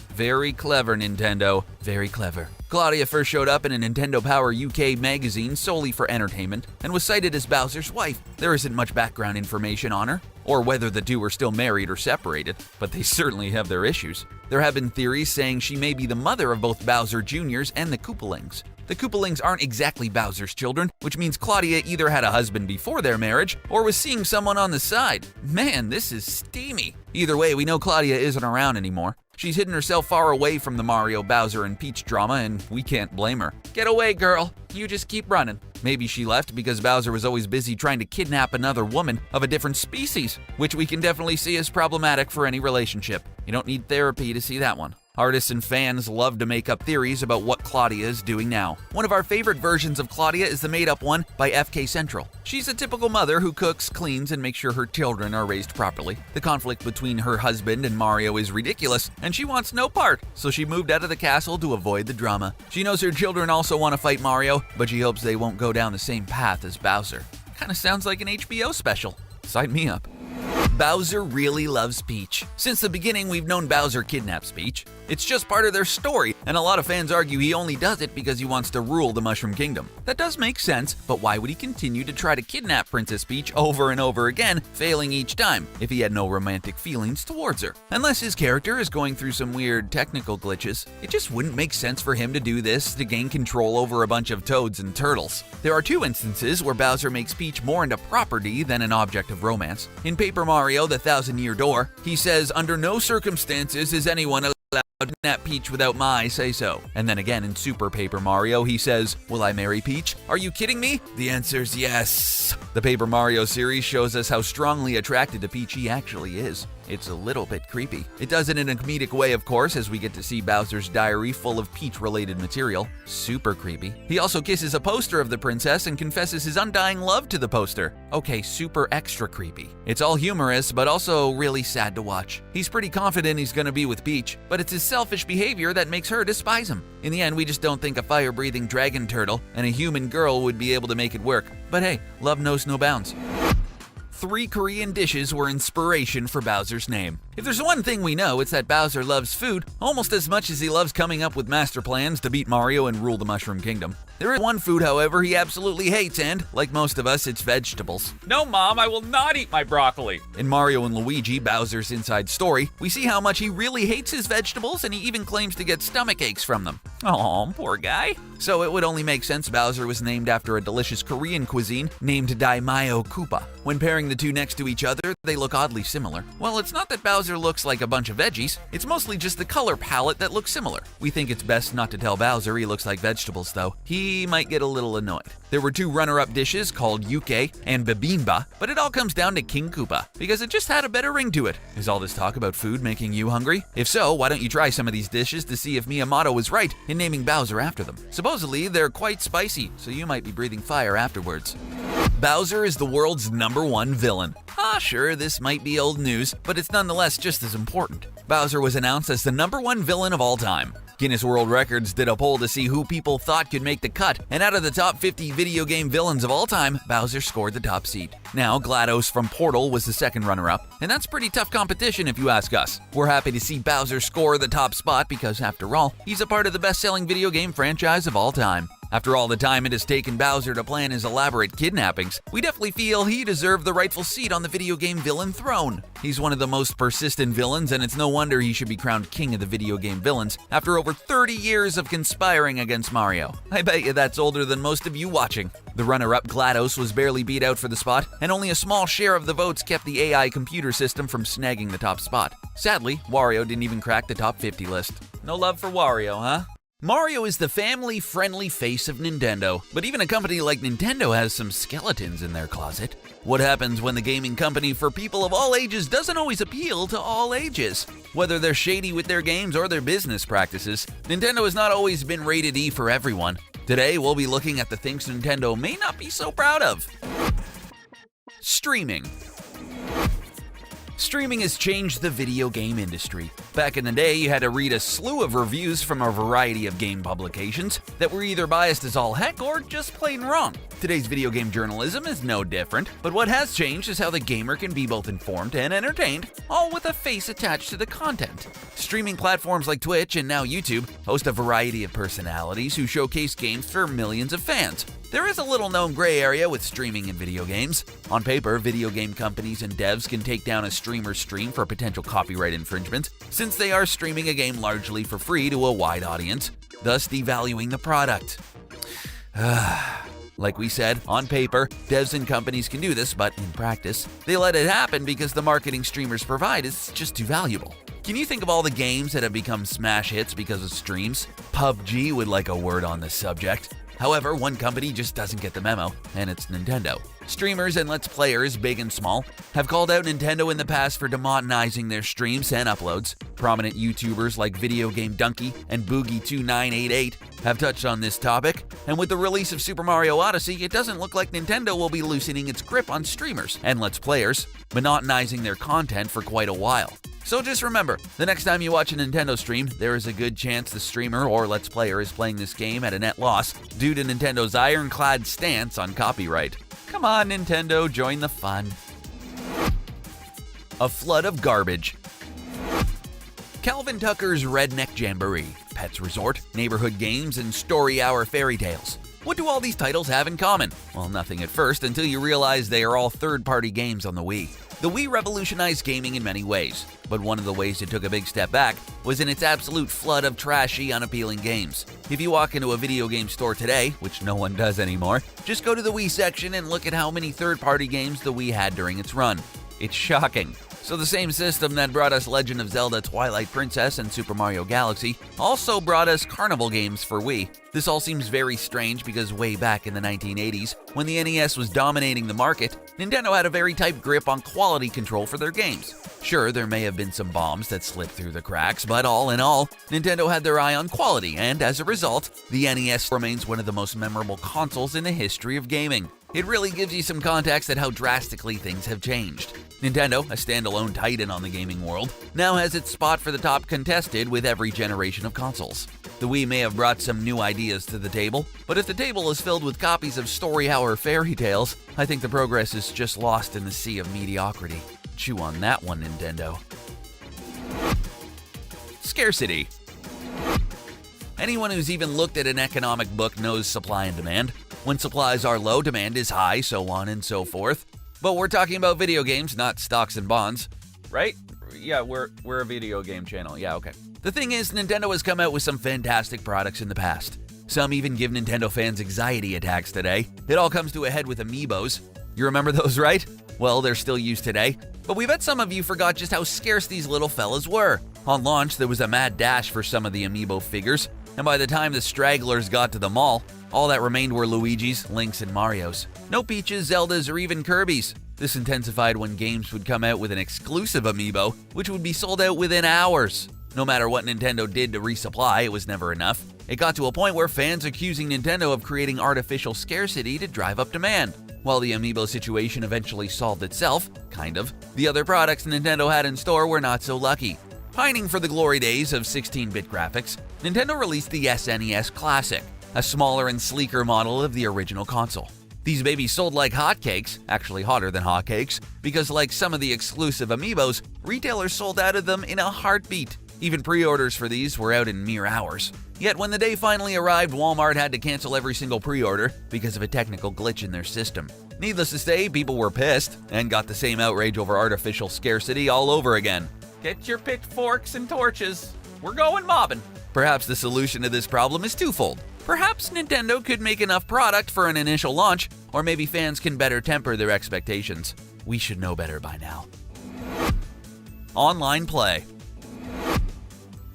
Very clever, Nintendo. Very clever. Claudia first showed up in a Nintendo Power UK magazine solely for entertainment and was cited as Bowser's wife. There isn't much background information on her, or whether the two are still married or separated, but they certainly have their issues. There have been theories saying she may be the mother of both Bowser Jr.'s and the Koopalings. The Koopalings aren't exactly Bowser's children, which means Claudia either had a husband before their marriage or was seeing someone on the side. Man, this is steamy. Either way, we know Claudia isn't around anymore. She's hidden herself far away from the Mario, Bowser, and Peach drama, and we can't blame her. Get away, girl. You just keep running. Maybe she left because Bowser was always busy trying to kidnap another woman of a different species, which we can definitely see as problematic for any relationship. You don't need therapy to see that one. Artists and fans love to make up theories about what Claudia is doing now. One of our favorite versions of Claudia is the made-up one by FK Central. She's a typical mother who cooks, cleans, and makes sure her children are raised properly. The conflict between her husband and Mario is ridiculous, and she wants no part, so she moved out of the castle to avoid the drama. She knows her children also want to fight Mario, but she hopes they won't go down the same path as Bowser. Kinda sounds like an HBO special. Sign me up. Bowser really loves Peach. Since the beginning, we've known Bowser kidnaps Peach. It's just part of their story, and a lot of fans argue he only does it because he wants to rule the Mushroom Kingdom. That does make sense, but why would he continue to try to kidnap Princess Peach over and over again, failing each time, if he had no romantic feelings towards her? Unless his character is going through some weird technical glitches, it just wouldn't make sense for him to do this to gain control over a bunch of toads and turtles. There are two instances where Bowser makes Peach more into property than an object of romance. In Paper Mario: The Thousand-Year Door, he says, "Under no circumstances is anyone allowed to kidnap Peach without my say-so." And then again in Super Paper Mario, he says, "Will I marry Peach? Are you kidding me?" The answer's yes. The Paper Mario series shows us how strongly attracted to Peach he actually is. It's a little bit creepy. It does it in a comedic way, of course, as we get to see Bowser's diary full of Peach-related material. Super creepy. He also kisses a poster of the princess and confesses his undying love to the poster. Okay, super extra creepy. It's all humorous, but also really sad to watch. He's pretty confident he's gonna be with Peach, but it's his selfish behavior that makes her despise him. In the end, we just don't think a fire-breathing dragon turtle and a human girl would be able to make it work. But hey, love knows no bounds. 3 Korean dishes were inspiration for Bowser's name. If there's one thing we know, it's that Bowser loves food almost as much as he loves coming up with master plans to beat Mario and rule the Mushroom Kingdom. There is one food, however, he absolutely hates, and, like most of us, it's vegetables. No, Mom, I will not eat my broccoli. In Mario and Luigi, Bowser's Inside Story, we see how much he really hates his vegetables, and he even claims to get stomach aches from them. Aw, poor guy. So it would only make sense Bowser was named after a delicious Korean cuisine named Daimyo Koopa. When pairing the two next to each other, they look oddly similar. Well, it's not that Bowser looks like a bunch of veggies, it's mostly just the color palette that looks similar. We think it's best not to tell Bowser he looks like vegetables, though. He might get a little annoyed. There were 2 runner-up dishes called Yuke and Bibimba, but it all comes down to King Koopa, because it just had a better ring to it. Is all this talk about food making you hungry? If so, why don't you try some of these dishes to see if Miyamoto was right in naming Bowser after them? Supposedly, they're quite spicy, so you might be breathing fire afterwards. Bowser is the world's #1 villain. Sure, this might be old news, but it's nonetheless just as important. Bowser was announced as the #1 villain of all time. Guinness World Records did a poll to see who people thought could make the cut, and out of the top 50 video game villains of all time, Bowser scored the top seat. Now, GLaDOS from Portal was the second runner-up, and that's pretty tough competition if you ask us. We're happy to see Bowser score the top spot because, after all, he's a part of the best-selling video game franchise of all time. After all the time it has taken Bowser to plan his elaborate kidnappings, we definitely feel he deserved the rightful seat on the video game villain throne. He's one of the most persistent villains, and it's no wonder he should be crowned king of the video game villains after over 30 years of conspiring against Mario. I bet you that's older than most of you watching. The runner-up GLaDOS was barely beat out for the spot, and only a small share of the votes kept the AI computer system from snagging the top spot. Sadly, Wario didn't even crack the top 50 list. No love for Wario, huh? Mario is the family-friendly face of Nintendo, but even a company like Nintendo has some skeletons in their closet. What happens when the gaming company for people of all ages doesn't always appeal to all ages? Whether they're shady with their games or their business practices, Nintendo has not always been rated E for everyone. Today, we'll be looking at the things Nintendo may not be so proud of. Streaming. Streaming has changed the video game industry. Back in the day, you had to read a slew of reviews from a variety of game publications that were either biased as all heck or just plain wrong. Today's video game journalism is no different, but what has changed is how the gamer can be both informed and entertained, all with a face attached to the content. Streaming platforms like Twitch and now YouTube host a variety of personalities who showcase games for millions of fans. There is a little known gray area with streaming in video games. On paper, video game companies and devs can take down a streamer's stream for potential copyright infringement, since they are streaming a game largely for free to a wide audience, thus devaluing the product. Like we said, on paper, devs and companies can do this, but in practice, they let it happen because the marketing streamers provide is just too valuable. Can you think of all the games that have become smash hits because of streams? PUBG would like a word on this subject. However, one company just doesn't get the memo, and it's Nintendo. Streamers and Let's Players, big and small, have called out Nintendo in the past for demonetizing their streams and uploads. Prominent YouTubers like Video Game Donkey and Boogie2988 have touched on this topic, and with the release of Super Mario Odyssey, it doesn't look like Nintendo will be loosening its grip on streamers and Let's Players, monotonizing their content for quite a while. So just remember, the next time you watch a Nintendo stream, there is a good chance the streamer or Let's Player is playing this game at a net loss due to Nintendo's ironclad stance on copyright. Come on, Nintendo, join the fun. A flood of garbage. Calvin Tucker's Redneck Jamboree, Pets Resort, Neighborhood Games, and Story Hour Fairy Tales. What do all these titles have in common? Well, nothing at first until you realize they are all third-party games on the Wii. The Wii revolutionized gaming in many ways, but one of the ways it took a big step back was in its absolute flood of trashy, unappealing games. If you walk into a video game store today, which no one does anymore, just go to the Wii section and look at how many third-party games the Wii had during its run. It's shocking. So the same system that brought us Legend of Zelda Twilight Princess and Super Mario Galaxy also brought us carnival games for Wii. This all seems very strange because way back in the 1980s, when the NES was dominating the market, Nintendo had a very tight grip on quality control for their games. Sure, there may have been some bombs that slipped through the cracks, but all in all, Nintendo had their eye on quality, and as a result, the NES remains one of the most memorable consoles in the history of gaming. It really gives you some context at how drastically things have changed. Nintendo, a standalone titan on the gaming world, now has its spot for the top contested with every generation of consoles. The Wii may have brought some new ideas to the table, but if the table is filled with copies of Story Hour Fairy Tales, I think the progress is just lost in the sea of mediocrity. Chew on that one, Nintendo. Scarcity. Anyone who's even looked at an economic book knows supply and demand. When supplies are low, demand is high, so on and so forth. But we're talking about video games, not stocks and bonds. Right? Yeah, we're a video game channel. Yeah, okay. The thing is, Nintendo has come out with some fantastic products in the past. Some even give Nintendo fans anxiety attacks today. It all comes to a head with amiibos. You remember those, right? Well, they're still used today. But we bet some of you forgot just how scarce these little fellas were. On launch, there was a mad dash for some of the amiibo figures, and by the time the stragglers got to the mall, all that remained were Luigi's, Link's, and Mario's. No Peaches, Zeldas, or even Kirby's. This intensified when games would come out with an exclusive amiibo, which would be sold out within hours. No matter what Nintendo did to resupply, it was never enough. It got to a point where fans accusing Nintendo of creating artificial scarcity to drive up demand. While the amiibo situation eventually solved itself, kind of, the other products Nintendo had in store were not so lucky. Pining for the glory days of 16-bit graphics, Nintendo released the SNES Classic, a smaller and sleeker model of the original console. These babies sold like hotcakes, actually hotter than hotcakes, because like some of the exclusive amiibos, retailers sold out of them in a heartbeat. Even pre-orders for these were out in mere hours. Yet when the day finally arrived, Walmart had to cancel every single pre-order because of a technical glitch in their system. Needless to say, people were pissed and got the same outrage over artificial scarcity all over again. Get your pitchforks and torches. We're going mobbing. Perhaps the solution to this problem is twofold. Perhaps Nintendo could make enough product for an initial launch, or maybe fans can better temper their expectations. We should know better by now. Online play.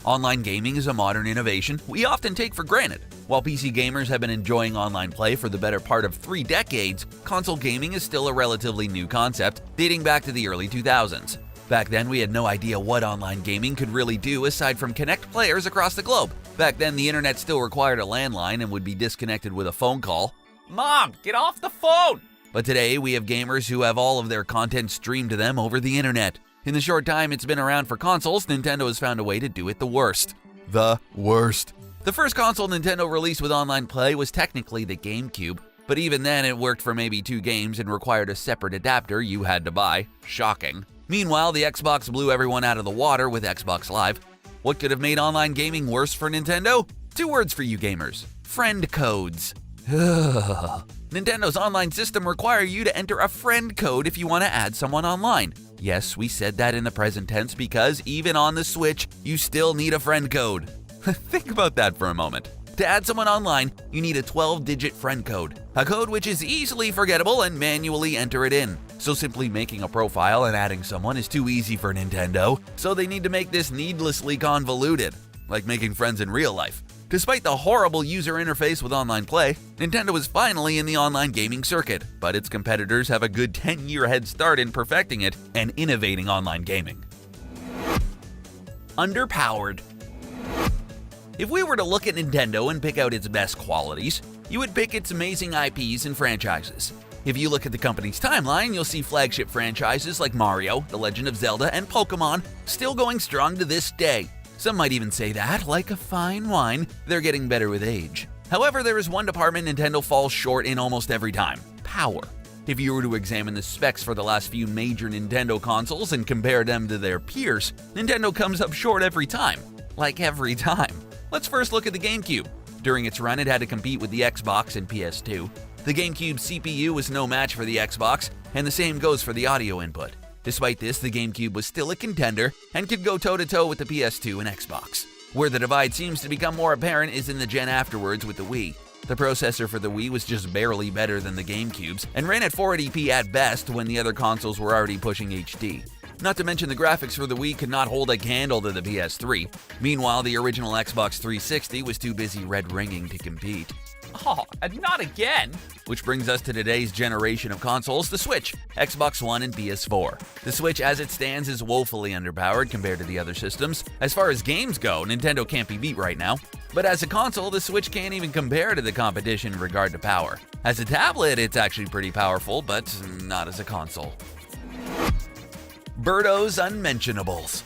Online gaming is a modern innovation we often take for granted. While PC gamers have been enjoying online play for the better part of 3 decades, console gaming is still a relatively new concept, dating back to the early 2000s. Back then, we had no idea what online gaming could really do aside from connect players across the globe. Back then, the internet still required a landline and would be disconnected with a phone call. Mom, get off the phone! But today, we have gamers who have all of their content streamed to them over the internet. In the short time it's been around for consoles, Nintendo has found a way to do it the worst. The worst. The first console Nintendo released with online play was technically the GameCube, but even then it worked for maybe 2 games and required a separate adapter you had to buy. Shocking. Meanwhile, the Xbox blew everyone out of the water with Xbox Live. What could have made online gaming worse for Nintendo? 2 words for you gamers. Friend codes. Nintendo's online system require you to enter a friend code if you want to add someone online. Yes, we said that in the present tense because even on the Switch, you still need a friend code. Think about that for a moment. To add someone online, you need a 12-digit friend code, a code which is easily forgettable and manually enter it in. So simply making a profile and adding someone is too easy for Nintendo, so they need to make this needlessly convoluted, like making friends in real life. Despite the horrible user interface with online play, Nintendo is finally in the online gaming circuit, but its competitors have a good 10-year head start in perfecting it and innovating online gaming. Underpowered. If we were to look at Nintendo and pick out its best qualities, you would pick its amazing IPs and franchises. If you look at the company's timeline, you'll see flagship franchises like Mario, The Legend of Zelda, and Pokemon still going strong to this day. Some might even say that, like a fine wine, they're getting better with age. However, there is one department Nintendo falls short in almost every time: power. If you were to examine the specs for the last few major Nintendo consoles and compare them to their peers, Nintendo comes up short every time. Like every time. Let's first look at the GameCube. During its run, it had to compete with the Xbox and PS2. The GameCube CPU was no match for the Xbox, and the same goes for the audio input. Despite this, the GameCube was still a contender and could go toe-to-toe with the PS2 and Xbox. Where the divide seems to become more apparent is in the gen afterwards with the Wii. The processor for the Wii was just barely better than the GameCube's and ran at 480p at best when the other consoles were already pushing HD. Not to mention the graphics for the Wii could not hold a candle to the PS3. Meanwhile, the original Xbox 360 was too busy red-ringing to compete. Oh, and not again! Which brings us to today's generation of consoles, the Switch, Xbox One, and PS4. The Switch as it stands is woefully underpowered compared to the other systems. As far as games go, Nintendo can't be beat right now. But as a console, the Switch can't even compare to the competition in regard to power. As a tablet, it's actually pretty powerful, but not as a console. Birdo's Unmentionables.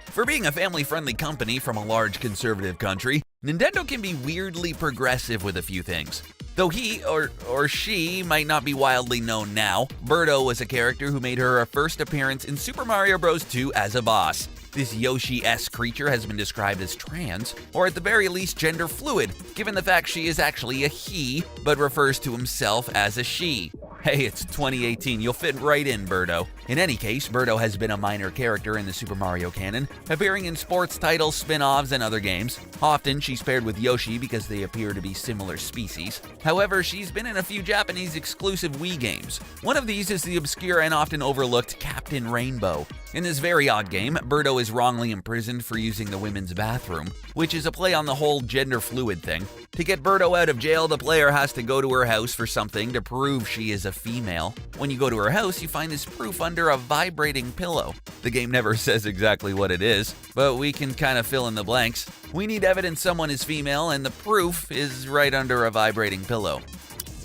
For being a family-friendly company from a large conservative country, Nintendo can be weirdly progressive with a few things. Though he or she might not be wildly known now, Birdo was a character who made her first appearance in Super Mario Bros. 2 as a boss. This Yoshi-esque creature has been described as trans, or at the very least gender fluid, given the fact she is actually a he, but refers to himself as a she. Hey, it's 2018, you'll fit right in, Birdo. In any case, Birdo has been a minor character in the Super Mario canon, appearing in sports titles, spin-offs, and other games. Often, she's paired with Yoshi because they appear to be similar species. However, she's been in a few Japanese exclusive Wii games. One of these is the obscure and often overlooked Captain Rainbow. In this very odd game, Birdo is wrongly imprisoned for using the women's bathroom, which is a play on the whole gender fluid thing. To get Birdo out of jail, the player has to go to her house for something to prove she is a female. When you go to her house, you find this proof under a vibrating pillow. The game never says exactly what it is, but we can kind of fill in the blanks. We need evidence someone is female, and the proof is right under a vibrating pillow.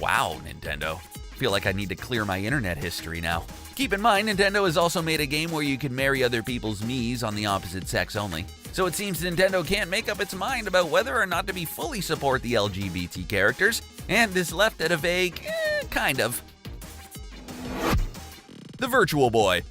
Wow, Nintendo. Feel like I need to clear my internet history now. Keep in mind, Nintendo has also made a game where you can marry other people's Miis on the opposite sex only. So it seems Nintendo can't make up its mind about whether or not to fully support the LGBT characters, and is left at a vague, kind of. The Virtual Boy.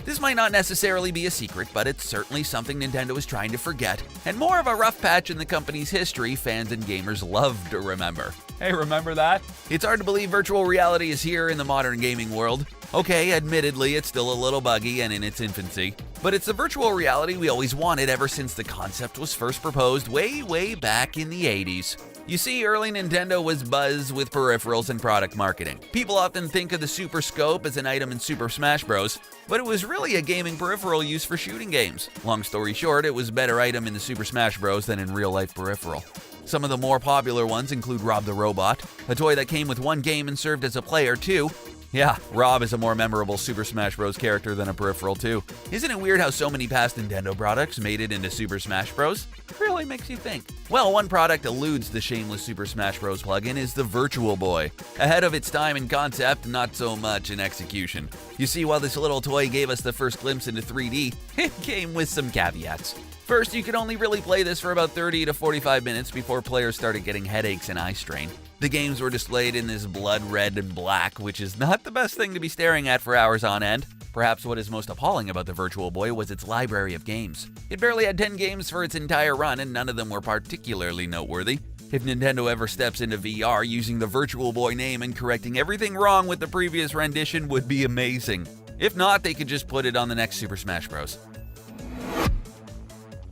This might not necessarily be a secret, but it's certainly something Nintendo is trying to forget, and more of a rough patch in the company's history fans and gamers love to remember. Hey, remember that? It's hard to believe virtual reality is here in the modern gaming world. Okay, admittedly, it's still a little buggy and in its infancy, but it's the virtual reality we always wanted ever since the concept was first proposed way back in the 80s. You see, early Nintendo was buzz with peripherals and product marketing. People often think of the Super Scope as an item in Super Smash Bros., but it was really a gaming peripheral used for shooting games. Long story short, it was a better item in the Super Smash Bros. Than in real-life peripheral. Some of the more popular ones include Rob the Robot, a toy that came with one game and served as a player too, Yeah, Rob is a more memorable Super Smash Bros. Character than a peripheral too. Isn't it weird how so many past Nintendo products made it into Super Smash Bros? Really makes you think. Well, one product eludes the shameless Super Smash Bros. Plugin is the Virtual Boy. Ahead of its time in concept, not so much in execution. You see, while this little toy gave us the first glimpse into 3D, it came with some caveats. First, you could only really play this for about 30 to 45 minutes before players started getting headaches and eye strain. The games were displayed in this blood red and black, which is not the best thing to be staring at for hours on end. Perhaps what is most appalling about the Virtual Boy was its library of games. It barely had 10 games for its entire run, and none of them were particularly noteworthy. If Nintendo ever steps into VR, using the Virtual Boy name and correcting everything wrong with the previous rendition would be amazing. If not, they could just put it on the next Super Smash Bros.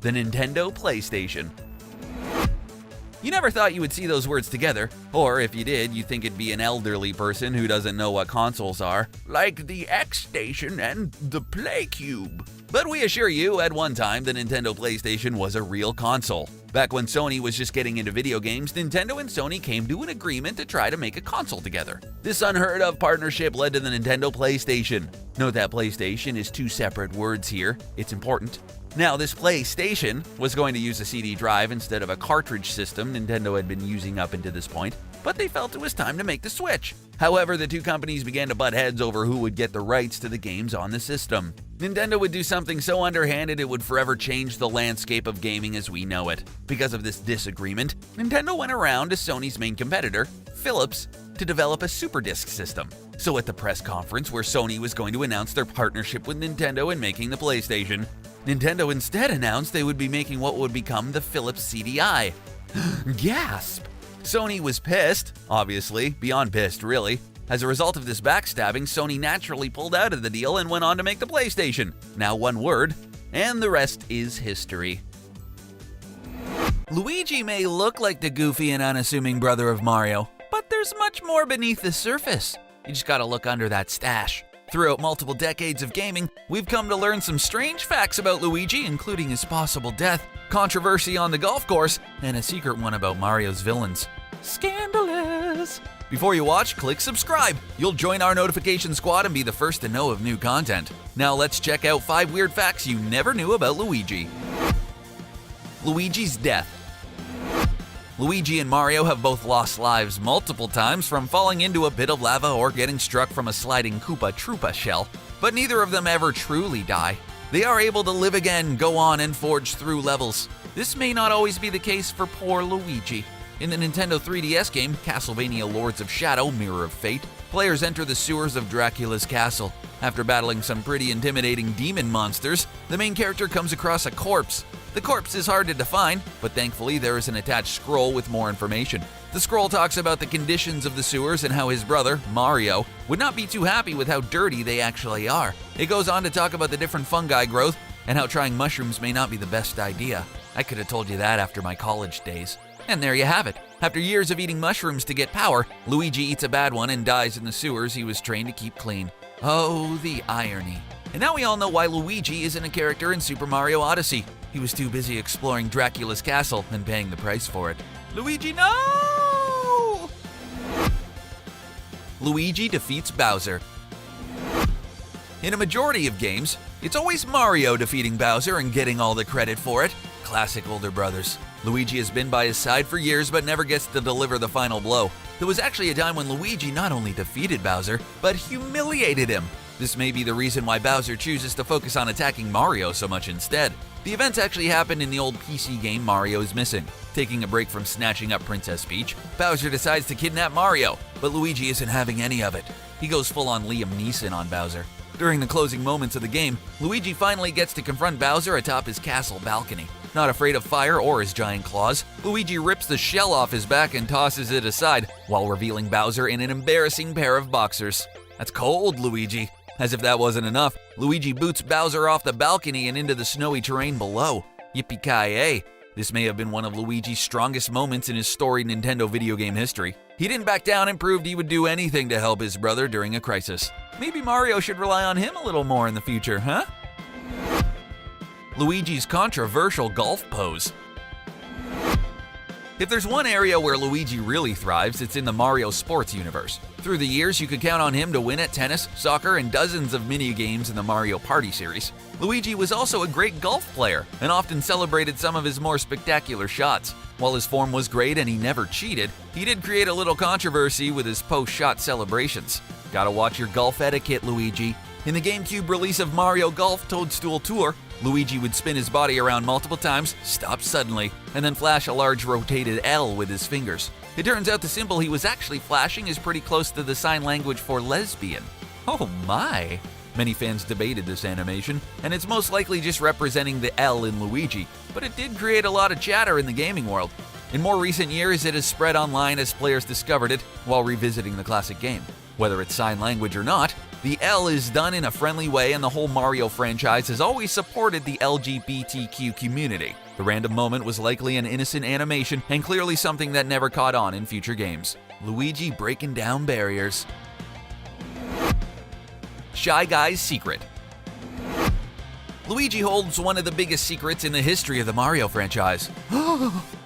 The Nintendo PlayStation. You never thought you would see those words together, or if you did, you think it'd be an elderly person who doesn't know what consoles are, like the X Station and the Play Cube. But we assure you, at one time, the Nintendo PlayStation was a real console. Back when Sony was just getting into video games, Nintendo and Sony came to an agreement to try to make a console together. This unheard of partnership led to the Nintendo PlayStation. Note that PlayStation is two separate words here. It's important. Now, this PlayStation was going to use a CD drive instead of a cartridge system Nintendo had been using up until this point, but they felt it was time to make the switch. However, the two companies began to butt heads over who would get the rights to the games on the system. Nintendo would do something so underhanded it would forever change the landscape of gaming as we know it. Because of this disagreement, Nintendo went around to Sony's main competitor, Philips, to develop a Super Disc system. So at the press conference where Sony was going to announce their partnership with Nintendo in making the PlayStation, Nintendo instead announced they would be making what would become the Philips CDI. Gasp! Sony was pissed, obviously, beyond pissed really. As a result of this backstabbing, Sony naturally pulled out of the deal and went on to make the PlayStation. Now one word, and the rest is history. Luigi may look like the goofy and unassuming brother of Mario, but there's much more beneath the surface. You just gotta look under that stash. Throughout multiple decades of gaming, we've come to learn some strange facts about Luigi, including his possible death, controversy on the golf course, and a secret one about Mario's villains. Scandalous! Before you watch, click subscribe. You'll join our notification squad and be the first to know of new content. Now let's check out 5 weird facts you never knew about Luigi. Luigi's death. Luigi and Mario have both lost lives multiple times from falling into a pit of lava or getting struck from a sliding Koopa Troopa shell, but neither of them ever truly die. They are able to live again, go on, and forge through levels. This may not always be the case for poor Luigi. In the Nintendo 3DS game, Castlevania Lords of Shadow: Mirror of Fate, players enter the sewers of Dracula's castle. After battling some pretty intimidating demon monsters, the main character comes across a corpse. The corpse is hard to define, but thankfully there is an attached scroll with more information. The scroll talks about the conditions of the sewers and how his brother, Mario, would not be too happy with how dirty they actually are. It goes on to talk about the different fungi growth and how trying mushrooms may not be the best idea. I could have told you that after my college days. And there you have it. After years of eating mushrooms to get power, Luigi eats a bad one and dies in the sewers he was trained to keep clean. Oh, the irony. And now we all know why Luigi isn't a character in Super Mario Odyssey. He was too busy exploring Dracula's castle and paying the price for it. Luigi, no! Luigi defeats Bowser. In a majority of games, it's always Mario defeating Bowser and getting all the credit for it. Classic older brothers. Luigi has been by his side for years but never gets to deliver the final blow. There was actually a time when Luigi not only defeated Bowser, but humiliated him. This may be the reason why Bowser chooses to focus on attacking Mario so much instead. The events actually happened in the old PC game Mario is Missing. Taking a break from snatching up Princess Peach, Bowser decides to kidnap Mario, but Luigi isn't having any of it. He goes full on Liam Neeson on Bowser. During the closing moments of the game, Luigi finally gets to confront Bowser atop his castle balcony. Not afraid of fire or his giant claws, Luigi rips the shell off his back and tosses it aside, while revealing Bowser in an embarrassing pair of boxers. That's cold, Luigi. As if that wasn't enough, Luigi boots Bowser off the balcony and into the snowy terrain below. Yippee-ki-yay! This may have been one of Luigi's strongest moments in his storied Nintendo video game history. He didn't back down and proved he would do anything to help his brother during a crisis. Maybe Mario should rely on him a little more in the future, huh? Luigi's controversial golf pose. If there's one area where Luigi really thrives, it's in the Mario sports universe. Through the years, you could count on him to win at tennis, soccer, and dozens of mini-games in the Mario Party series. Luigi was also a great golf player and often celebrated some of his more spectacular shots. While his form was great and he never cheated, he did create a little controversy with his post-shot celebrations. Gotta watch your golf etiquette, Luigi. In the GameCube release of Mario Golf Toadstool Tour, Luigi would spin his body around multiple times, stop suddenly, and then flash a large rotated L with his fingers. It turns out the symbol he was actually flashing is pretty close to the sign language for lesbian. Oh my! Many fans debated this animation, and it's most likely just representing the L in Luigi, but it did create a lot of chatter in the gaming world. In more recent years, it has spread online as players discovered it while revisiting the classic game. Whether it's sign language or not, the L is done in a friendly way, and the whole Mario franchise has always supported the LGBTQ community. The random moment was likely an innocent animation and clearly something that never caught on in future games. Luigi breaking down barriers. Shy Guy's secret. Luigi holds one of the biggest secrets in the history of the Mario franchise.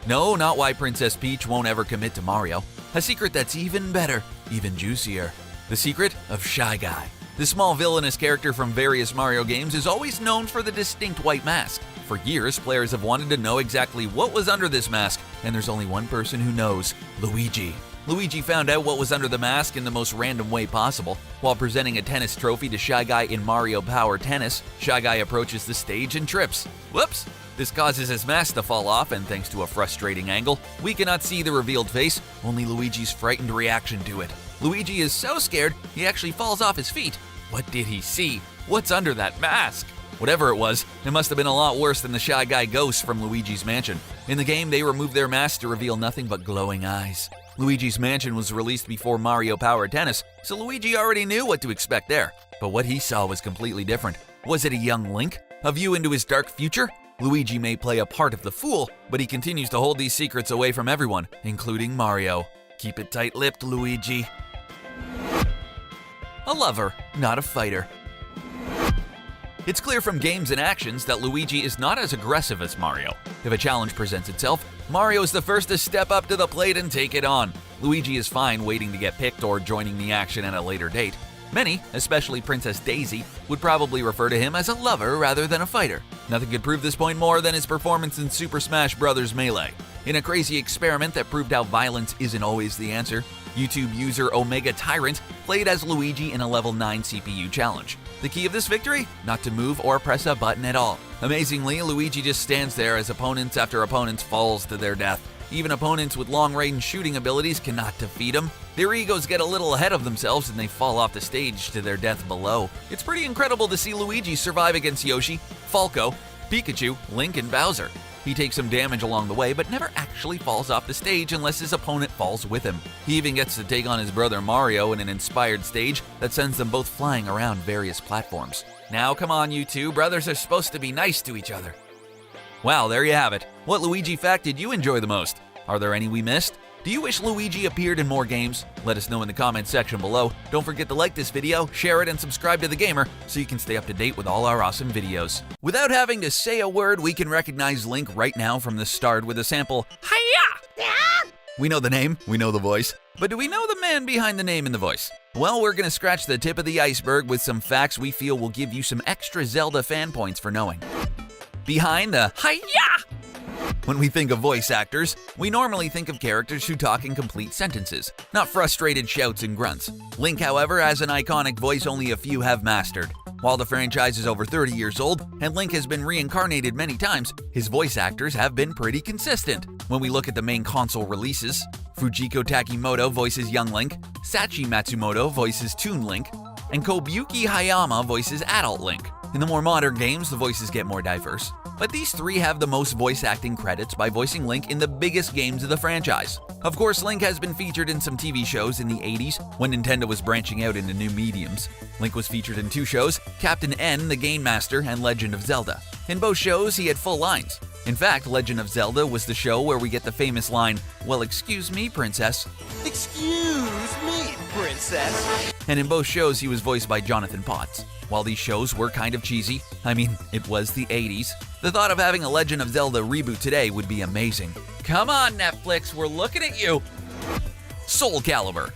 No, not why Princess Peach won't ever commit to Mario. A secret that's even better, even juicier. The secret of Shy Guy. The small villainous character from various Mario games is always known for the distinct white mask. For years, players have wanted to know exactly what was under this mask, and there's only one person who knows: Luigi. Luigi found out what was under the mask in the most random way possible. While presenting a tennis trophy to Shy Guy in Mario Power Tennis, Shy Guy approaches the stage and trips. Whoops! This causes his mask to fall off, and thanks to a frustrating angle, we cannot see the revealed face, only Luigi's frightened reaction to it. Luigi is so scared, he actually falls off his feet. What did he see? What's under that mask? Whatever it was, it must have been a lot worse than the Shy Guy ghost from Luigi's Mansion. In the game, they removed their mask to reveal nothing but glowing eyes. Luigi's Mansion was released before Mario Power Tennis, so Luigi already knew what to expect there. But what he saw was completely different. Was it a young Link? A view into his dark future? Luigi may play a part of the fool, but he continues to hold these secrets away from everyone, including Mario. Keep it tight-lipped, Luigi. A lover, not a fighter. It's clear from games and actions that Luigi is not as aggressive as Mario. If a challenge presents itself, Mario is the first to step up to the plate and take it on. Luigi is fine waiting to get picked or joining the action at a later date. Many, especially Princess Daisy, would probably refer to him as a lover rather than a fighter. Nothing could prove this point more than his performance in Super Smash Bros. Melee. In a crazy experiment that proved how violence isn't always the answer, YouTube user Omega Tyrant played as Luigi in a level 9 CPU challenge. The key of this victory? Not to move or press a button at all. Amazingly, Luigi just stands there as opponents after opponents falls to their death. Even opponents with long-range shooting abilities cannot defeat him. Their egos get a little ahead of themselves and they fall off the stage to their death below. It's pretty incredible to see Luigi survive against Yoshi, Falco, Pikachu, Link, and Bowser. He takes some damage along the way, but never actually falls off the stage unless his opponent falls with him. He even gets to take on his brother Mario in an inspired stage that sends them both flying around various platforms. Now come on, you two, brothers are supposed to be nice to each other. Wow, there you have it. What Luigi fact did you enjoy the most? Are there any we missed? Do you wish Luigi appeared in more games? Let us know in the comments section below. Don't forget to like this video, share it, and subscribe to The Gamer so you can stay up to date with all our awesome videos. Without having to say a word, we can recognize Link right now from the start with a sample, Hiya! We know the name, we know the voice, but do we know the man behind the name and the voice? Well, we're gonna scratch the tip of the iceberg with some facts we feel will give you some extra Zelda fan points for knowing. Behind the Hiya! When we think of voice actors, we normally think of characters who talk in complete sentences, not frustrated shouts and grunts. Link, however, has an iconic voice only a few have mastered. While the franchise is over 30 years old, and Link has been reincarnated many times, his voice actors have been pretty consistent. When we look at the main console releases, Fujiko Takimoto voices Young Link, Sachi Matsumoto voices Toon Link, and Kobuyuki Hayama voices Adult Link. In the more modern games, the voices get more diverse. But these three have the most voice acting credits by voicing Link in the biggest games of the franchise. Of course, Link has been featured in some TV shows in the 80s when Nintendo was branching out into new mediums. Link was featured in 2 shows, Captain N, the Game Master, and Legend of Zelda. In both shows, he had full lines. In fact, Legend of Zelda was the show where we get the famous line, "Well, excuse me, princess." Excuse me, princess. And in both shows, he was voiced by Jonathan Potts. While these shows were kind of cheesy, I mean, it was the 80s, The thought of having a Legend of Zelda reboot today would be amazing. Come on, Netflix, we're looking at you! Soul Calibur.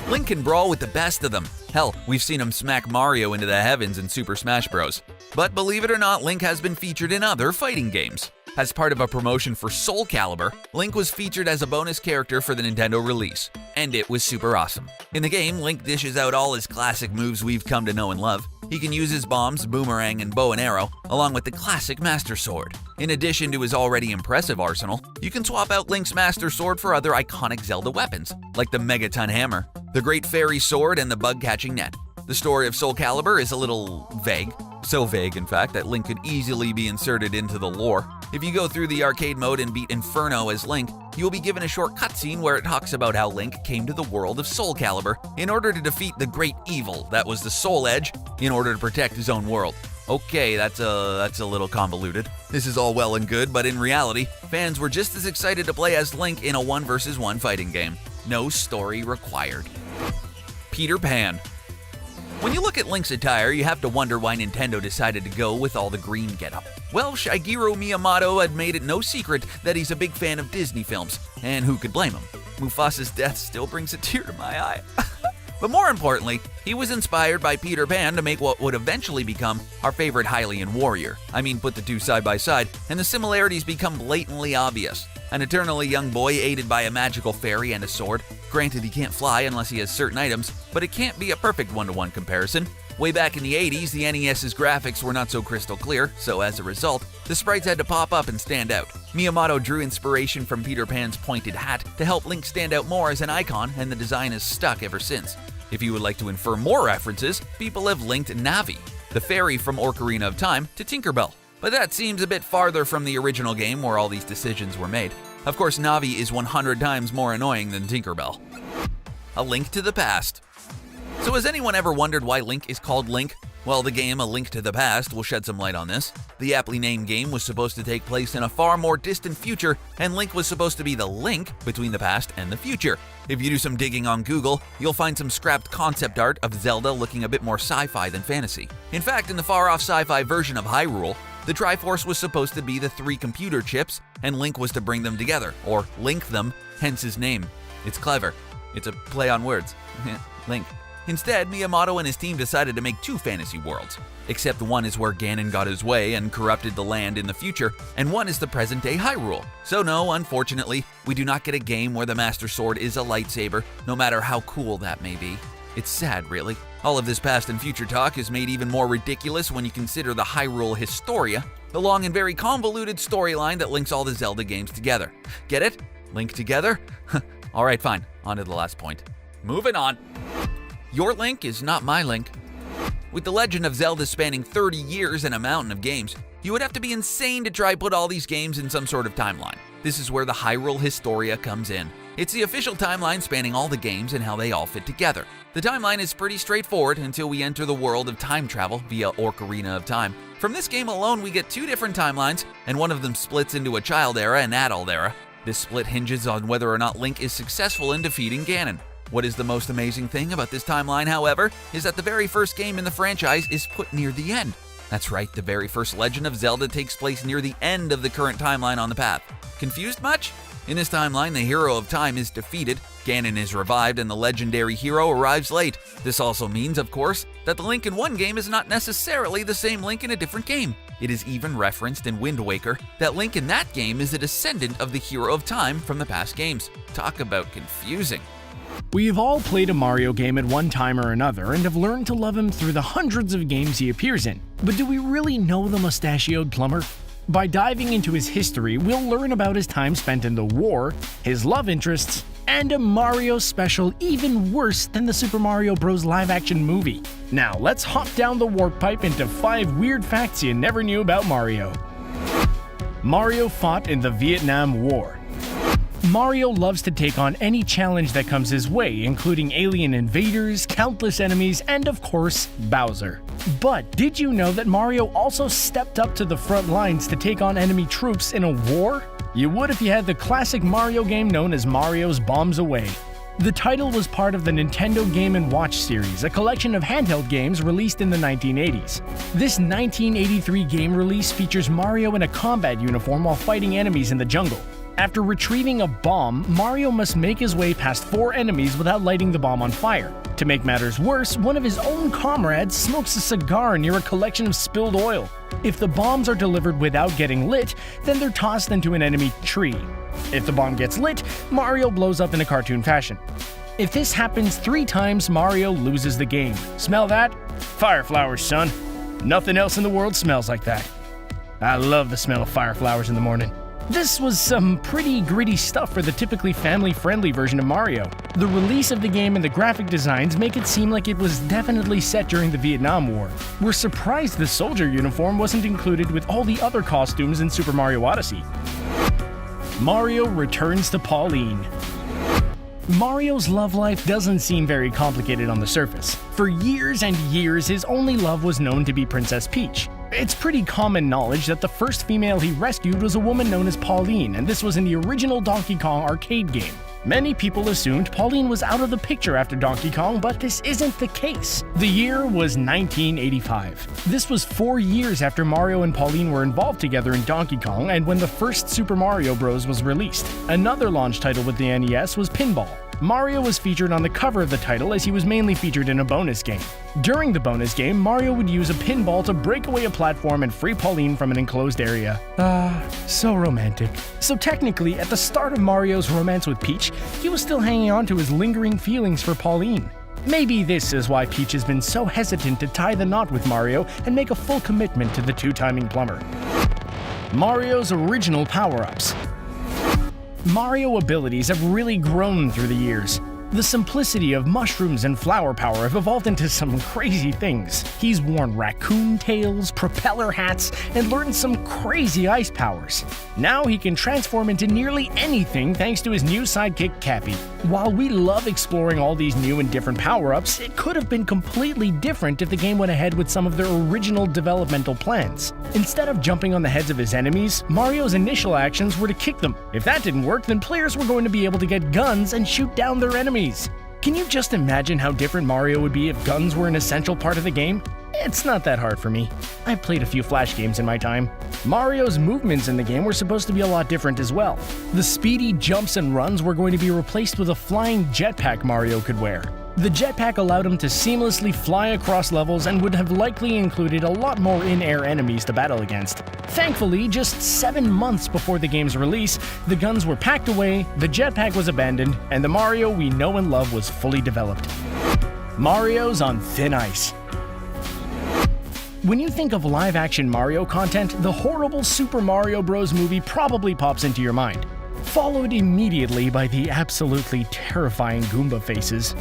Link can brawl with the best of them. Hell, we've seen him smack Mario into the heavens in Super Smash Bros. But believe it or not, Link has been featured in other fighting games. As part of a promotion for Soul Calibur, Link was featured as a bonus character for the Nintendo release, and it was super awesome. In the game, Link dishes out all his classic moves we've come to know and love. He can use his bombs, boomerang, and bow and arrow, along with the classic Master Sword. In addition to his already impressive arsenal, you can swap out Link's Master Sword for other iconic Zelda weapons, like the Megaton Hammer, the Great Fairy Sword, and the Bug-Catching Net. The story of Soul Calibur is a little vague. So vague, in fact, that Link could easily be inserted into the lore. If you go through the arcade mode and beat Inferno as Link, you will be given a short cutscene where it talks about how Link came to the world of Soul Calibur in order to defeat the great evil that was the Soul Edge in order to protect his own world. Okay, that's a little convoluted. This is all well and good, but in reality, fans were just as excited to play as Link in a 1 vs 1 fighting game. No story required. Peter Pan. When you look at Link's attire, you have to wonder why Nintendo decided to go with all the green getup. Well, Shigeru Miyamoto had made it no secret that he's a big fan of Disney films, and who could blame him? Mufasa's death still brings a tear to my eye. But more importantly, he was inspired by Peter Pan to make what would eventually become our favorite Hylian warrior. I mean, put the two side by side, and the similarities become blatantly obvious. An eternally young boy aided by a magical fairy and a sword. Granted, he can't fly unless he has certain items, but it can't be a perfect one-to-one comparison. Way back in the 80s, the NES's graphics were not so crystal clear, so as a result, the sprites had to pop up and stand out. Miyamoto drew inspiration from Peter Pan's pointed hat to help Link stand out more as an icon, and the design has stuck ever since. If you would like to infer more references, people have linked Navi, the fairy from Ocarina of Time, to Tinkerbell. But that seems a bit farther from the original game where all these decisions were made. Of course, Navi is 100 times more annoying than Tinkerbell. A Link to the Past. So has anyone ever wondered why Link is called Link? Well, the game A Link to the Past will shed some light on this. The aptly named game was supposed to take place in a far more distant future, and Link was supposed to be the link between the past and the future. If you do some digging on Google, you'll find some scrapped concept art of Zelda looking a bit more sci-fi than fantasy. In fact, in the far-off sci-fi version of Hyrule, the Triforce was supposed to be the 3 computer chips, and Link was to bring them together, or link them, hence his name. It's clever. It's a play on words. Link. Instead, Miyamoto and his team decided to make 2 fantasy worlds, except one is where Ganon got his way and corrupted the land in the future, and one is the present-day Hyrule. So no, unfortunately, we do not get a game where the Master Sword is a lightsaber, no matter how cool that may be. It's sad, really. All of this past and future talk is made even more ridiculous when you consider the Hyrule Historia, the long and very convoluted storyline that links all the Zelda games together. Get it? Link together? Alright, fine. On to the last point. Moving on. Your Link is not my Link. With The Legend of Zelda spanning 30 years and a mountain of games, you would have to be insane to try put all these games in some sort of timeline. This is where the Hyrule Historia comes in. It's the official timeline spanning all the games and how they all fit together. The timeline is pretty straightforward until we enter the world of time travel via Ocarina of Time. From this game alone, we get 2 different timelines, and one of them splits into a child era and adult era. This split hinges on whether or not Link is successful in defeating Ganon. What is the most amazing thing about this timeline, however, is that the very first game in the franchise is put near the end. That's right, the very first Legend of Zelda takes place near the end of the current timeline on the path. Confused much? In this timeline, the hero of time is defeated, Ganon is revived, and the legendary hero arrives late. This also means, of course, that the Link in one game is not necessarily the same Link in a different game. It is even referenced in Wind Waker that Link in that game is a descendant of the hero of time from the past games. Talk about confusing. We've all played a Mario game at one time or another and have learned to love him through the hundreds of games he appears in. But do we really know the mustachioed plumber? By diving into his history, we'll learn about his time spent in the war, his love interests, and a Mario special even worse than the Super Mario Bros. Live-action movie. Now let's hop down the warp pipe into 5 weird facts you never knew about Mario. Mario fought in the Vietnam War. Mario loves to take on any challenge that comes his way, including alien invaders, countless enemies, and of course, Bowser. But did you know that Mario also stepped up to the front lines to take on enemy troops in a war? You would if you had the classic Mario game known as Mario's Bombs Away. The title was part of the Nintendo Game & Watch series, a collection of handheld games released in the 1980s. This 1983 game release features Mario in a combat uniform while fighting enemies in the jungle. After retrieving a bomb, Mario must make his way past 4 enemies without lighting the bomb on fire. To make matters worse, one of his own comrades smokes a cigar near a collection of spilled oil. If the bombs are delivered without getting lit, then they're tossed into an enemy tree. If the bomb gets lit, Mario blows up in a cartoon fashion. If this happens 3 times, Mario loses the game. Smell that? Fire flowers, son. Nothing else in the world smells like that. I love the smell of fire flowers in the morning. This was some pretty gritty stuff for the typically family-friendly version of Mario. The release of the game and the graphic designs make it seem like it was definitely set during the Vietnam War. We're surprised the soldier uniform wasn't included with all the other costumes in Super Mario Odyssey. Mario returns to Pauline. Mario's love life doesn't seem very complicated on the surface. For years and years, his only love was known to be Princess Peach. It's pretty common knowledge that the first female he rescued was a woman known as Pauline, and this was in the original Donkey Kong arcade game. Many people assumed Pauline was out of the picture after Donkey Kong, but this isn't the case. The year was 1985. This was 4 years after Mario and Pauline were involved together in Donkey Kong and when the first Super Mario Bros. Was released. Another launch title with the NES was Pinball. Mario was featured on the cover of the title as he was mainly featured in a bonus game. During the bonus game, Mario would use a pinball to break away a platform and free Pauline from an enclosed area. So romantic. So technically, at the start of Mario's romance with Peach, he was still hanging on to his lingering feelings for Pauline. Maybe this is why Peach has been so hesitant to tie the knot with Mario and make a full commitment to the two-timing plumber. Mario's original power-ups. Mario abilities have really grown through the years. The simplicity of mushrooms and flower power have evolved into some crazy things. He's worn raccoon tails, propeller hats, and learned some crazy ice powers. Now he can transform into nearly anything thanks to his new sidekick Cappy. While we love exploring all these new and different power-ups, it could have been completely different if the game went ahead with some of their original developmental plans. Instead of jumping on the heads of his enemies, Mario's initial actions were to kick them. If that didn't work, then players were going to be able to get guns and shoot down their enemies. Can you just imagine how different Mario would be if guns were an essential part of the game? It's not that hard for me. I've played a few Flash games in my time. Mario's movements in the game were supposed to be a lot different as well. The speedy jumps and runs were going to be replaced with a flying jetpack Mario could wear. The jetpack allowed him to seamlessly fly across levels and would have likely included a lot more in-air enemies to battle against. Thankfully, just 7 months before the game's release, the guns were packed away, the jetpack was abandoned, and the Mario we know and love was fully developed. Mario's on thin ice. When you think of live-action Mario content, the horrible Super Mario Bros. Movie probably pops into your mind, followed immediately by the absolutely terrifying Goomba faces.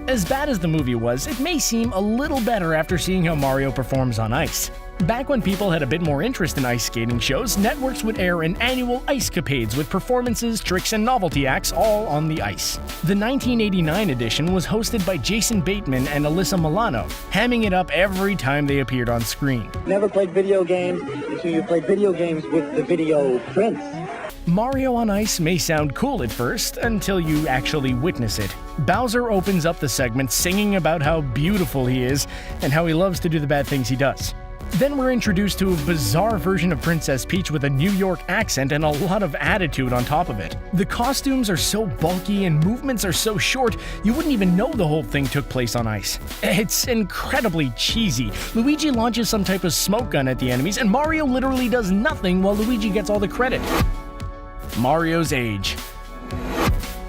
As bad as the movie was, it may seem a little better after seeing how Mario performs on ice. Back when people had a bit more interest in ice skating shows, networks would air an annual Icecapades with performances, tricks, and novelty acts all on the ice. The 1989 edition was hosted by Jason Bateman and Alyssa Milano, hamming it up every time they appeared on screen. Never played video games until you played video games with the video prince. Mario on Ice may sound cool at first, until you actually witness it. Bowser opens up the segment singing about how beautiful he is, and how he loves to do the bad things he does. Then we're introduced to a bizarre version of Princess Peach with a New York accent and a lot of attitude on top of it. The costumes are so bulky and movements are so short, you wouldn't even know the whole thing took place on ice. It's incredibly cheesy. Luigi launches some type of smoke gun at the enemies, and Mario literally does nothing while Luigi gets all the credit. Mario's age.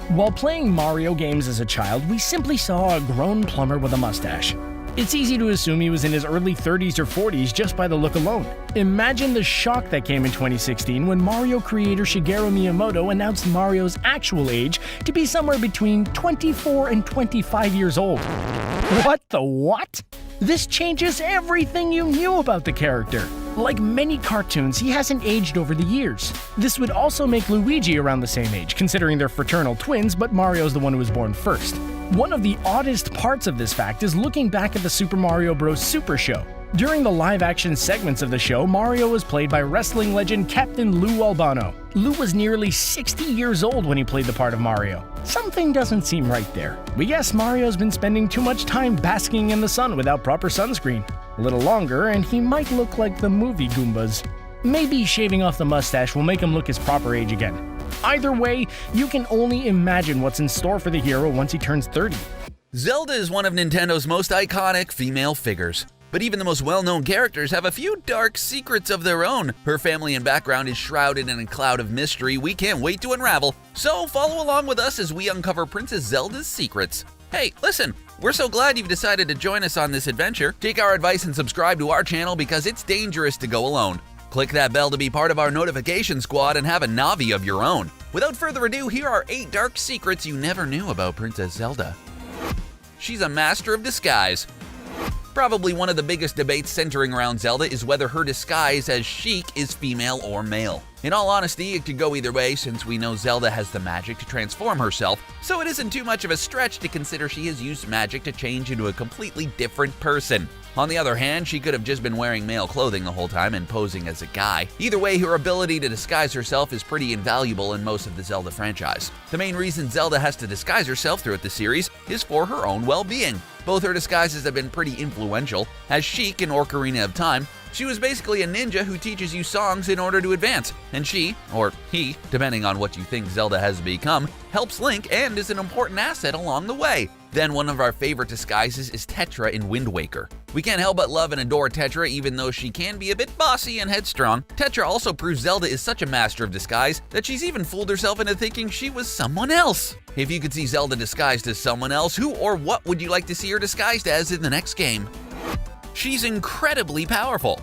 While playing Mario games as a child, we simply saw a grown plumber with a mustache. It's easy to assume he was in his early 30s or 40s just by the look alone. Imagine the shock that came in 2016 when Mario creator Shigeru Miyamoto announced Mario's actual age to be somewhere between 24 and 25 years old. What the what? This changes everything you knew about the character. Like many cartoons, he hasn't aged over the years. This would also make Luigi around the same age, considering they're fraternal twins, but Mario's the one who was born first. One of the oddest parts of this fact is looking back at the Super Mario Bros. Super Show. During the live-action segments of the show, Mario was played by wrestling legend Captain Lou Albano. Lou was nearly 60 years old when he played the part of Mario. Something doesn't seem right there. We guess Mario's been spending too much time basking in the sun without proper sunscreen. A little longer, and he might look like the movie Goombas. Maybe shaving off the mustache will make him look his proper age again. Either way, you can only imagine what's in store for the hero once he turns 30. Zelda is one of Nintendo's most iconic female figures. But even the most well-known characters have a few dark secrets of their own. Her family and background is shrouded in a cloud of mystery we can't wait to unravel. So follow along with us as we uncover Princess Zelda's secrets. Hey, listen, we're so glad you've decided to join us on this adventure. Take our advice and subscribe to our channel because it's dangerous to go alone. Click that bell to be part of our notification squad and have a Navi of your own. Without further ado, here are 8 dark secrets you never knew about Princess Zelda. She's a master of disguise. Probably one of the biggest debates centering around Zelda is whether her disguise as Sheik is female or male. In all honesty, it could go either way since we know Zelda has the magic to transform herself, so it isn't too much of a stretch to consider she has used magic to change into a completely different person. On the other hand, she could have just been wearing male clothing the whole time and posing as a guy. Either way, her ability to disguise herself is pretty invaluable in most of the Zelda franchise. The main reason Zelda has to disguise herself throughout the series is for her own well-being. Both her disguises have been pretty influential. As Sheik in Ocarina of Time, she was basically a ninja who teaches you songs in order to advance, and she, or he, depending on what you think Zelda has become, helps Link and is an important asset along the way. Then one of our favorite disguises is Tetra in Wind Waker. We can't help but love and adore Tetra even though she can be a bit bossy and headstrong. Tetra also proves Zelda is such a master of disguise that she's even fooled herself into thinking she was someone else. If you could see Zelda disguised as someone else, who or what would you like to see her disguised as in the next game? She's incredibly powerful.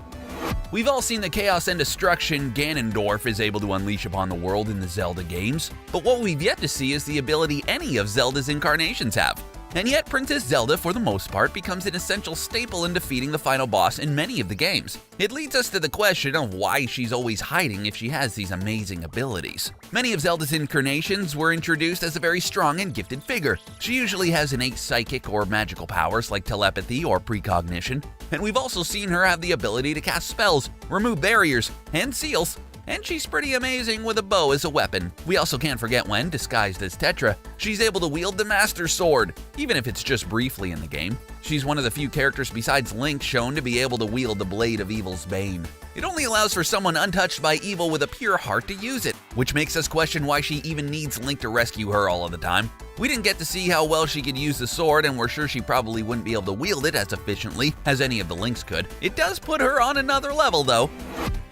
We've all seen the chaos and destruction Ganondorf is able to unleash upon the world in the Zelda games, but what we've yet to see is the ability any of Zelda's incarnations have. And yet Princess Zelda, for the most part, becomes an essential staple in defeating the final boss in many of the games. It leads us to the question of why she's always hiding if she has these amazing abilities. Many of Zelda's incarnations were introduced as a very strong and gifted figure. She usually has innate psychic or magical powers like telepathy or precognition, and we've also seen her have the ability to cast spells, remove barriers, and seals. And she's pretty amazing with a bow as a weapon. We also can't forget when, disguised as Tetra, she's able to wield the Master Sword, even if it's just briefly in the game. She's one of the few characters besides Link shown to be able to wield the Blade of Evil's Bane. It only allows for someone untouched by evil with a pure heart to use it, which makes us question why she even needs Link to rescue her all of the time. We didn't get to see how well she could use the sword, and we're sure she probably wouldn't be able to wield it as efficiently as any of the Links could. It does put her on another level though.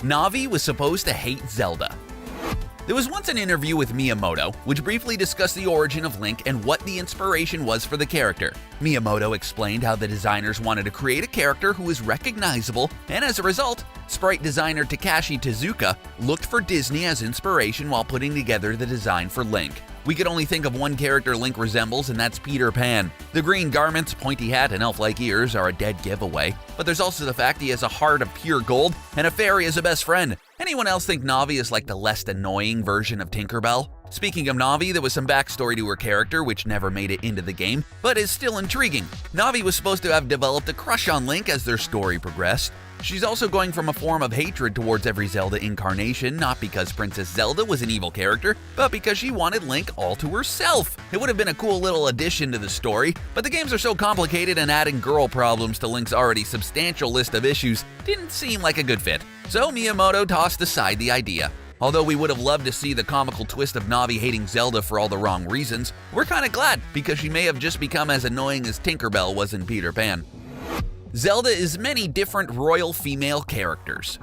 Navi was supposed to hate Zelda. There was once an interview with Miyamoto, which briefly discussed the origin of Link and what the inspiration was for the character. Miyamoto explained how the designers wanted to create a character who is recognizable, and as a result, sprite designer Takashi Tezuka looked for Disney as inspiration while putting together the design for Link. We could only think of one character Link resembles, and that's Peter Pan. The green garments, pointy hat, and elf-like ears are a dead giveaway, but there's also the fact he has a heart of pure gold and a fairy as a best friend. Anyone else think Navi is like the less annoying version of Tinkerbell? Speaking of Navi, there was some backstory to her character which never made it into the game, but is still intriguing. Navi was supposed to have developed a crush on Link as their story progressed. She's also going from a form of hatred towards every Zelda incarnation, not because Princess Zelda was an evil character, but because she wanted Link all to herself. It would have been a cool little addition to the story, but the games are so complicated and adding girl problems to Link's already substantial list of issues didn't seem like a good fit. So Miyamoto tossed aside the idea. Although we would have loved to see the comical twist of Navi hating Zelda for all the wrong reasons, we're kinda glad because she may have just become as annoying as Tinkerbell was in Peter Pan. Zelda is many different royal female characters.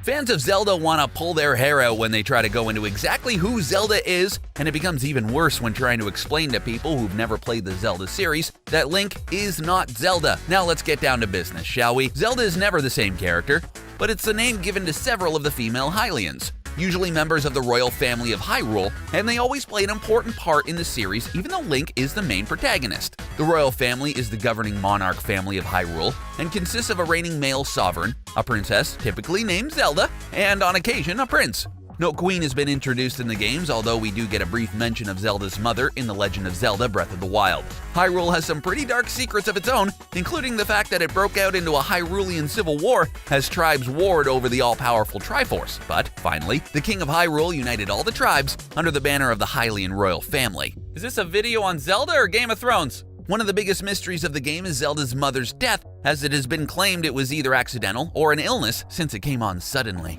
Fans of Zelda want to pull their hair out when they try to go into exactly who Zelda is, and it becomes even worse when trying to explain to people who've never played the Zelda series that Link is not Zelda. Now let's get down to business, shall we? Zelda is never the same character, but it's the name given to several of the female Hylians, usually members of the royal family of Hyrule, and they always play an important part in the series even though Link is the main protagonist. The royal family is the governing monarch family of Hyrule and consists of a reigning male sovereign, a princess, typically named Zelda, and on occasion a prince. No queen has been introduced in the games, although we do get a brief mention of Zelda's mother in The Legend of Zelda: Breath of the Wild. Hyrule has some pretty dark secrets of its own, including the fact that it broke out into a Hyrulean civil war as tribes warred over the all-powerful Triforce. But finally, the King of Hyrule united all the tribes under the banner of the Hylian royal family. Is this a video on Zelda or Game of Thrones? One of the biggest mysteries of the game is Zelda's mother's death, as it has been claimed it was either accidental or an illness since it came on suddenly.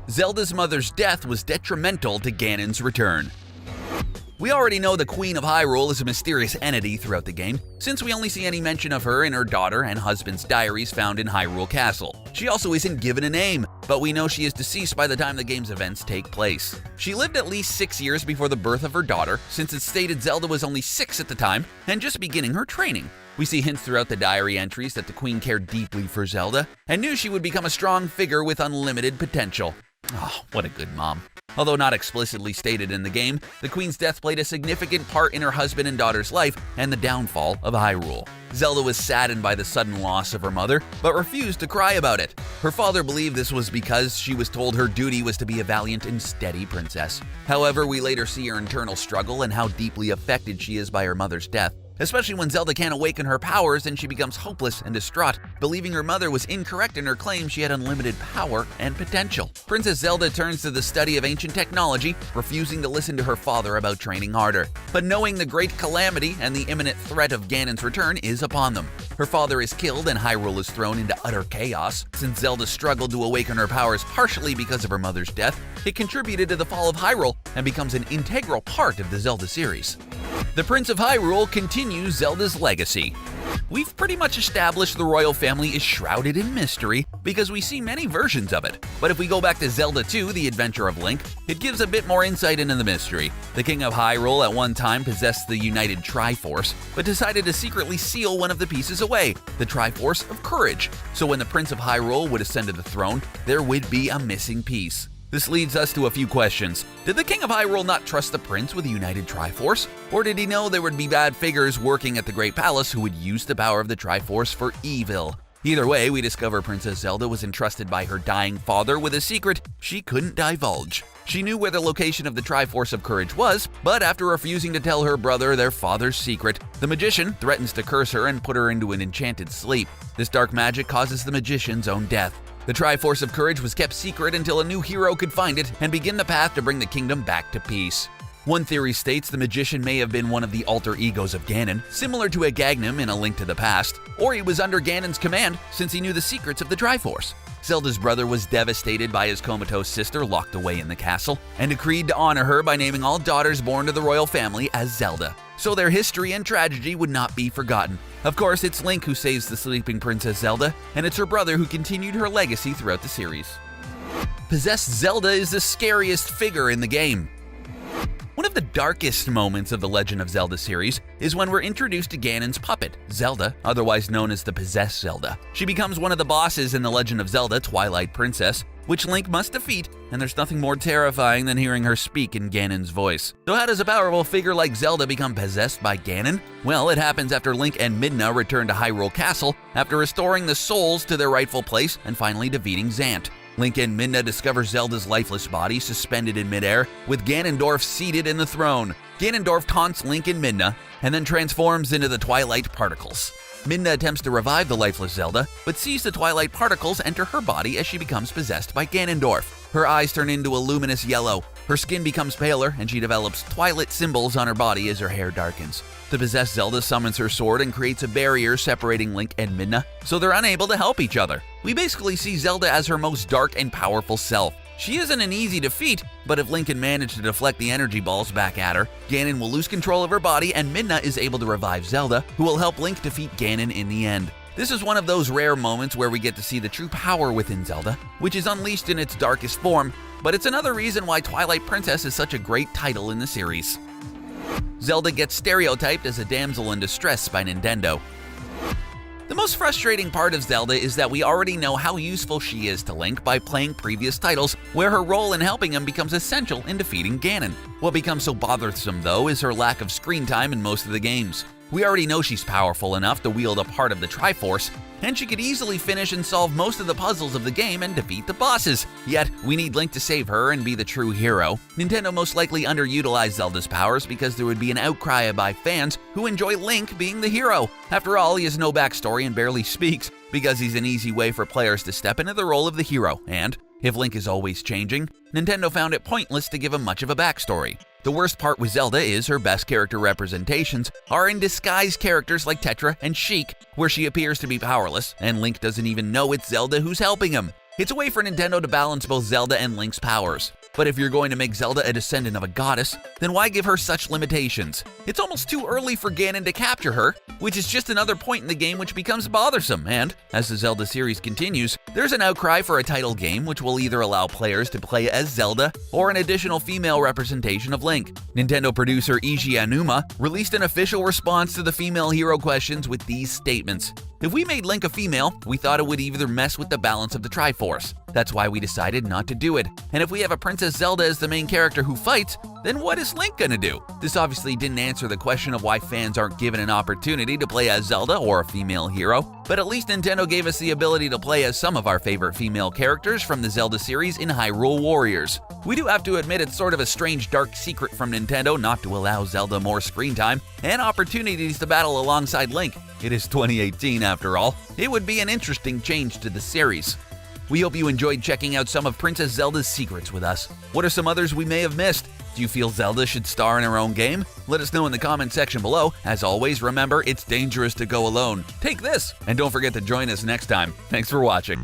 Zelda's mother's death was detrimental to Ganon's return. We already know the Queen of Hyrule is a mysterious entity throughout the game, since we only see any mention of her in her daughter and husband's diaries found in Hyrule Castle. She also isn't given a name, but we know she is deceased by the time the game's events take place. She lived at least 6 years before the birth of her daughter, since it's stated Zelda was only 6 at the time and just beginning her training. We see hints throughout the diary entries that the Queen cared deeply for Zelda and knew she would become a strong figure with unlimited potential. Oh, what a good mom. Although not explicitly stated in the game, the Queen's death played a significant part in her husband and daughter's life and the downfall of Hyrule. Zelda was saddened by the sudden loss of her mother, but refused to cry about it. Her father believed this was because she was told her duty was to be a valiant and steady princess. However, we later see her internal struggle and how deeply affected she is by her mother's death. Especially when Zelda can't awaken her powers and she becomes hopeless and distraught, believing her mother was incorrect in her claim she had unlimited power and potential. Princess Zelda turns to the study of ancient technology, refusing to listen to her father about training harder. But knowing the great calamity and the imminent threat of Ganon's return is upon them. Her father is killed and Hyrule is thrown into utter chaos. Since Zelda struggled to awaken her powers partially because of her mother's death, it contributed to the fall of Hyrule and becomes an integral part of the Zelda series. The Prince of Hyrule continues Zelda's legacy. We've pretty much established the royal family is shrouded in mystery because we see many versions of it. But if we go back to Zelda 2, The Adventure of Link, it gives a bit more insight into the mystery. The King of Hyrule at one time possessed the United Triforce, but decided to secretly seal one of the pieces away, the Triforce of Courage. So when the Prince of Hyrule would ascend to the throne, there would be a missing piece. This leads us to a few questions. Did the King of Hyrule not trust the prince with a united Triforce? Or did he know there would be bad figures working at the Great Palace who would use the power of the Triforce for evil? Either way, we discover Princess Zelda was entrusted by her dying father with a secret she couldn't divulge. She knew where the location of the Triforce of Courage was, but after refusing to tell her brother their father's secret, the magician threatens to curse her and put her into an enchanted sleep. This dark magic causes the magician's own death. The Triforce of Courage was kept secret until a new hero could find it and begin the path to bring the kingdom back to peace. One theory states the magician may have been one of the alter egos of Ganon, similar to Aghanim in A Link to the Past, or he was under Ganon's command since he knew the secrets of the Triforce. Zelda's brother was devastated by his comatose sister locked away in the castle, and decreed to honor her by naming all daughters born to the royal family as Zelda, so their history and tragedy would not be forgotten. Of course, it's Link who saves the sleeping Princess Zelda, and it's her brother who continued her legacy throughout the series. Possessed Zelda is the scariest figure in the game. One of the darkest moments of the Legend of Zelda series is when we're introduced to Ganon's puppet, Zelda, otherwise known as the Possessed Zelda. She becomes one of the bosses in The Legend of Zelda: Twilight Princess, which Link must defeat, and there's nothing more terrifying than hearing her speak in Ganon's voice. So how does a powerful figure like Zelda become possessed by Ganon? Well, it happens after Link and Midna return to Hyrule Castle after restoring the souls to their rightful place and finally defeating Zant. Link and Midna discover Zelda's lifeless body suspended in midair, with Ganondorf seated in the throne. Ganondorf taunts Link and Midna, and then transforms into the Twilight Particles. Midna attempts to revive the lifeless Zelda, but sees the Twilight Particles enter her body as she becomes possessed by Ganondorf. Her eyes turn into a luminous yellow, her skin becomes paler, and she develops Twilight symbols on her body as her hair darkens. The possessed Zelda summons her sword and creates a barrier separating Link and Midna, so they're unable to help each other. We basically see Zelda as her most dark and powerful self. She isn't an easy defeat, but if Link can manage to deflect the energy balls back at her, Ganon will lose control of her body and Midna is able to revive Zelda, who will help Link defeat Ganon in the end. This is one of those rare moments where we get to see the true power within Zelda, which is unleashed in its darkest form, but it's another reason why Twilight Princess is such a great title in the series. Zelda gets stereotyped as a damsel in distress by Nintendo. The most frustrating part of Zelda is that we already know how useful she is to Link by playing previous titles, where her role in helping him becomes essential in defeating Ganon. What becomes so bothersome, though, is her lack of screen time in most of the games. We already know she's powerful enough to wield a part of the Triforce, and she could easily finish and solve most of the puzzles of the game and defeat the bosses. Yet, we need Link to save her and be the true hero. Nintendo most likely underutilized Zelda's powers because there would be an outcry by fans who enjoy Link being the hero. After all, he has no backstory and barely speaks, because he's an easy way for players to step into the role of the hero, and if Link is always changing, Nintendo found it pointless to give him much of a backstory. The worst part with Zelda is her best character representations are in disguised characters like Tetra and Sheik, where she appears to be powerless, and Link doesn't even know it's Zelda who's helping him. It's a way for Nintendo to balance both Zelda and Link's powers. But if you're going to make Zelda a descendant of a goddess, then why give her such limitations? It's almost too early for Ganon to capture her, which is just another point in the game which becomes bothersome, and as the Zelda series continues, there's an outcry for a title game which will either allow players to play as Zelda or an additional female representation of Link. Nintendo producer Eiji Aonuma released an official response to the female hero questions with these statements. If we made Link a female, we thought it would either mess with the balance of the Triforce. That's why we decided not to do it. And if we have a Princess Zelda as the main character who fights, then what is Link gonna do? This obviously didn't answer the question of why fans aren't given an opportunity to play as Zelda or a female hero, but at least Nintendo gave us the ability to play as some of our favorite female characters from the Zelda series in Hyrule Warriors. We do have to admit it's sort of a strange dark secret from Nintendo not to allow Zelda more screen time and opportunities to battle alongside Link. It is 2018 after all. It would be an interesting change to the series. We hope you enjoyed checking out some of Princess Zelda's secrets with us. What are some others we may have missed? Do you feel Zelda should star in her own game? Let us know in the comment section below. As always, remember, it's dangerous to go alone. Take this, and don't forget to join us next time. Thanks for watching.